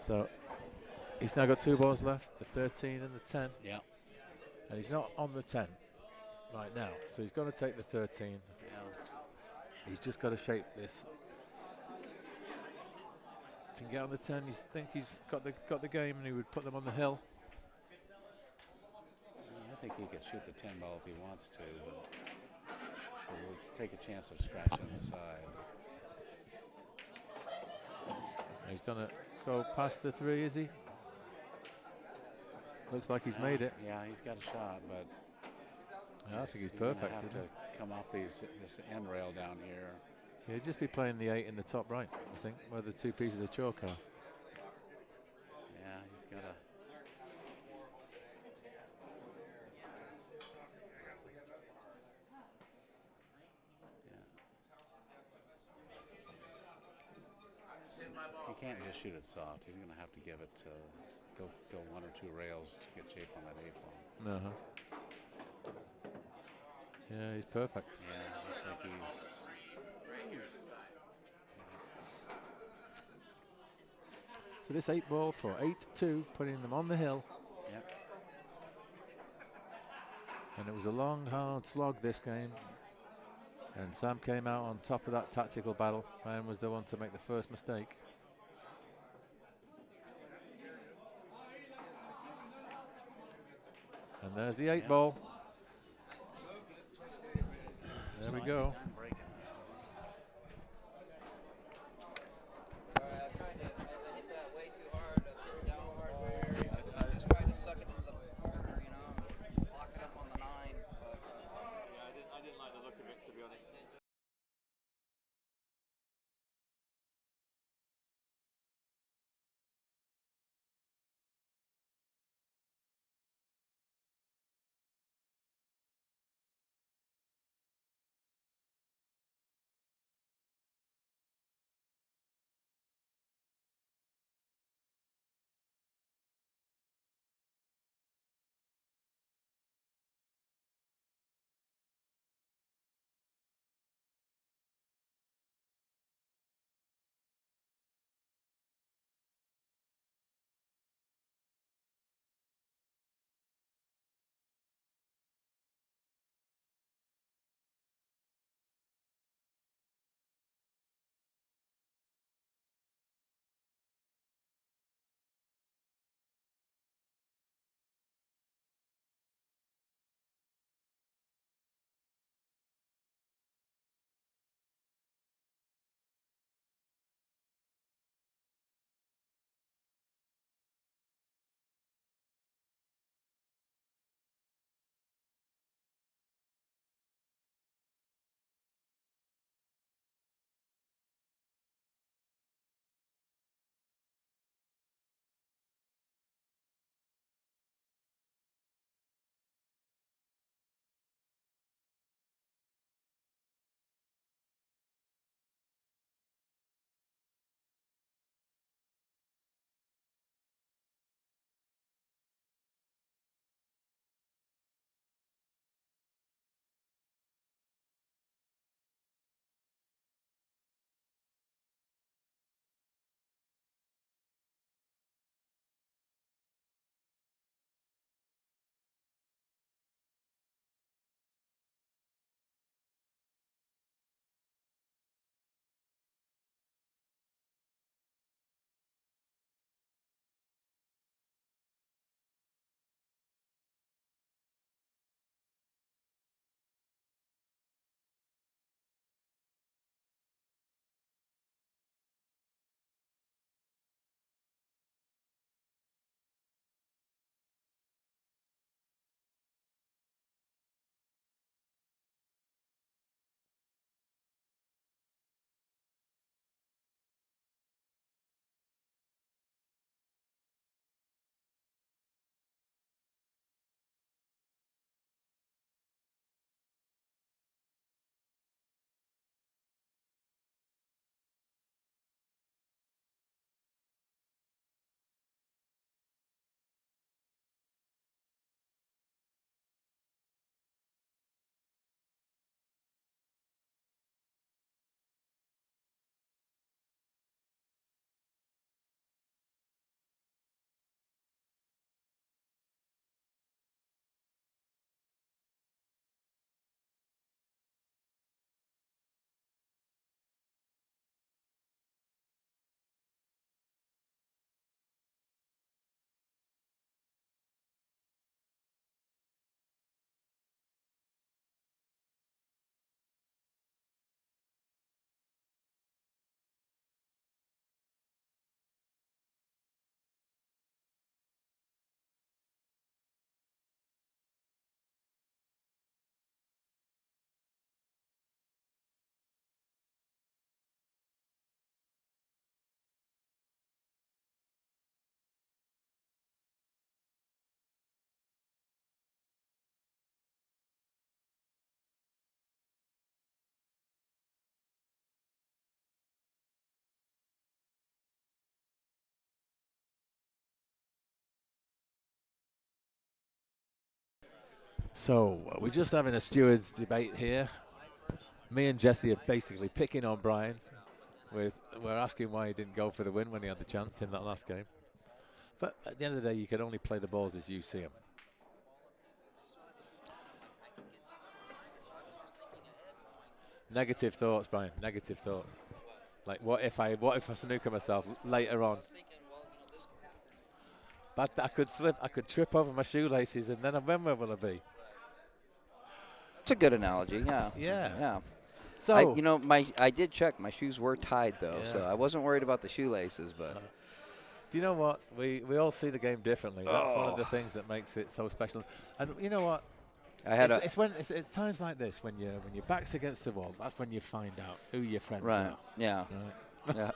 So he's now got 2 balls left, the 13 and the 10. Yeah. And he's not on the 10 right now, so he's got to take the 13. Yeah. He's just got to shape this. If he can get on the 10, you think he's got the game, and he would put them on the hill. I think he could shoot the 10 ball if he wants to, but so we'll take a chance of scratching the side. He's going to go past the 3, is he? Looks like he's made it. Yeah, he's got a shot, but I think he's perfect. Have to come off this end rail down here. He'll just be playing the 8 in the top right, I think, where the 2 pieces of chalk are. Yeah, he's got a. He can't just shoot it soft. He's going to have to give it go 1 or 2 rails to get shape on that 8 ball. Yeah, he's perfect. Yeah, looks like he's. So this 8 ball for 8-2, putting them on the hill. Yep. And it was a long, hard slog this game. And Sam came out on top of that tactical battle. Ryan was the one to make the first mistake. And there's the 8 ball. There we go. So we're just having a stewards debate here. Me and Jesse are basically picking on Brian. We're asking why he didn't go for the win when he had the chance in that last game. But at the end of the day, you can only play the balls as you see them. Negative thoughts, Brian. Negative thoughts. Like, what if I snooker myself later on? But I could slip. I could trip over my shoelaces, and then where will I be? It's a good analogy. Yeah. Yeah. Yeah. So you know, I did check. My shoes were tied though, so I wasn't worried about the shoelaces. But do you know what? We all see the game differently. That's one of the things that makes it so special. And you know what? It's times like this when your back's against the wall. That's when you find out who your friends are. Yeah. Right. Yeah.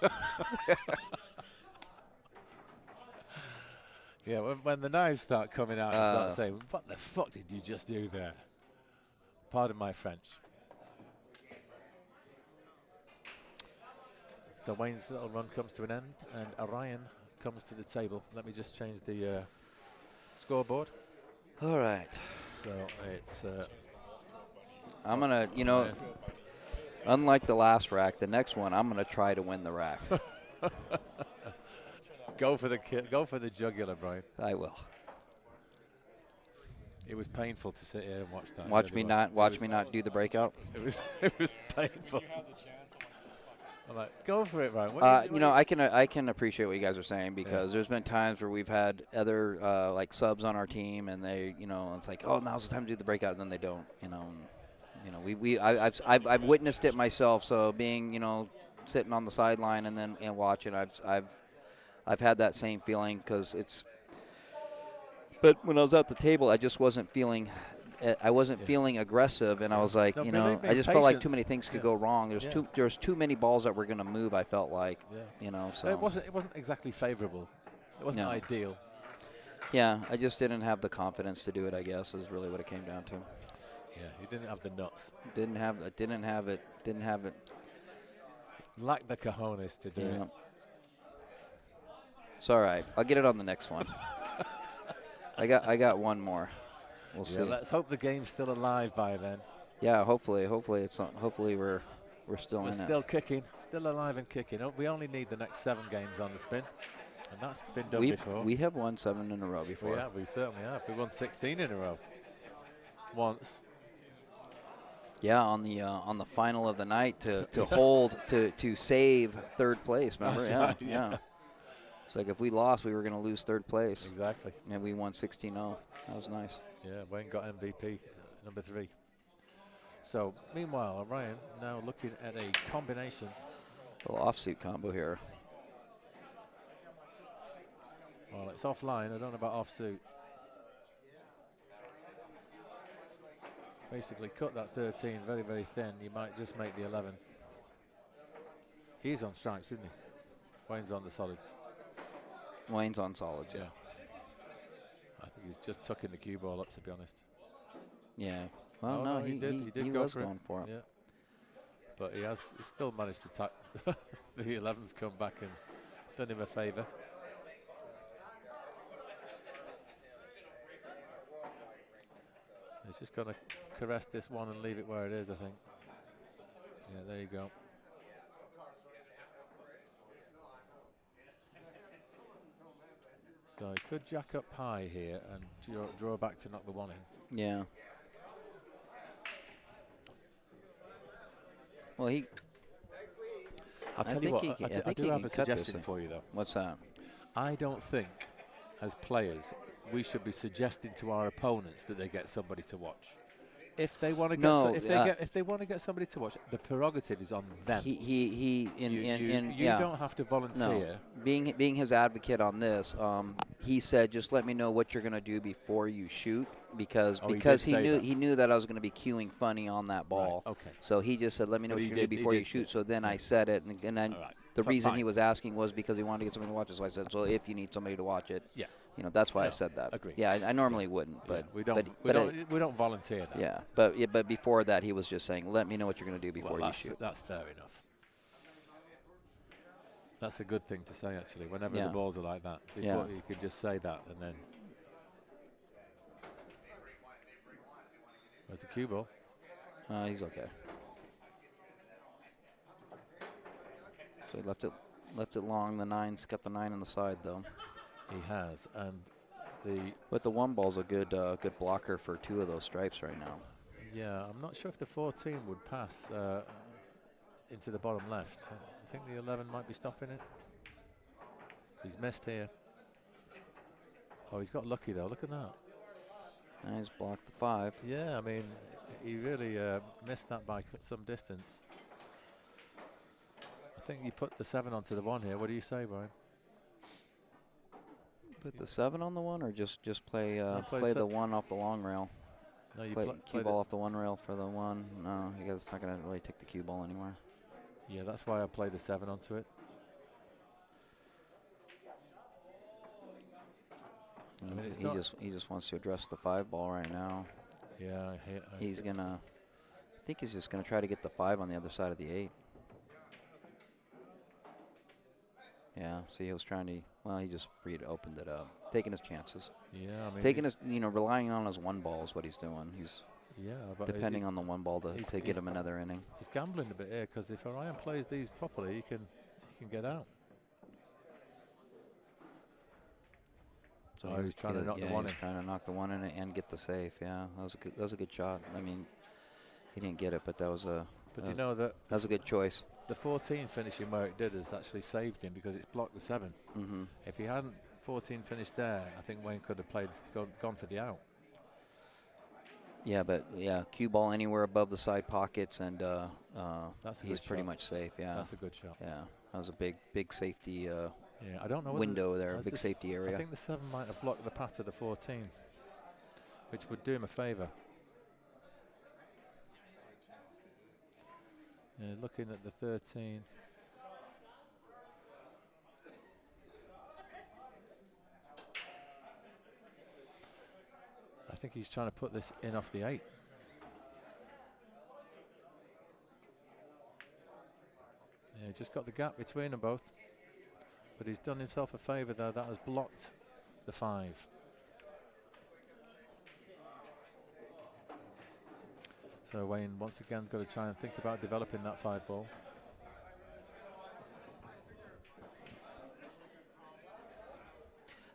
Yeah. When the knives start coming out, you start saying, "What the fuck did you just do there?" Pardon my French. So Wayne's little run comes to an end, and Orion comes to the table. Let me just change the scoreboard. All right. So it's. I'm gonna, unlike the last rack, the next one I'm gonna try to win the rack. Go for the jugular, Brian. I will. It was painful to sit here and watch that. Watch me not do the breakout. It was painful. I'm like, go for it, Brian. I can appreciate what you guys are saying because there's been times where we've had other like subs on our team and they, it's like, oh, now's the time to do the breakout, and then they don't, I've witnessed it myself. So being, sitting on the sideline and watching, I've had that same feeling because it's. But when I was at the table, I just wasn't feeling. I wasn't feeling aggressive, and I was like, I just felt like too many things could go wrong. There's too many balls that were going to move. I felt like, so it wasn't exactly favorable. It wasn't ideal. Yeah, I just didn't have the confidence to do it. I guess is really what it came down to. Yeah, you didn't have the nuts. Didn't have it. Lacked the cojones to do it. It's all right. I'll get it on the next one. I got one more. We'll see. Let's hope the game's still alive by then. Yeah, hopefully it's not, hopefully we're still in it. We're still kicking, still alive and kicking. We only need the next 7 games on the spin, and that's been done before. We have won 7 in a row before. Yeah, we certainly have. We won 16 in a row. Once. Yeah, on the final of the night to hold to save 3rd place. Remember? That's Yeah. right. It's like if we lost, we were going to lose 3rd place. Exactly. And we won 16-0. That was nice. Yeah, Wayne got MVP, number 3. So, meanwhile, Orion now looking at a combination. A little offsuit combo here. Well, it's offline. I don't know about offsuit. Basically, cut that 13 very, very thin. You might just make the 11. He's on strikes, isn't he? Wayne's on the solids. Wayne's on solids, yeah. I think he's just tucking the cue ball up, to be honest. Yeah. Well, no, he was going for it. Yeah. But he still managed to tuck. The 11's come back and done him a favour. He's just going to caress this one and leave it where it is, I think. Yeah, there you go. So he could jack up high here and draw back to knock the 1 in. Yeah. Well, I'll tell you what, I do have a suggestion for you, though. What's that? I don't think, as players, we should be suggesting to our opponents that they get somebody to watch. If they want to get, if they want to get somebody to watch, the prerogative is on them. You don't have to volunteer. No. Being his advocate on this, he said, just let me know what you're going to do before you shoot, because he knew that I was going to be cueing funny on that ball. Right, okay. So he just said, let me know what you're going to do before you shoot. So then I said it, and then the reason he was asking was because he wanted to get somebody to watch it. So I said, so if you need somebody to watch it, that's why I said that. Agreed. Yeah, I normally wouldn't, but we don't volunteer that. Yeah, but before that, he was just saying, let me know what you're going to do before you shoot. That's fair enough. That's a good thing to say, actually. Whenever the balls are like that, before you could just say that, and then. That's the cue ball. He's okay. So he left it long. The 9's got the 9 on the side though. He has, and but the 1 ball's a good good blocker for 2 of those stripes right now. Yeah, I'm not sure if the 14 would pass into the bottom left. I think the 11 might be stopping it. He's missed here. Oh, he's got lucky though. Look at that. And he's blocked the 5. Yeah, I mean, he really missed that by some distance. I think you put the 7 onto the 1 here. What do you say, Brian? Put the 7 on the 1, or just play play the 1 off the long rail. No, you play play cue ball off the 1 rail for the 1. No, I guess it's not going to really take the cue ball anymore. Yeah, that's why I played the 7 onto it. I mean, He just wants to address the 5 ball right now. Yeah, he's gonna. I think he's just gonna try to get the 5 on the other side of the 8. Yeah. See, he was trying to. Well, he just opened it up, taking his chances. Yeah, I mean, taking his, relying on his 1 ball is what he's doing. He's but depending on the 1 ball to get him another inning. He's gambling a bit here because if Orion plays these properly, he can get out. So he's trying to knock the 1 in. He's trying to knock the 1 in and get the safe. Yeah, that was a good shot. I mean, he didn't get it, but that was a. But you know that was a good choice. The 14 finishing where it did has actually saved him because it's blocked the 7. Mm-hmm. If he hadn't 14 finished there, I think Wayne could have gone for the out. Yeah, but cue ball anywhere above the side pockets, and he's pretty much safe. Yeah, that's a good shot. Yeah, that was a big safety. I don't know window there, big safety area. I think the 7 might have blocked the path to the 14, which would do him a favour. Yeah, looking at the 13. I think he's trying to put this in off the 8. Yeah, just got the gap between them both. But he's done himself a favour there. That has blocked the 5. So Wayne once again got to try and think about developing that 5 ball.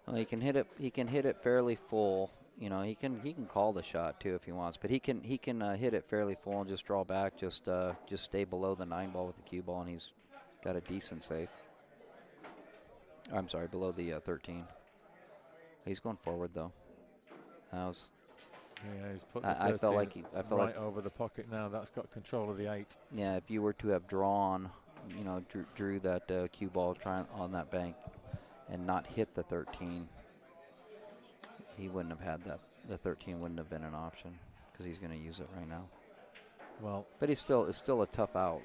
Well, he can hit it. He can hit it fairly full. He can call the shot too if he wants. But he can hit it fairly full and just draw back. Just stay below the 9 ball with the cue ball, and he's got a decent safe. I'm sorry, below the 13. He's going forward though. That was. Yeah, he's put the 13 I felt like over the pocket now. That's got control of the 8. Yeah, if you were to have drawn, drew that cue ball on that bank and not hit the 13, he wouldn't have had that. The 13 wouldn't have been an option because he's going to use it right now. Well, but it's still a tough out.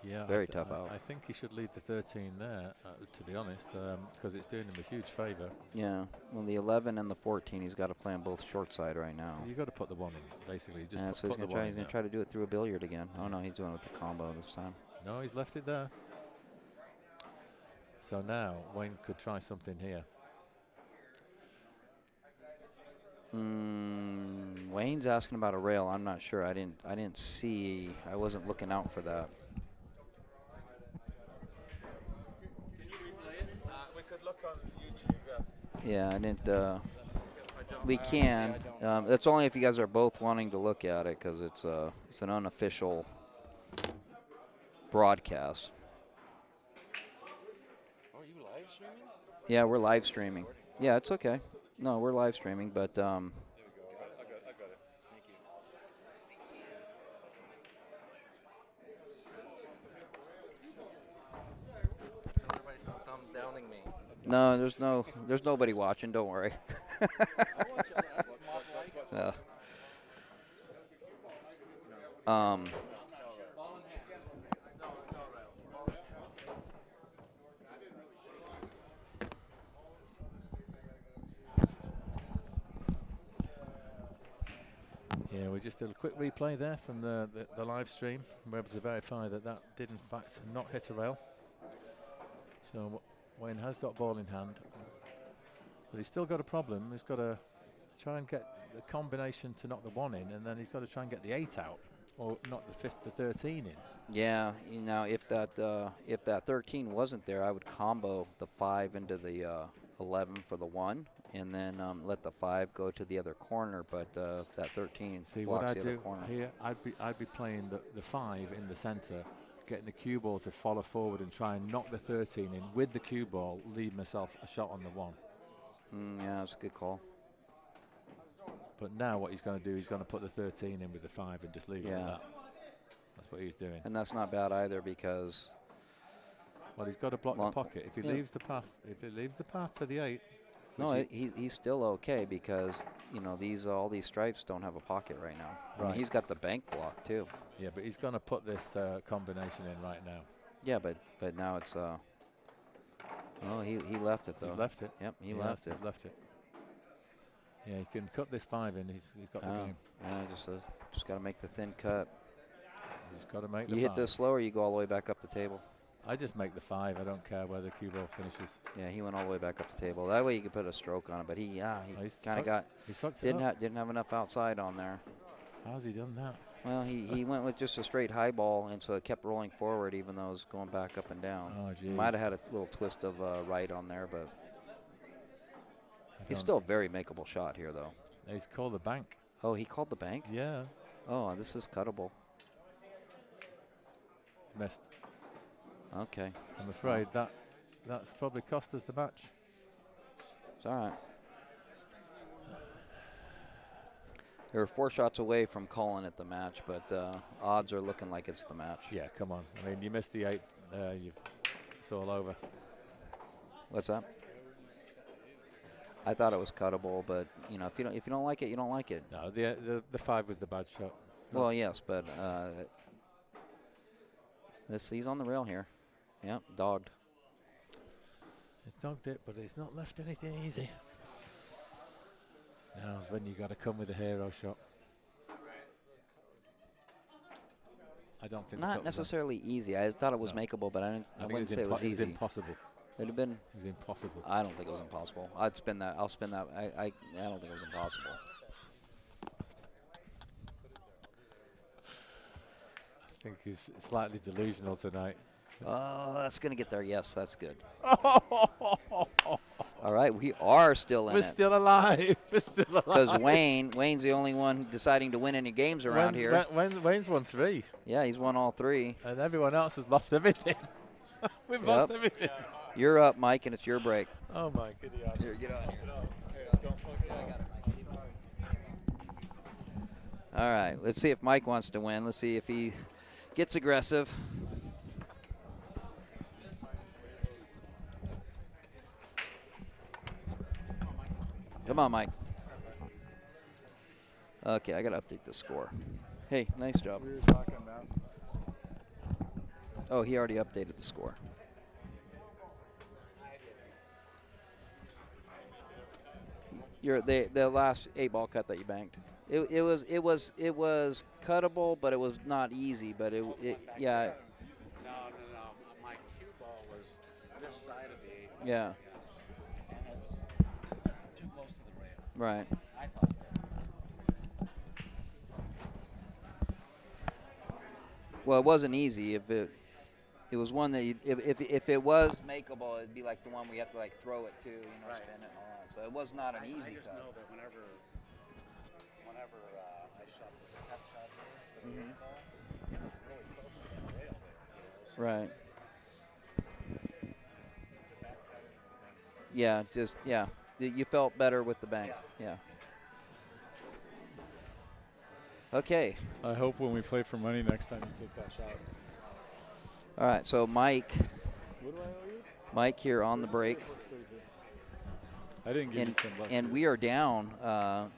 Yeah, very tough out. I think he should leave the 13 there, to be honest, because it's doing him a huge favour. Yeah, well, the 11 and the 14, he's got to play on both short side right now. You've got to put the 1 in, basically. So he's going to try to do it through a billiard again. Oh no, he's doing it with the combo this time. No, he's left it there. So now Wayne could try something here. Wayne's asking about a rail. I'm not sure. I didn't see. I wasn't looking out for that. Yeah, I didn't. We can. That's only if you guys are both wanting to look at it, because it's an unofficial broadcast. Are you live streaming? Yeah, we're live streaming. Yeah, it's okay. No, we're live streaming, but. There we go. I got it. Thank you. Everybody's not thumb downing me. No, there's nobody watching. Don't worry. Yeah. Yeah, we just did a quick replay there from the live stream. We're able to verify that did in fact not hit a rail. So Wayne has got ball in hand, but he's still got a problem. He's got to try and get the combination to knock the 1 in, and then he's got to try and get the 8 out, or knock the 13 in. Yeah, you know, if that 13 wasn't there, I would combo the 5 into the 11 for the 1, and then let the 5 go to the other corner. But that 13 See blocks what I the other do corner. here? I'd be playing the 5 in the centre, getting the cue ball to follow forward and try and knock the 13 in with the cue ball, leave myself a shot on the 1. Yeah, that's a good call. But now what he's going to do, he's going to put the 13 in with the 5 and just leave it at that. That's what he's doing. And that's not bad either, because Well, he's got to block the pocket. If he leaves the path, for the 8. No, he's still okay, because you know all these stripes don't have a pocket right now. I mean, he's got the bank block too. Yeah, but he's going to put this combination in right now. Yeah, but now it's oh, he left it though. He's left it. Yep, he left it. He's left it. Yeah, he can cut this 5 in. He's got the game. Yeah, just got to make the thin cut. He's got to make the 5. You hit this slower, you go all the way back up the table. I just make the 5. I don't care where the cue ball finishes. Yeah, he went all the way back up the table. That way you could put a stroke on it, but he kind of didn't have enough outside on there. How's he done that? Well, he went with just a straight high ball, and so it kept rolling forward even though it was going back up and down. Oh, geez. Might have had a little twist of right on there, but he's still a very makeable shot here, though. He's called the bank. Oh, he called the bank? Yeah. Oh, this is cuttable. Missed. Okay. I'm afraid that's probably cost us the match. It's all right. They were 4 shots away from calling it the match, but odds are looking like it's the match. Yeah, come on. I mean, you missed the 8. It's all over. What's that? I thought it was cuttable, but you know, if you don't like it, you don't like it. No, the 5 was the bad shot. No. Well, yes, but he's on the rail here. Yep, dogged. He's dogged it, but he's not left anything easy. Now is when you got to come with a hero shot. I don't think Not necessarily easy. I thought it was makeable, but I wouldn't say it was easy. It was impossible. It'd have been. It was impossible. I don't think it was impossible. I'd spin that. I'll spin that. I don't think it was impossible. I think he's slightly delusional tonight. Oh, that's going to get there. Yes, that's good. All right, we are still in We're it. Still alive. We're still alive. Because Wayne's the only one deciding to win any games around here. Wayne's won 3. Yeah, he's won all 3. And everyone else has lost everything. We've lost everything. You're up, Mike, and it's your break. Oh, my goodness. Here, get on here. All right, let's see if Mike wants to win. Let's see if he gets aggressive. Come on, Mike. Okay, I got to update the score. Hey, nice job. We were talking about. Oh, he already updated the score. The last 8-ball cut that you banked. It was cuttable, but it was not easy. But No. My cue ball was this side of the 8. Yeah. And it was too close to the rail. Right. I thought so. Well, it wasn't easy. If it was one that if it was makeable, it'd be like the one where you have to like throw it to, Right. spin it and all that. So it was not an easy I just cut. know that whenever I shot this cut shot here for the 8-ball, it was really close to that rail there. So Right. the back cut it, Yeah. You felt better with the bank. Yeah. Okay. I hope when we play for money next time you take that shot. All right. So Mike What do I owe you? here on the break. I didn't give you $10. And we are down.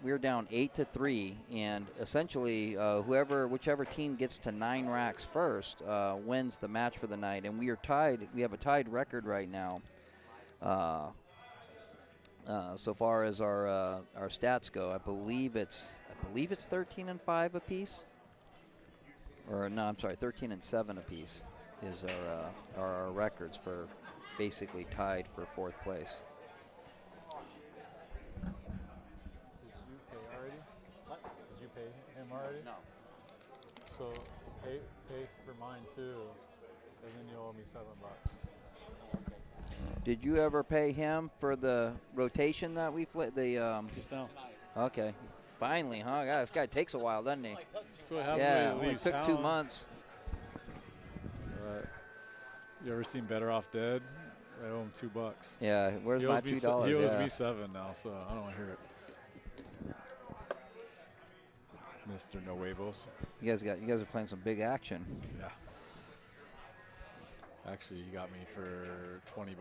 We are down 8-3, and essentially, whichever team gets to 9 racks first wins the match for the night. And we are tied. We have a tied record right now. So far as our stats go, I believe it's 13-5 apiece. Or no, I'm sorry, 13-7 apiece is our records for basically tied for 4th place. Did you pay already? already? No. So pay for mine too, and then you owe me $7. Did you ever pay him for the rotation that we played? Just now. Okay. Finally, huh? God, this guy takes a while, doesn't he? That's what happens Yeah, when only you leave took 2 town. months. You ever seen Better Off Dead? I owe him $2. Yeah, where's He my owes me $2? He owes Yeah. me 7 now, so I don't want to hear it. Mr. No Huevos. You guys are playing some big action. Yeah. Actually, you got me for $20.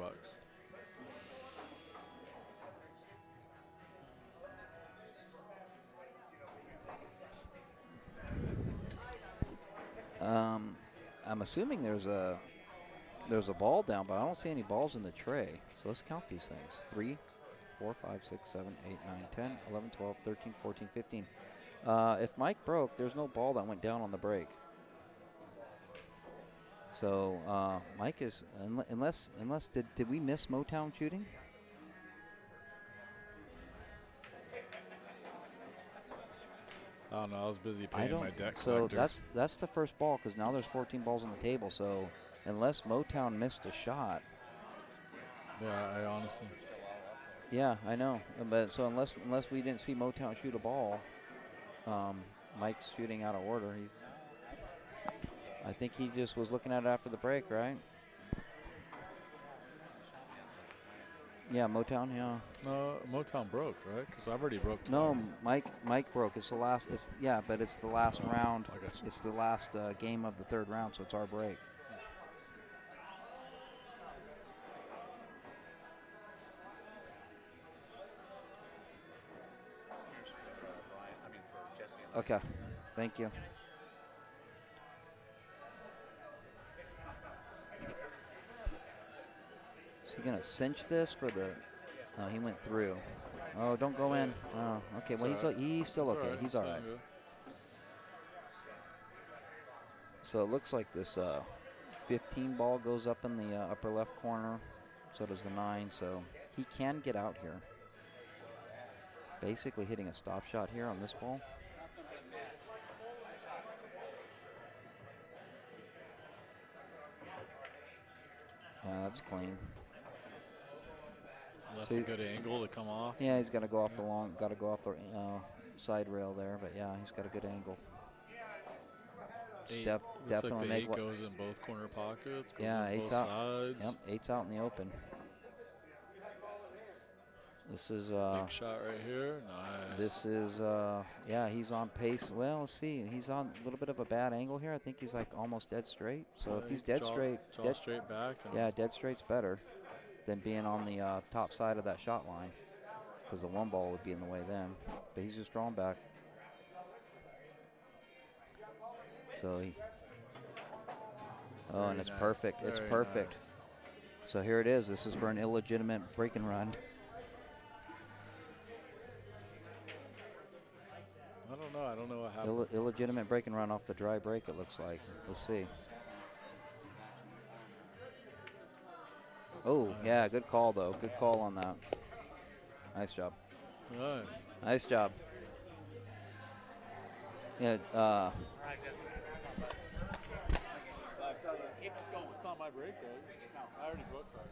I'm assuming there's a ball down, but I don't see any balls in the tray. So let's count these things. 3, 4, 5, 6, 7, 8, 9, 10, 11, 12, 13, 14, 15. If Mike broke, there's no ball that went down on the break. So Mike is, unless did we miss MOTOWN shooting? I don't know. I was busy paying my debt So collector. that's the first ball, because now there's 14 balls on the table. So unless MOTOWN missed a shot. Yeah, I honestly. Yeah, I know. But so unless we didn't see MOTOWN shoot a ball, Mike's shooting out of order. I think he just was looking at it after the break, right? Yeah, MOTOWN, yeah. No, MOTOWN broke, right? Because I've already broke twice. No, Mike broke. It's the last. Yeah, but it's the last round. I got you. It's the last game of the third round, so it's our break. Okay, thank you. Is he gonna cinch this for the? No, he went through. Oh, don't go in. Oh, okay. Well, he's still okay. He's all right. So it looks like this 15 ball goes up in the upper left corner. So does the 9. So he can get out here. Basically hitting a stop shot here on this ball. That's clean. That's a good angle to come off. Yeah, he's got to go off the side rail there, but yeah, he's got a good angle. Looks Definitely like the make 8 goes in both corner pockets. Goes yeah, in both 8's out. sides. Yep, 8's out in the open. This is big shot right here. Nice. This is yeah, he's on pace. Well, let's see. He's on a little bit of a bad angle here. I think he's like almost dead straight. So if he's dead straight, straight back. Yeah, dead straight's better than being on the top side of that shot line, because the 1 ball would be in the way then. But he's just drawn back. So he. Oh, and it's perfect. It's perfect. Nice. So here it is. This is for an illegitimate break and run. I don't know. I don't know what happened. Illegitimate break and run off the dry break, it looks like. Let's see. Oh, nice. Yeah, good call, though. Good call on that. Nice job. Nice. Nice job. Yeah. All right, Jesse. Keep us going. It's not my break, though. No, I already broke twice.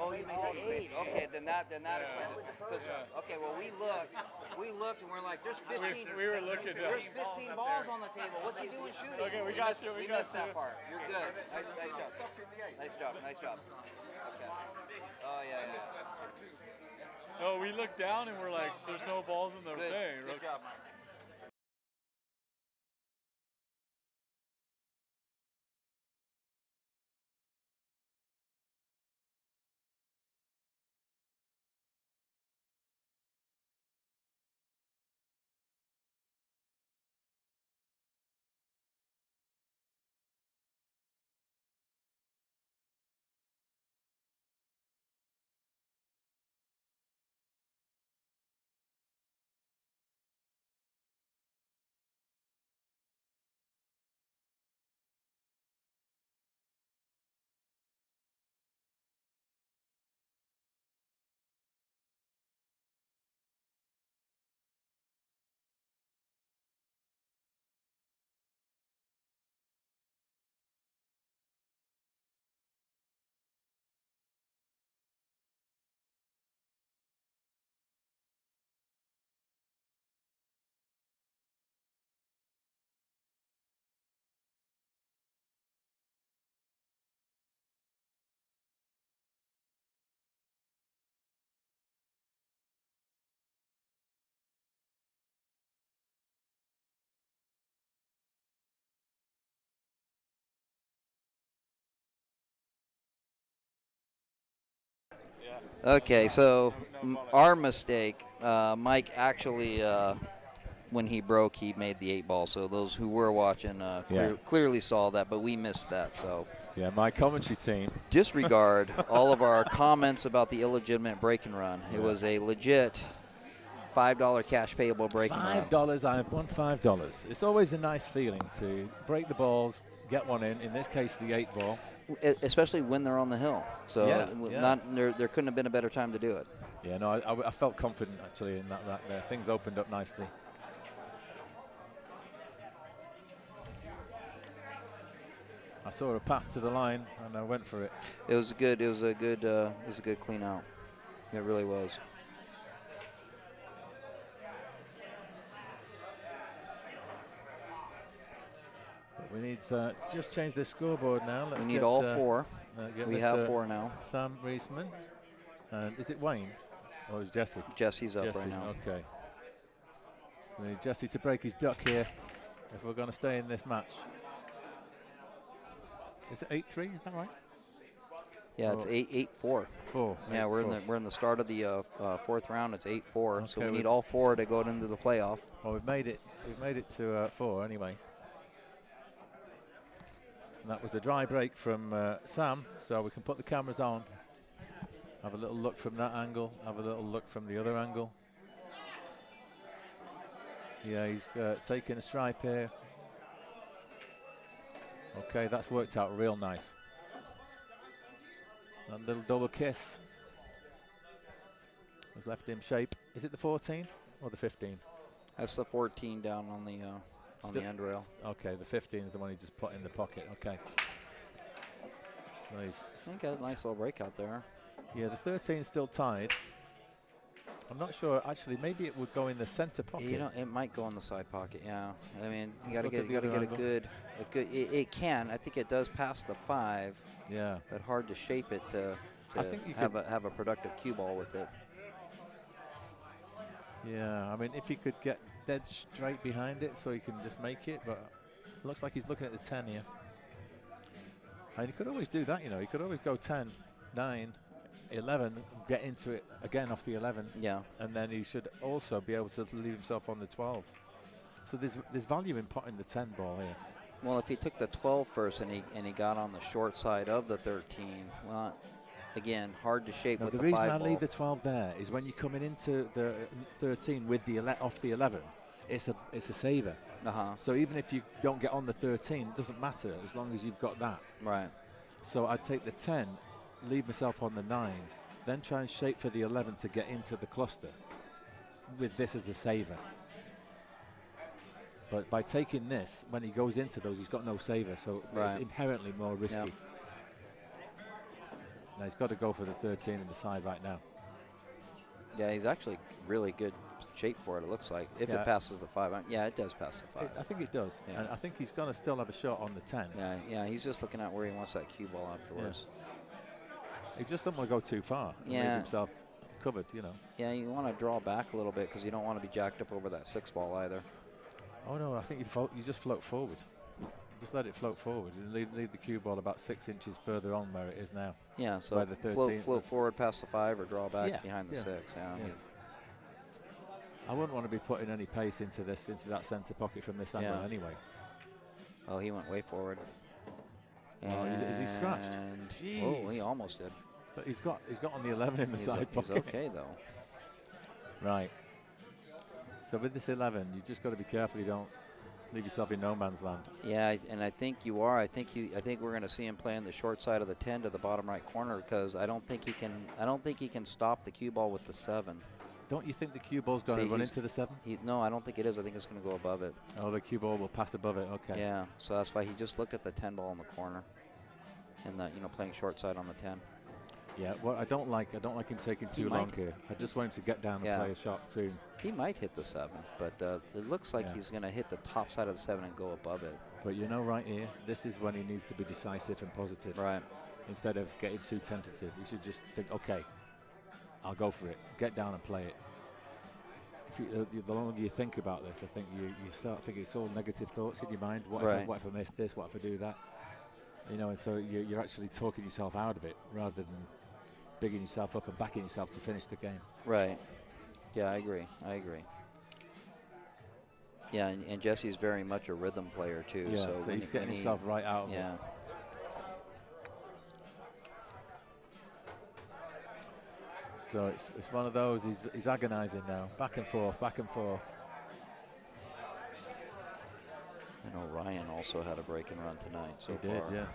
Oh, you made the 8. Okay, then that explains it. Okay, well we looked and we're like, there's 15. We were looking. There's 15 balls on the table. What's he doing shooting? Okay, we got you. We missed that part. You're good. Nice job. Nice job. Nice job. Okay. Oh yeah. No, we looked down and we're like, there's no balls in the thing. Good job, Mike. Okay, so our mistake, Mike actually, when he broke, he made the 8 ball. So those who were watching clearly saw that, but we missed that. So yeah, my commentary team. Disregard all of our comments about the illegitimate break and run. It was a legit $5 cash payable break and run. $5, I've won $5. It's always a nice feeling to break the balls, get one in this case the 8 ball. Especially when they're on the hill. So there couldn't have been a better time to do it. Yeah, no, I felt confident actually in that there. Things opened up nicely. I saw a path to the line and I went for it. It was good. It was a good clean out. It really was. We need to just change the scoreboard now. We need all 4. We have 4 now. Sam Reisman. And is it Wayne? Or is Jesse? Jesse's up right now. Okay. So we need Jesse to break his duck here if we're going to stay in this match. Is it 8-3? Is that right? Yeah, it's 8-4. 4. Yeah, 8-4. we're in the start of the 4th round. It's 8-4. Okay, so we need all 4 to go into the playoff. Well, we've made it to 4 anyway. And that was a dry break from Sam, so we can put the cameras on. Have a little look from that angle. Have a little look from the other angle. Yeah, he's taking a stripe here. Okay, that's worked out real nice. That little double kiss has left him shape. Is it the 14 or the 15? That's the 14 down on the end rail. Okay, the 15 is the one he just put in the pocket. Okay. Nice. I think a nice little breakout there. Yeah, the 13 is still tied. I'm not sure. Actually, maybe it would go in the center pocket. You know, it might go in the side pocket. Yeah. I mean, you got to get a good. It can. I think it does pass the 5. Yeah. But hard to shape it to I think you have a productive cue ball with it. Yeah. I mean, if he could get dead straight behind it, so he can just make it. But it looks like he's looking at the 10 here. And he could always do that. You know, he could always go 10, 9. 11, get into it again off the 11. Yeah. And then he should also be able to leave himself on the 12. So there's value in potting the 10 ball here. Well, if he took the 12 first and he got on the short side of the 13, well, again, hard to shape with the 5 ball. The reason I leave the 12 there is when you're coming into the 13 with the off the 11, it's a saver. So even if you don't get on the 13, it doesn't matter as long as you've got that. Right. So I take the 10. Leave myself on the 9, then try and shape for the 11 to get into the cluster with this as a saver. But by taking this, when he goes into those, he's got no saver, so it's inherently more risky. Yep. Now he's got to go for the 13 in the side right now. Yeah, he's actually really good shape for it, it looks like. If it passes the 5. Yeah, it does pass the 5. I think it does. Yeah. And I think he's going to still have a shot on the 10. Yeah, he's just looking at where he wants that cue ball afterwards. Yeah. He just doesn't want to go too far and leave himself covered, you know. Yeah, you want to draw back a little bit because you don't want to be jacked up over that 6 ball either. Oh, no, I think you just float forward. Just let it float forward and leave the cue ball about 6 inches further on where it is now. Yeah, so float forward past the 5 or draw back behind the 6. I wouldn't want to be putting any pace into that centre pocket from this angle anyway. Oh, he went way forward. Oh, is he scratched? Jeez. Oh, he almost did. But he's got on the 11 in the side pocket. He's okay though. Right. So with this 11, you just got to be careful you don't leave yourself in no man's land. Yeah, and I think you are. I think we're going to see him playing the short side of the 10 to the bottom right corner because I don't think he can stop the cue ball with the 7. Don't you think the cue ball's going to run into the 7? No, I don't think it is. I think it's going to go above it. Oh, the cue ball will pass above it. Okay. Yeah, so that's why he just looked at the 10 ball in the corner, and playing short side on the 10. Yeah, what I don't like him taking too long here. I just want him to get down and play a shot soon. He might hit the 7, but it looks like he's going to hit the top side of the 7 and go above it. But right here, this is when he needs to be decisive and positive. Right. Instead of getting too tentative, he should just think, okay, I'll go for it. Get down and play it. The longer you think about this, I think you start thinking it's all negative thoughts in your mind. What if I miss this? What if I do that? And so you're actually talking yourself out of it rather than bigging yourself up and backing yourself to finish the game. Right. Yeah, I agree. I agree. Yeah, and Jesse's very much a rhythm player too. Yeah, so he's getting himself right out of it. Yeah. So it's one of those. He's agonising now, back and forth, back and forth. I know Ryan also had a break and run tonight. So He did, far. yeah.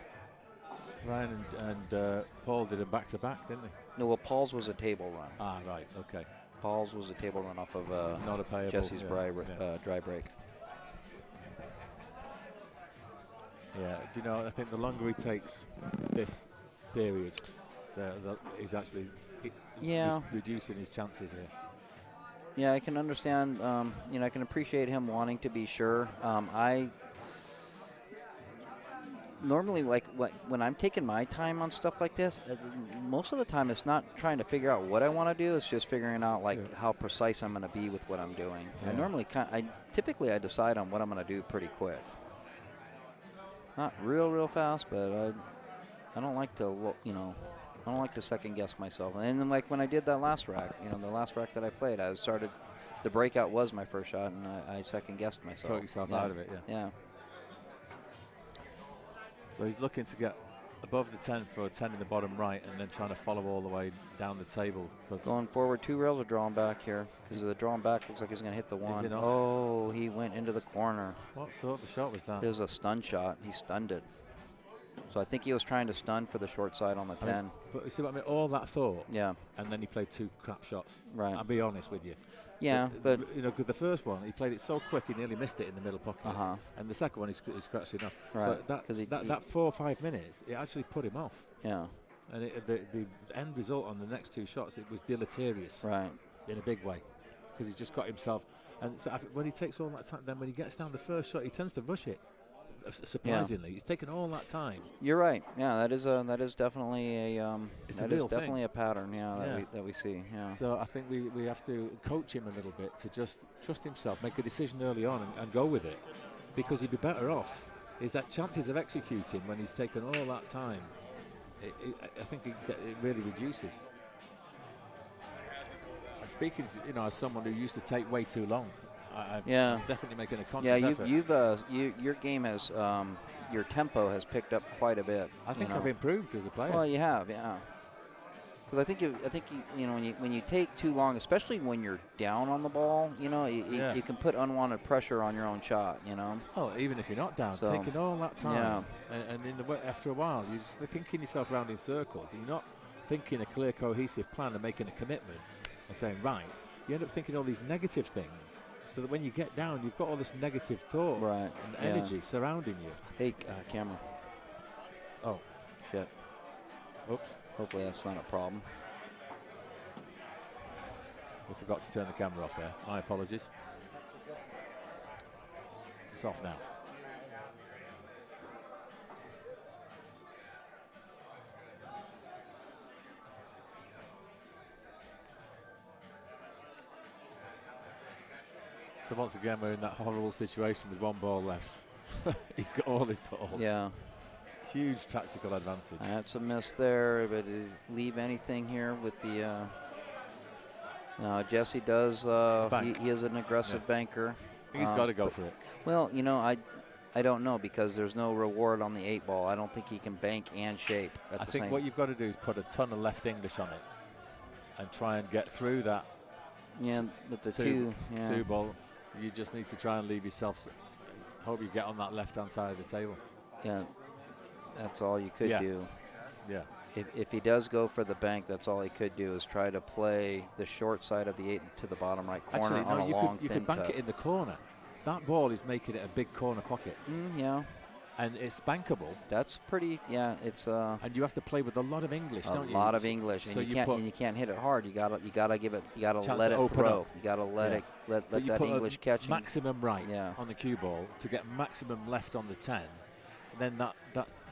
Ryan and Paul did a back-to-back, didn't they? No, well, Paul's was a table run. Ah, right, okay. Paul's was a table run off of Not a payable, Jesse's yeah, dry break. Yeah, do you know, I think the longer he takes this period, he's actually Yeah. he's reducing his chances here. Yeah, I can understand. You know, I can appreciate him wanting to be sure. I normally when I'm taking my time on stuff like this. Most of the time, it's not trying to figure out what I want to do. It's just figuring out how precise I'm going to be with what I'm doing. Yeah. I typically decide on what I'm going to do pretty quick. Not real fast, but I don't like to I don't like to second guess myself. And then like when I did that last rack, the last rack that I played, the breakout was my first shot, and I second guessed myself. Talk yourself out of it, Yeah. So he's looking to get above the 10 for a 10 in the bottom right, and then trying to follow all the way down the table. Going forward, 2 rails are drawn back here because the drawn back looks like he's going to hit the one. Oh, he went into the corner. What sort of shot was that? It was a stun shot. He stunned it. So I think he was trying to stun for the short side on the 10. But you see what I mean? All that thought. Yeah. And then he played 2 crap shots. Right. I'll be honest with you. Yeah, but because the first one he played it so quick he nearly missed it in the middle pocket. And the second one he scratched enough. Right. So that 4 or 5 minutes it actually put him off. Yeah. And the end result on the next 2 shots, it was deleterious. Right. In a big way, because he's just got himself. And so when he takes all that time, then when he gets down the first shot, he tends to rush it. Surprisingly, he's taken all that time. You're right. Yeah, that is definitely It's that a is real definitely thing. a pattern. Yeah, that we see. Yeah. So I think we have to coach him a little bit to just trust himself, make a decision early on, and go with it, because he'd be better off. Is that chances of executing when he's taken all that time? I think it really reduces. Speaking, as someone who used to take way too long. I'm definitely making a conscious effort. Your game has your tempo has picked up quite a bit. I think I've improved as a player. Well, you have, yeah. Because I think when you take too long, especially when you're down on the ball, you can put unwanted pressure on your own shot. Oh, even if you're not down, taking all that time, and after a while, you're just thinking yourself around in circles. And you're not thinking a clear, cohesive plan and making a commitment and saying right. You end up thinking all these negative things. So that when you get down, you've got all this negative thought and energy surrounding you. Hey, camera. Oh, shit. Oops. Hopefully that's not a problem. We forgot to turn the camera off there. My apologies. It's off now. So once again, we're in that horrible situation with 1 ball left. He's got all his balls. Yeah. Huge tactical advantage. That's a miss there, but does he leave anything here with the... Jesse does. He is an aggressive banker. He's got to go for it. Well, I don't know, because there's no reward on the 8 ball. I don't think he can bank and shape at the same. I think what you've got to do is put a ton of left English on it and try and get through that. Yeah, with the 2 ball. You just need to try and leave yourself. Hope you get on that left-hand side of the table. Yeah, that's all you could do. Yeah. If he does go for the bank, that's all he could do is try to play the short side of the 8 to the bottom right corner. Actually, on a long you could bank it in the corner. That ball is making it a big corner pocket. Yeah. And it's bankable. That's pretty. Yeah, it's. And you have to play with a lot of English, don't you? A lot of English, and you can't hit it hard. You gotta give it. You gotta let it throw. You gotta let it let that English catch. Maximum right on the cue ball to get maximum left on the 10. And then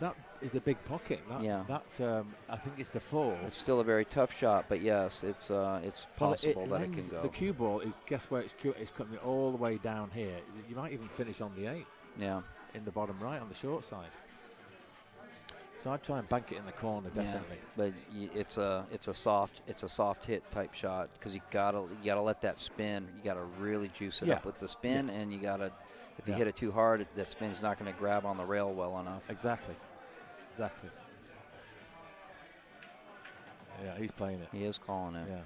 that is a big pocket. I think it's the 4. It's still a very tough shot, but yes, it's possible that it can go. The cue ball is, guess where it's coming all the way down here. You might even finish on the 8. Yeah. In the bottom right on the short side. So I'd try and bank it in the corner, definitely. Yeah, but it's a soft hit type shot because you gotta let that spin. You gotta really juice it up with the spin, and you gotta, if you hit it too hard, that spin's not going to grab on the rail well enough. Exactly. Exactly. Yeah, he's playing it. He is calling it. Yeah.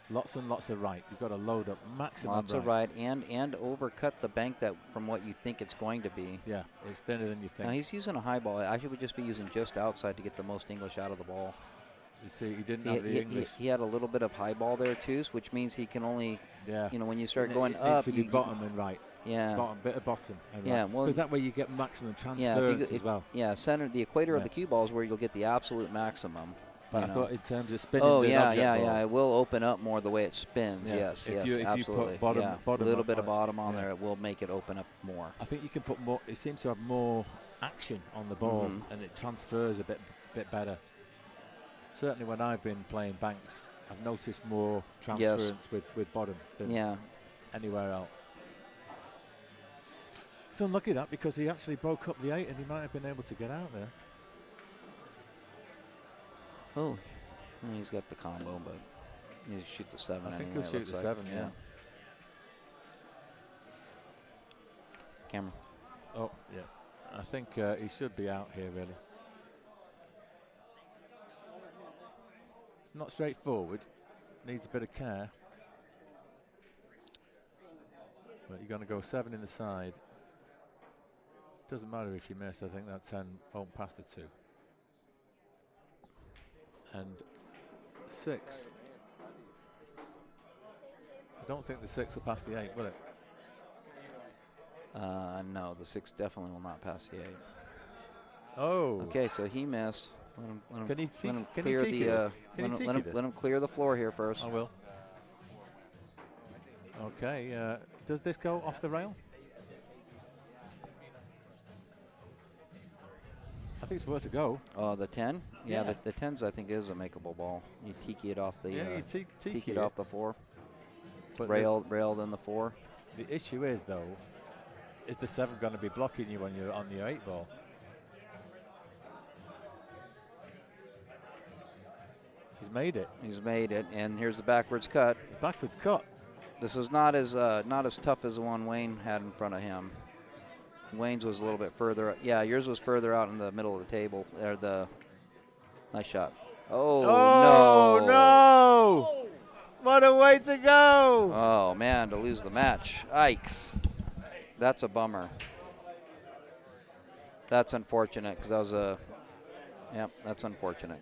Lots and lots of right. You've got to load up maximum Lots of right and overcut the bank that from what you think it's going to be. Yeah, it's thinner than you think. Now he's using a high ball. I should just be using just outside to get the most English out of the ball. You see, he didn't have the English. He had a little bit of high ball there too, which means he can only, you know, when you start going it up, needs to be bottom and right. Yeah. Bit of bottom. And yeah, right. well, because that way you get maximum transference as well. Yeah, center, the equator of the cue ball is where you'll get the absolute maximum. But I thought in terms of spinning. Oh the yeah. It will open up more the way it spins. Yeah. Yes, if absolutely. You put bottom a little bit of bottom on there, it will make it open up more. I think you can put more. It seems to have more action on the ball, and it transfers a bit better. Certainly, when I've been playing banks, I've noticed more transference with bottom than anywhere else. It's unlucky that because he actually broke up the 8 and he might have been able to get out there. Oh, he's got the combo, but he shoot the 7. I think anyway, he'll shoot the 7, yeah. Camera. Oh, yeah. I think he should be out here, really. It's not straightforward. Needs a bit of care. But you're going to go 7 in the side. Doesn't matter if you miss. I think that 10 won't pass the 2. And 6. I don't think the 6 will pass the 8, will it? No, the 6 definitely will not pass the 8. Oh. Okay, so he missed. Let him clear the floor here first. I will. Okay, does this go off the rail? I think it's worth a go. Oh, the 10? Yeah, the 10s I think is a makeable ball. You tiki it off the you tiki it off the 4. But railed in the 4. The issue is though, is the 7 going to be blocking you when you're on your 8 ball? He's made it. He's made it, and here's the backwards cut. The backwards cut. This was not as tough as the one Wayne had in front of him. Wayne's was a little bit further. Yeah, yours was further out in the middle of the table. Nice shot. Oh no! What a way to go! Oh man, to lose the match. Yikes. That's a bummer. That's unfortunate because that was that's unfortunate.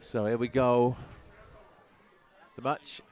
So here we go. The match.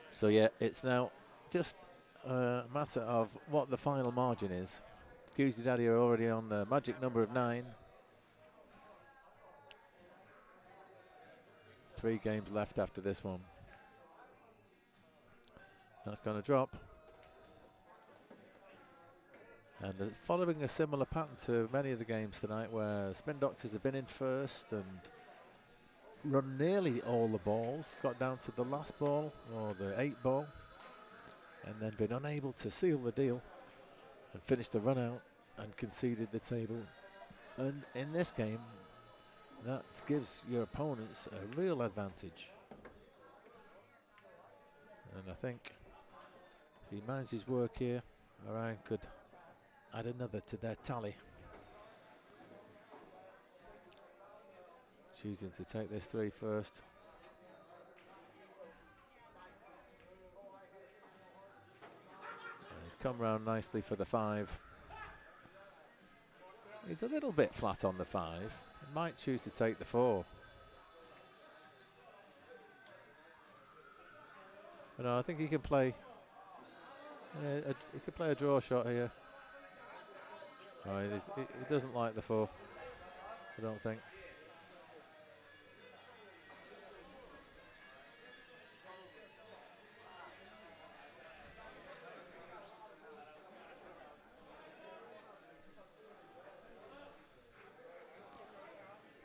So yeah, it's now just a matter of what the final margin is. Tuesday Daddy are already on the magic number of 9. 3 games left after this one. That's going to drop. And following a similar pattern to many of the games tonight, where Spin Doctors have been in first and run nearly all the balls, got down to the last ball or the 8 ball, and then been unable to seal the deal and finish the run out and conceded the table. And in this game, that gives your opponents a real advantage. And I think if he minds his work here, Orion could add another to their tally. Choosing to take this 3 first. And he's come round nicely for the 5. He's a little bit flat on the 5. He might choose to take the 4. But no, I think he can play. He could play a draw shot here. Oh, he doesn't like the 4. I don't think.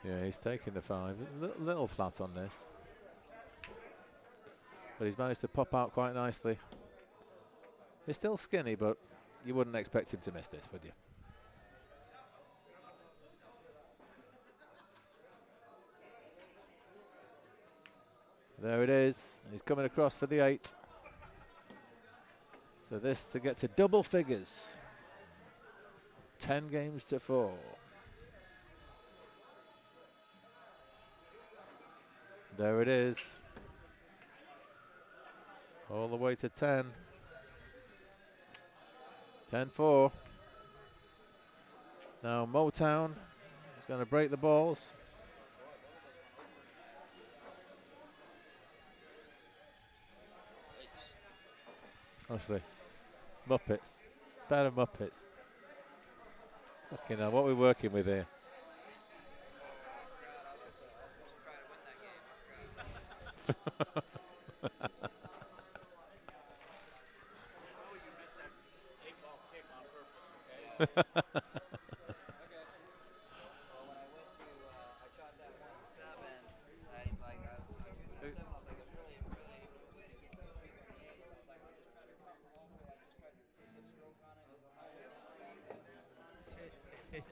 Yeah, he's taking the 5. Little flat on this. But he's managed to pop out quite nicely. He's still skinny, but you wouldn't expect him to miss this, would you? There it is. He's coming across for the 8. So this to get to double figures. 10 games to 4. There it is. All the way to 10. 10-4. Now MOTOWN is going to break the balls. Honestly, Muppets. Better Muppets. Okay, now what we're working with here.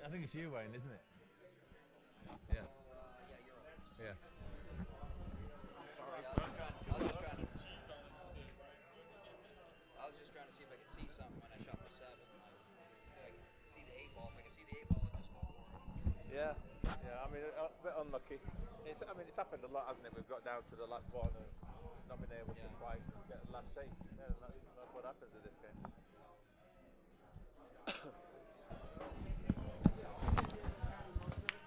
I think it's you, Wayne, isn't it? Yeah. Yeah. Yeah. I mean, a bit unlucky. I mean, it's happened a lot, hasn't it? We've got down to the last one and not been able to quite get the last shape. Yeah, that's what happens in this game.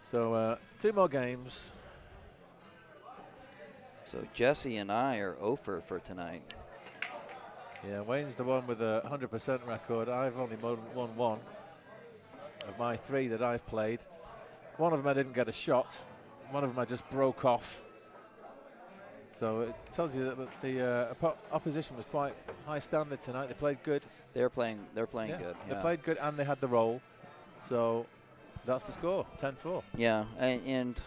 So 2 more games. So Jesse and I are 0 for tonight. Yeah, Wayne's the one with a 100% record. I've only won 1 of my 3 that I've played. One of them I didn't get a shot. One of them I just broke off. So it tells you that the opposition was quite high standard tonight. They played good. They're playing good. Yeah. They played good and they had the roll. So that's the score, 10-4. Yeah, and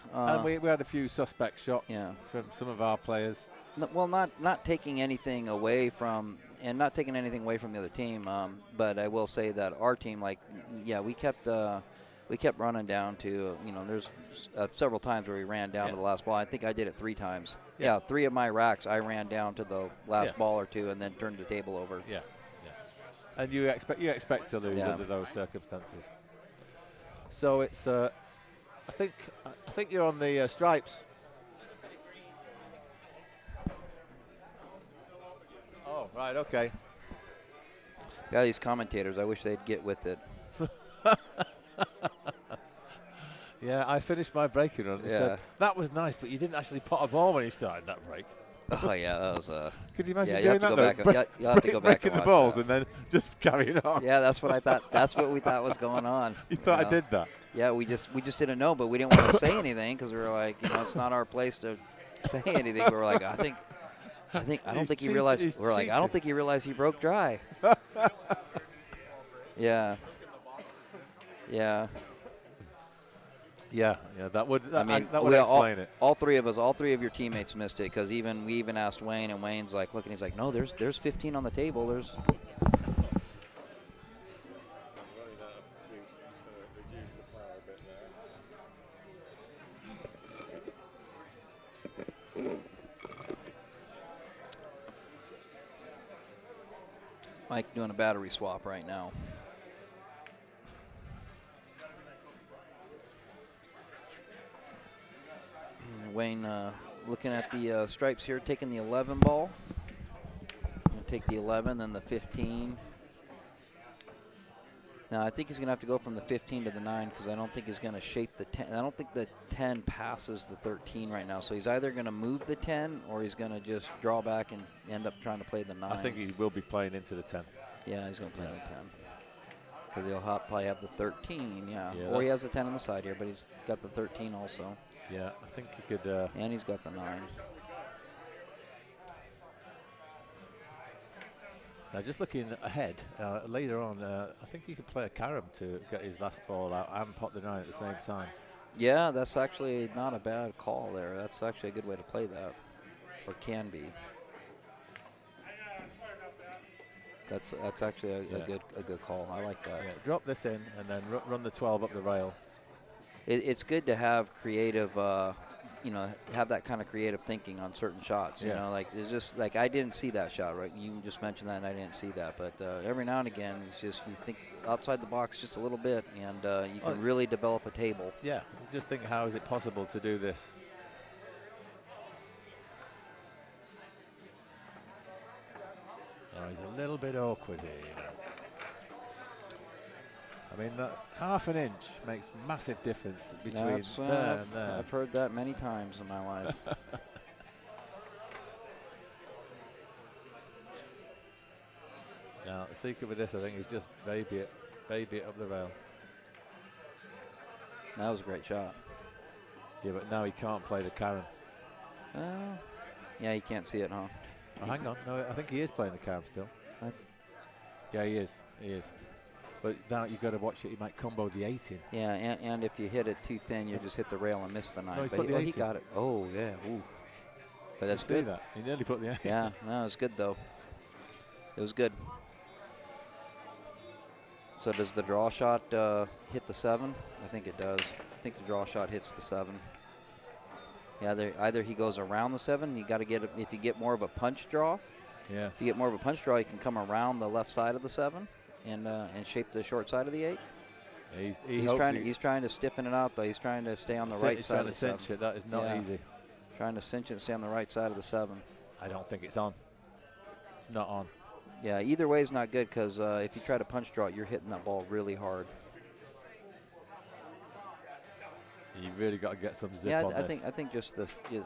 we had a few suspect shots from some of our players. Well, not taking anything away from the other team, but I will say that our team, we kept running down to, there's several times where we ran down to the last ball. I think I did it 3 times. Yeah, 3 of my racks I ran down to the last ball or 2 and then turned the table over. Yeah. And you expect to lose under those circumstances. So it's I think you're on the stripes. Oh, right, okay. Yeah, these commentators, I wish they'd get with it. Yeah, I finished my breaking run and said, that was nice, but you didn't actually pot a ball when you started that break. Oh, yeah, that was... Could you imagine you doing that, you'll have to go back breaking and the balls that. and then just carrying on. Yeah, that's what I thought. That's what we thought was going on. You thought I did that? Yeah, we just didn't know, but we didn't want to say anything because we were like, it's not our place to say anything. We were like, I don't think he realized. We're like, I don't think he realized he broke dry. Yeah. That would explain it. All 3 of your teammates missed it because we even asked Wayne, and Wayne's like looking. He's like, no, there's 15 on the table. There's. Mike doing a battery swap right now. Wayne looking at the stripes here, taking the 11 ball. Gonna take the 11, then the 15. Now I think he's gonna have to go from the 15 to the 9 because I don't think he's gonna shape the 10. I don't think the 10 passes the 13 right now. So he's either gonna move the 10 or he's gonna just draw back and end up trying to play the 9. I think he will be playing into the 10. Yeah, he's gonna play the 10 because he'll probably have the 13. Yeah, or he has the 10 on the side here, but he's got the 13 also. Yeah, I think he could. And he's got the 9. Now, just looking ahead, later on, I think he could play a carom to get his last ball out and pot the 9 at the same time. Yeah, that's actually not a bad call there. That's actually a good way to play that, or can be. That's actually a good call. I like that. Yeah, drop this in and then run the 12 up the rail. It's good to have creative, have that kind of creative thinking on certain shots. You know, like it's just like I didn't see that shot, right? You just mentioned that, and I didn't see that. But every now and again, it's just you think outside the box just a little bit, and you can really develop a table. Yeah, just think, how is it possible to do this? Oh, he's a little bit awkward here, you know. I mean, half an inch makes massive difference between there and there. I've heard that many times in my life. Now, the secret with this, I think, is just baby it up the rail. That was a great shot. Yeah, but now he can't play the carom. Yeah, you can't see it, huh? Oh, hang on. No, I think he is playing the carom still. Yeah, he is. He is. But now you've got to watch it. He might combo the 8 in. Yeah, and if you hit it too thin, you just hit the rail and miss the 9. No, but he got it. Oh, yeah. Ooh. But that's good. That. He nearly put the 8 in. Yeah, no, it was good, though. It was good. So does the draw shot hit the 7? I think it does. I think the draw shot hits the 7. Yeah, either he goes around the 7. You got to get it. If you get more of a punch draw. Yeah. If you get more of a punch draw, you can come around the left side of the 7 and shape the short side of the 8. He's trying to stiffen it out though. He's trying to stay on the right side of the 7. Cinch it. That is not easy. Trying to cinch it and stay on the right side of the 7. I don't think it's on. It's not on. Yeah, either way is not good because if you try to punch draw it, you're hitting that ball really hard. You really got to get some zip on this. I think just this. He's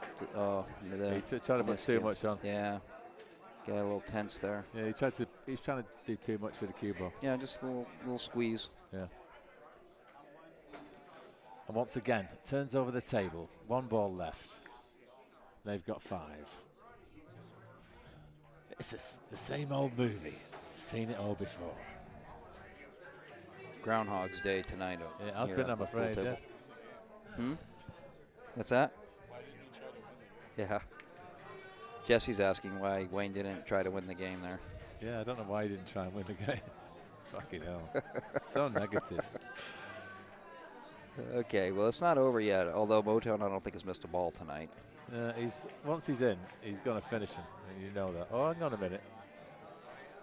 trying to put too much on. Yeah, get a little tense there. Yeah, he's trying to do too much with the cue ball. Yeah, just a little squeeze. Yeah. And once again, turns over the table. 1 ball left. They've got 5. It's the same old movie. Seen it all before. Groundhog's Day tonight. Yeah, I've been, I'm afraid. Yeah. What's that? Yeah. Jesse's asking why Wayne didn't try to win the game there. Yeah, I don't know why he didn't try and win the game. Fucking hell. So negative. Okay, well, it's not over yet, although MOTOWN I don't think has missed a ball tonight. Once he's in, he's going to finish him. And you know that. Oh, hang on a minute.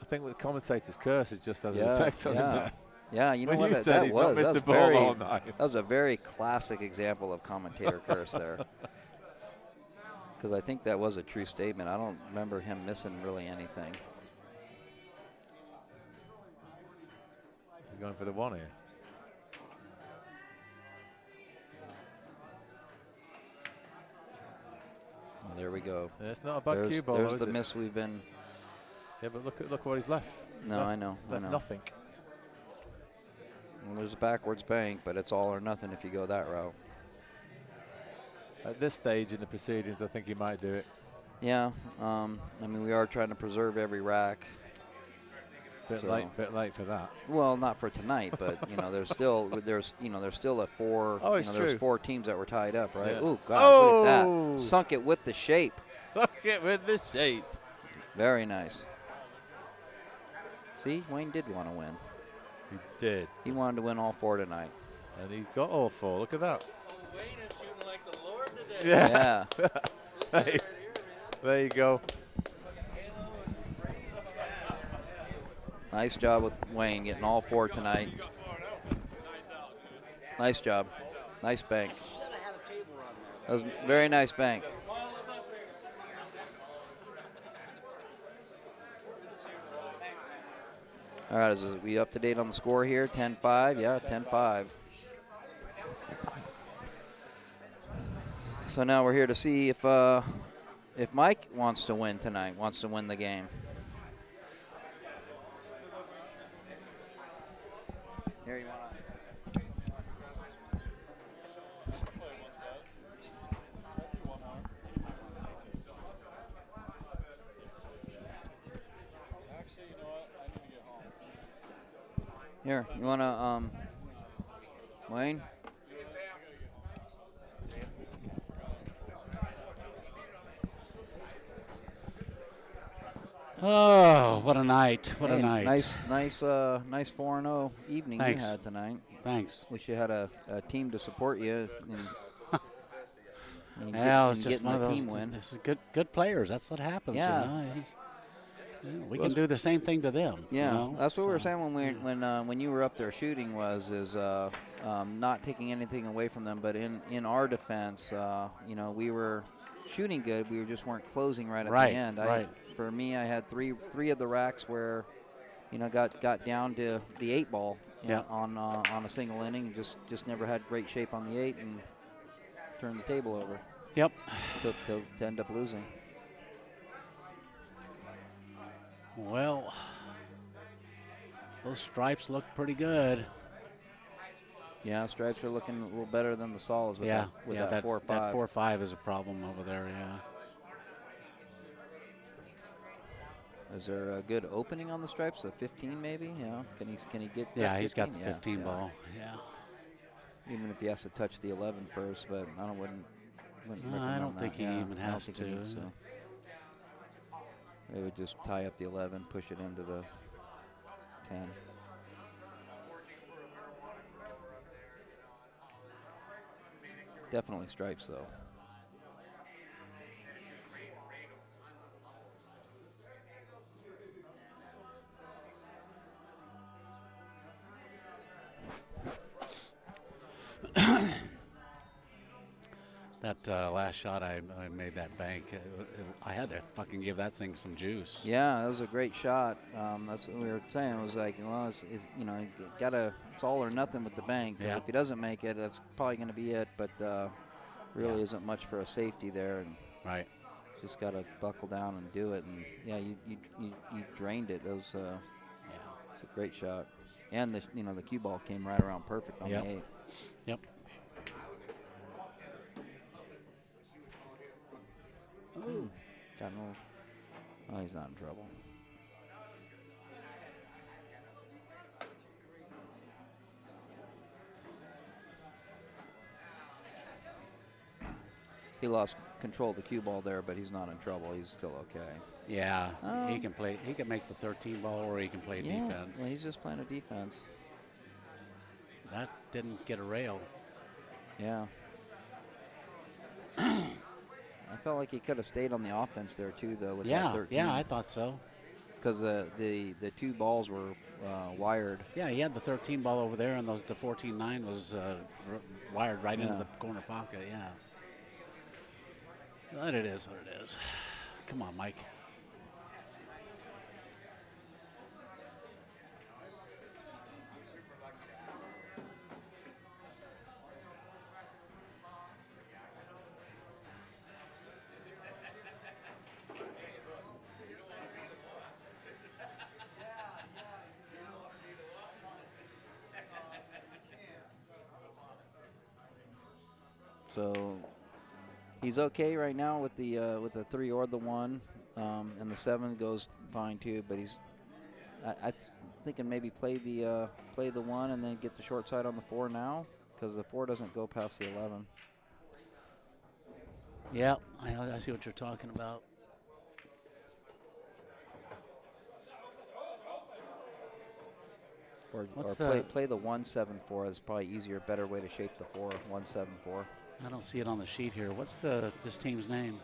I think the commentator's curse has just had an effect on him there. Yeah, you know when what? You said he's not missed the ball all night. That was a very classic example of commentator curse there. Because I think that was a true statement. I don't remember him missing really anything. He's going for the 1 here. Well, there we go. Yeah, it's not a bad cue ball. There's the miss we've been. Yeah, but look what he's left. No, I know. Nothing. Well, there's a backwards bank, but it's all or nothing if you go that route. At this stage in the proceedings, I think he might do it. Yeah, I mean, we are trying to preserve every rack. Bit late for that. Well, not for tonight, but you know, there's still a 4. Oh, it's true. There's 4 teams that were tied up, right? Yeah. Ooh, God, look at that! Sunk it with the shape. Sunk it with the shape. Very nice. See, Wayne did want to win. He did. He wanted to win all 4 tonight. And he's got all 4. Look at that. Wayne is shooting like the Lord today. Yeah. Hey, there you go. Nice job with Wayne getting all 4 tonight. Nice job. Nice bank. That was a very nice bank. All right, is we up to date on the score here? 10-5, yeah, 10-5. So now we're here to see if Mike wants to win tonight, wants to win the game. Here, you want to? Here, you want to, Wayne? Oh, what a night. What a night. Nice 4-0 evening you had tonight. Thanks. Wish you had a team to support you. Yeah, it's just one of those. Team win. This is good players. That's what happens. Yeah. You know? We can do the same thing to them. Yeah, you know? that's what we were saying when you were up there shooting is not taking anything away from them, but in our defense, we were shooting good. We just weren't closing right at the end. For me, I had three of the racks where, got down to the 8 ball on a single inning. Just never had great shape on the 8 and turned the table over. Yep. To end up losing. Well, those stripes look pretty good. Yeah, stripes are looking a little better than the solids with that 4-5. That 4-5 is a problem over there, yeah. Is there a good opening on the stripes? A 15 maybe? Yeah. Can he get? Yeah, he's got the 15 ball. Yeah. Even if he has to touch the 11 first, but I wouldn't I don't think he even has to. So. They would just tie up the 11, push it into the 10. Definitely stripes, though. That last shot I made that bank, I had to fucking give that thing some juice. Yeah, that was a great shot. That's what we were saying. It was like, well, it's you know, it's all or nothing with the bank. 'Cause Yeah. if he doesn't make it, that's probably going to be it. But really isn't much for a safety there, and Right. just got to buckle down and do it. And yeah, you drained it. It was it's a great shot. And the cue ball came right around perfect on Yep. the 8. Yep. Ooh. Got no. Oh, he's not in trouble. He lost control of the cue ball there, but he's not in trouble. He's still okay. Yeah, he can play. He can make the 13 ball, or he can play defense. Yeah, he's just playing a defense. That didn't get a rail. Yeah. I felt like he could have stayed on the offense there too, though. With that 13. Yeah, I thought so. Because the 2 balls were wired. Yeah, he had the 13 ball over there, and the 14-9 was wired right into the corner pocket. Yeah. But it is what it is. Come on, Mike. So he's okay right now with the 3 or the 1, and the 7 goes fine too. But I'm thinking maybe play the 1 and then get the short side on the 4 now, because the 4 doesn't go past the 11. Yeah, I see what you're talking about. Or play the 1-7-4 is probably easier, better way to shape the 4. 1-7-4. I don't see it on the sheet here. What's this team's name?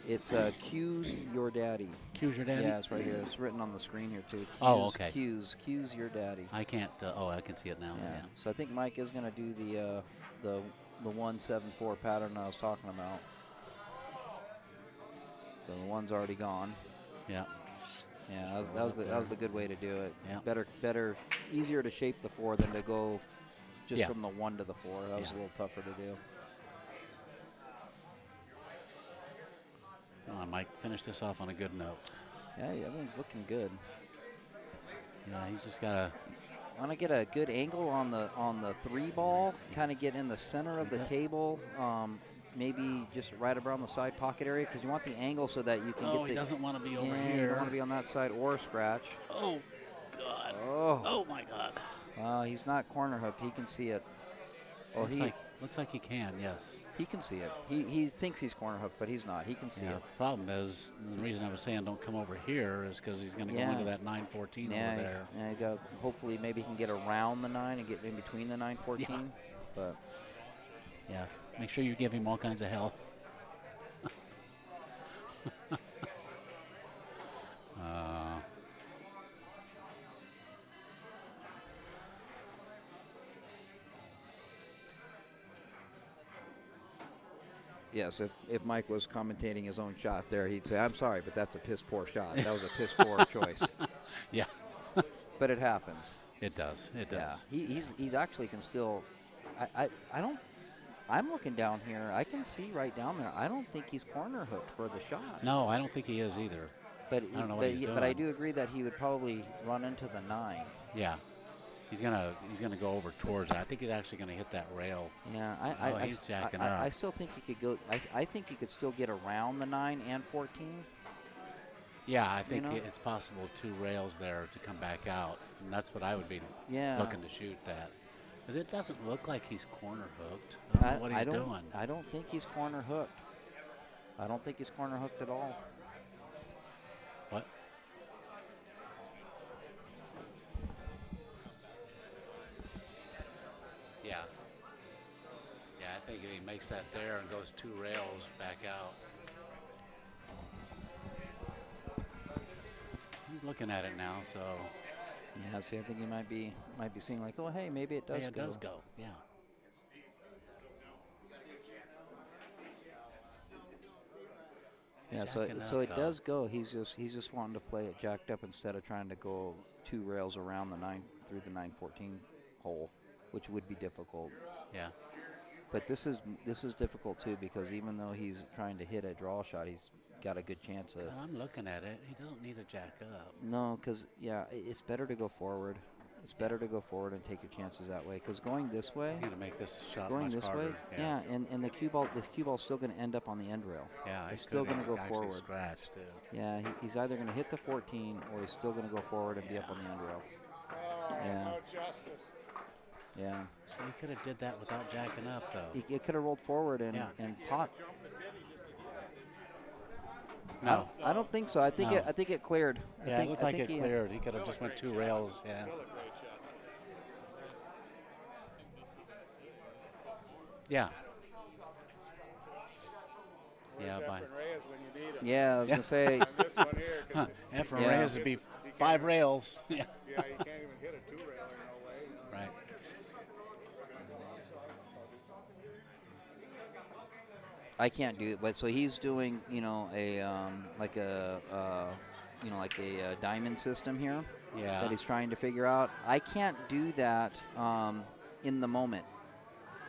It's Q's Your Daddy. Q's Your Daddy? Yeah, it's right here. It's written on the screen here too. Okay. Q's Your Daddy. I can't. I can see it now. Yeah. So I think Mike is going to do the 1-7-4 pattern I was talking about. So the 1's already gone. Yeah. Yeah, that was the good way to do it. Yeah. Better, easier to shape the 4 than to go just Yeah. from the 1 to the 4. That was a little tougher to do. Come on, Mike. Finish this off on a good note. Yeah, everything's looking good. Yeah, he's just got to. Want to get a good angle on the 3 ball, kind of get in the center of the table, maybe just right around the side pocket area, because you want the angle so that you can get the. He doesn't want to be over You here. don't want to be on that side or scratch. Oh, God. Oh. Oh, my God. He's not corner hooked. He can see it. Or Looks like he can, yes. He can see it. He thinks he's corner hooked, but he's not. He can see it. The problem is, the reason I was saying don't come over here is because he's going to go into that 9-14 over there. Yeah, you got, hopefully maybe he can get around the 9 and get in between the 9-14. Yeah. But yeah, make sure you give him all kinds of hell. yes, if Mike was commentating his own shot there, he'd say, "I'm sorry, but that's a piss poor shot. That was a piss poor choice." Yeah. But it happens. It does. It does. Yeah. He's actually can still. I don't. I'm looking down here. I can see right down there. I don't think he's corner hooked for the shot. No, I don't think he is either. But I don't know what he's doing. But I do agree that he would probably run into the 9. Yeah. He's gonna go over towards it. I think he's actually gonna hit that rail. Yeah, he's jacking up. I still think he could go. I think he could still get around the 9 and 14. Yeah, I think it's possible 2 rails there to come back out, and that's what I would be looking to shoot that. Because it doesn't look like he's corner hooked. I don't know what he's doing. I don't think he's corner hooked. I don't think he's corner hooked at all. What? Yeah. Yeah, I think if he makes that there and goes 2 rails back out. He's looking at it now, so. Yeah, see, I think he might be seeing like, oh, hey, maybe it does go. Yeah, it does go, yeah. Yeah, so it does go. He's just wanting to play it jacked up instead of trying to go 2 rails around the 914 hole, which would be difficult. Yeah. But this is difficult too, because even though he's trying to hit a draw shot, he's got a good chance of. And I'm looking at it. He doesn't need a jack up. No, because it's better to go forward. It's better to go forward and take your chances that way. Because going this way, he's going to make this shot going much this harder. way, yeah, and the cue ball's still going to end up on the end rail. Yeah, it's still going to go forward. Scratch too. Yeah, he's either going to hit the 14 or he's still going to go forward and be up on the end rail. Yeah. No justice. Yeah. So he could have did that without jacking up, though. He could have rolled forward and pot. No, I don't think so. I think it cleared. Yeah, it looked like it cleared. He could have just went 2 rails. Yeah. Yeah. Yeah, by. Yeah, I was gonna say. Efren Reyes would be 5 rails. Yeah. Yeah, you can't even hit a 2-railer, no way. Right. I can't do it, but so he's doing, like a diamond system here. Yeah. That he's trying to figure out. I can't do that in the moment.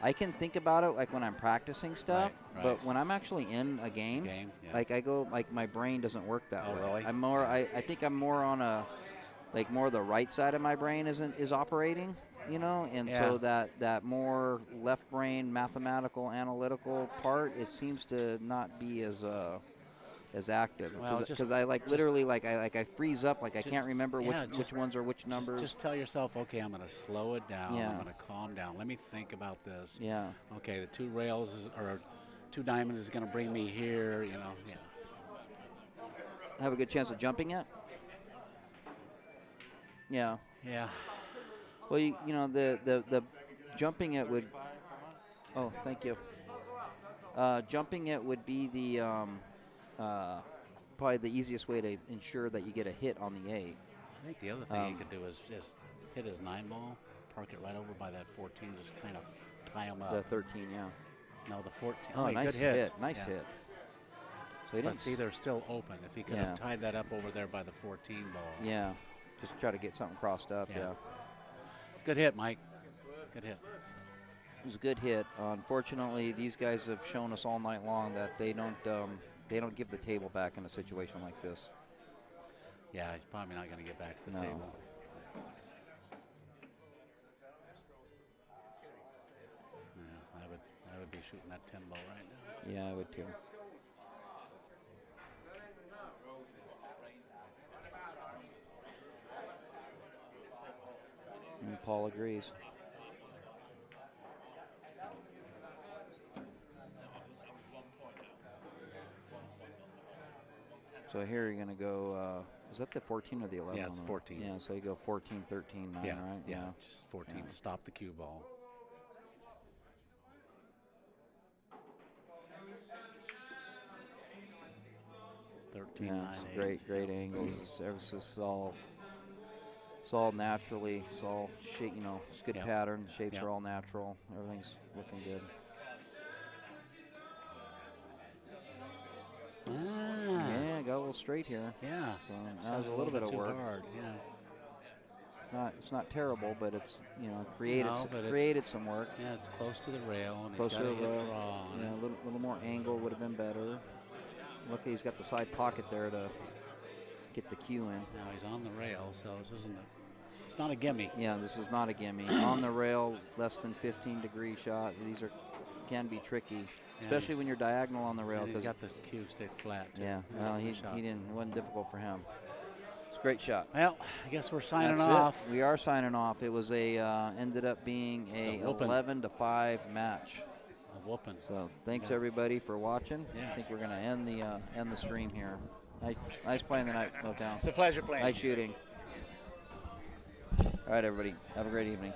I can think about it like when I'm practicing stuff, right. But when I'm actually in a game, like I go, like my brain doesn't work that way. Really? I'm more. I think I'm more on a, like more the right side of my brain is operating. And so that more left brain mathematical analytical part, it seems to not be as active, because I literally I freeze up, like I can't remember which ones are which numbers. Just tell yourself, okay, I'm going to slow it down. Yeah. I'm going to calm down. Let me think about this. Yeah. Okay, the 2 rails or 2 diamonds is going to bring me here. Yeah. Have a good chance of jumping it. Yeah. Yeah. Well, the jumping it would. Oh, thank you. Jumping it would be the probably the easiest way to ensure that you get a hit on the 8. I think the other thing he could do is just hit his 9 ball, park it right over by that 14, just kind of tie him up. The 13, yeah. No, the 14. Oh, nice good hit. Nice hit. So he but didn't see, they're still open. If he could have tied that up over there by the 14 ball. Yeah, just try to get something crossed up. Yeah. Good hit, Mike. Good hit. It was a good hit. Unfortunately, these guys have shown us all night long that they don't give the table back in a situation like this. Yeah, he's probably not going to get back to the table. Yeah, I would be shooting that 10 ball right now. Yeah, I would too. And Paul agrees. So here you're going to go, is that the 14 or the 11? Yeah, it's 14. Yeah, so you go 14, 13, 9, right? Yeah, just 14. Stop the cue ball. Great angles. It's all naturally. It's all shape. It's good pattern. The shapes are all natural. Everything's looking good. Yeah, got a little straight here. Yeah. So that was a little bit of work. Hard. Yeah. It's not terrible, but it's created some work. Yeah, it's close to the rail. And close to the rail. A little more angle would have been better. Look, he's got the side pocket there to get the cue in. Now he's on the rail, so this isn't it's not a gimme. Yeah, this is not a gimme. On the rail, less than 15-degree shot. These can be tricky, especially when you're diagonal on the rail. And he's got the cue stayed flat, too. Yeah, well, he didn't. It wasn't difficult for him. It's a great shot. Well, I guess we're signing That's off. It. We are signing off. It was ended up being a 11-5 match. Whooping. So thanks everybody for watching. I think we're going to end the stream here. Nice playing tonight, MOTOWN. It's a pleasure playing. Nice shooting. All right, everybody. Have a great evening.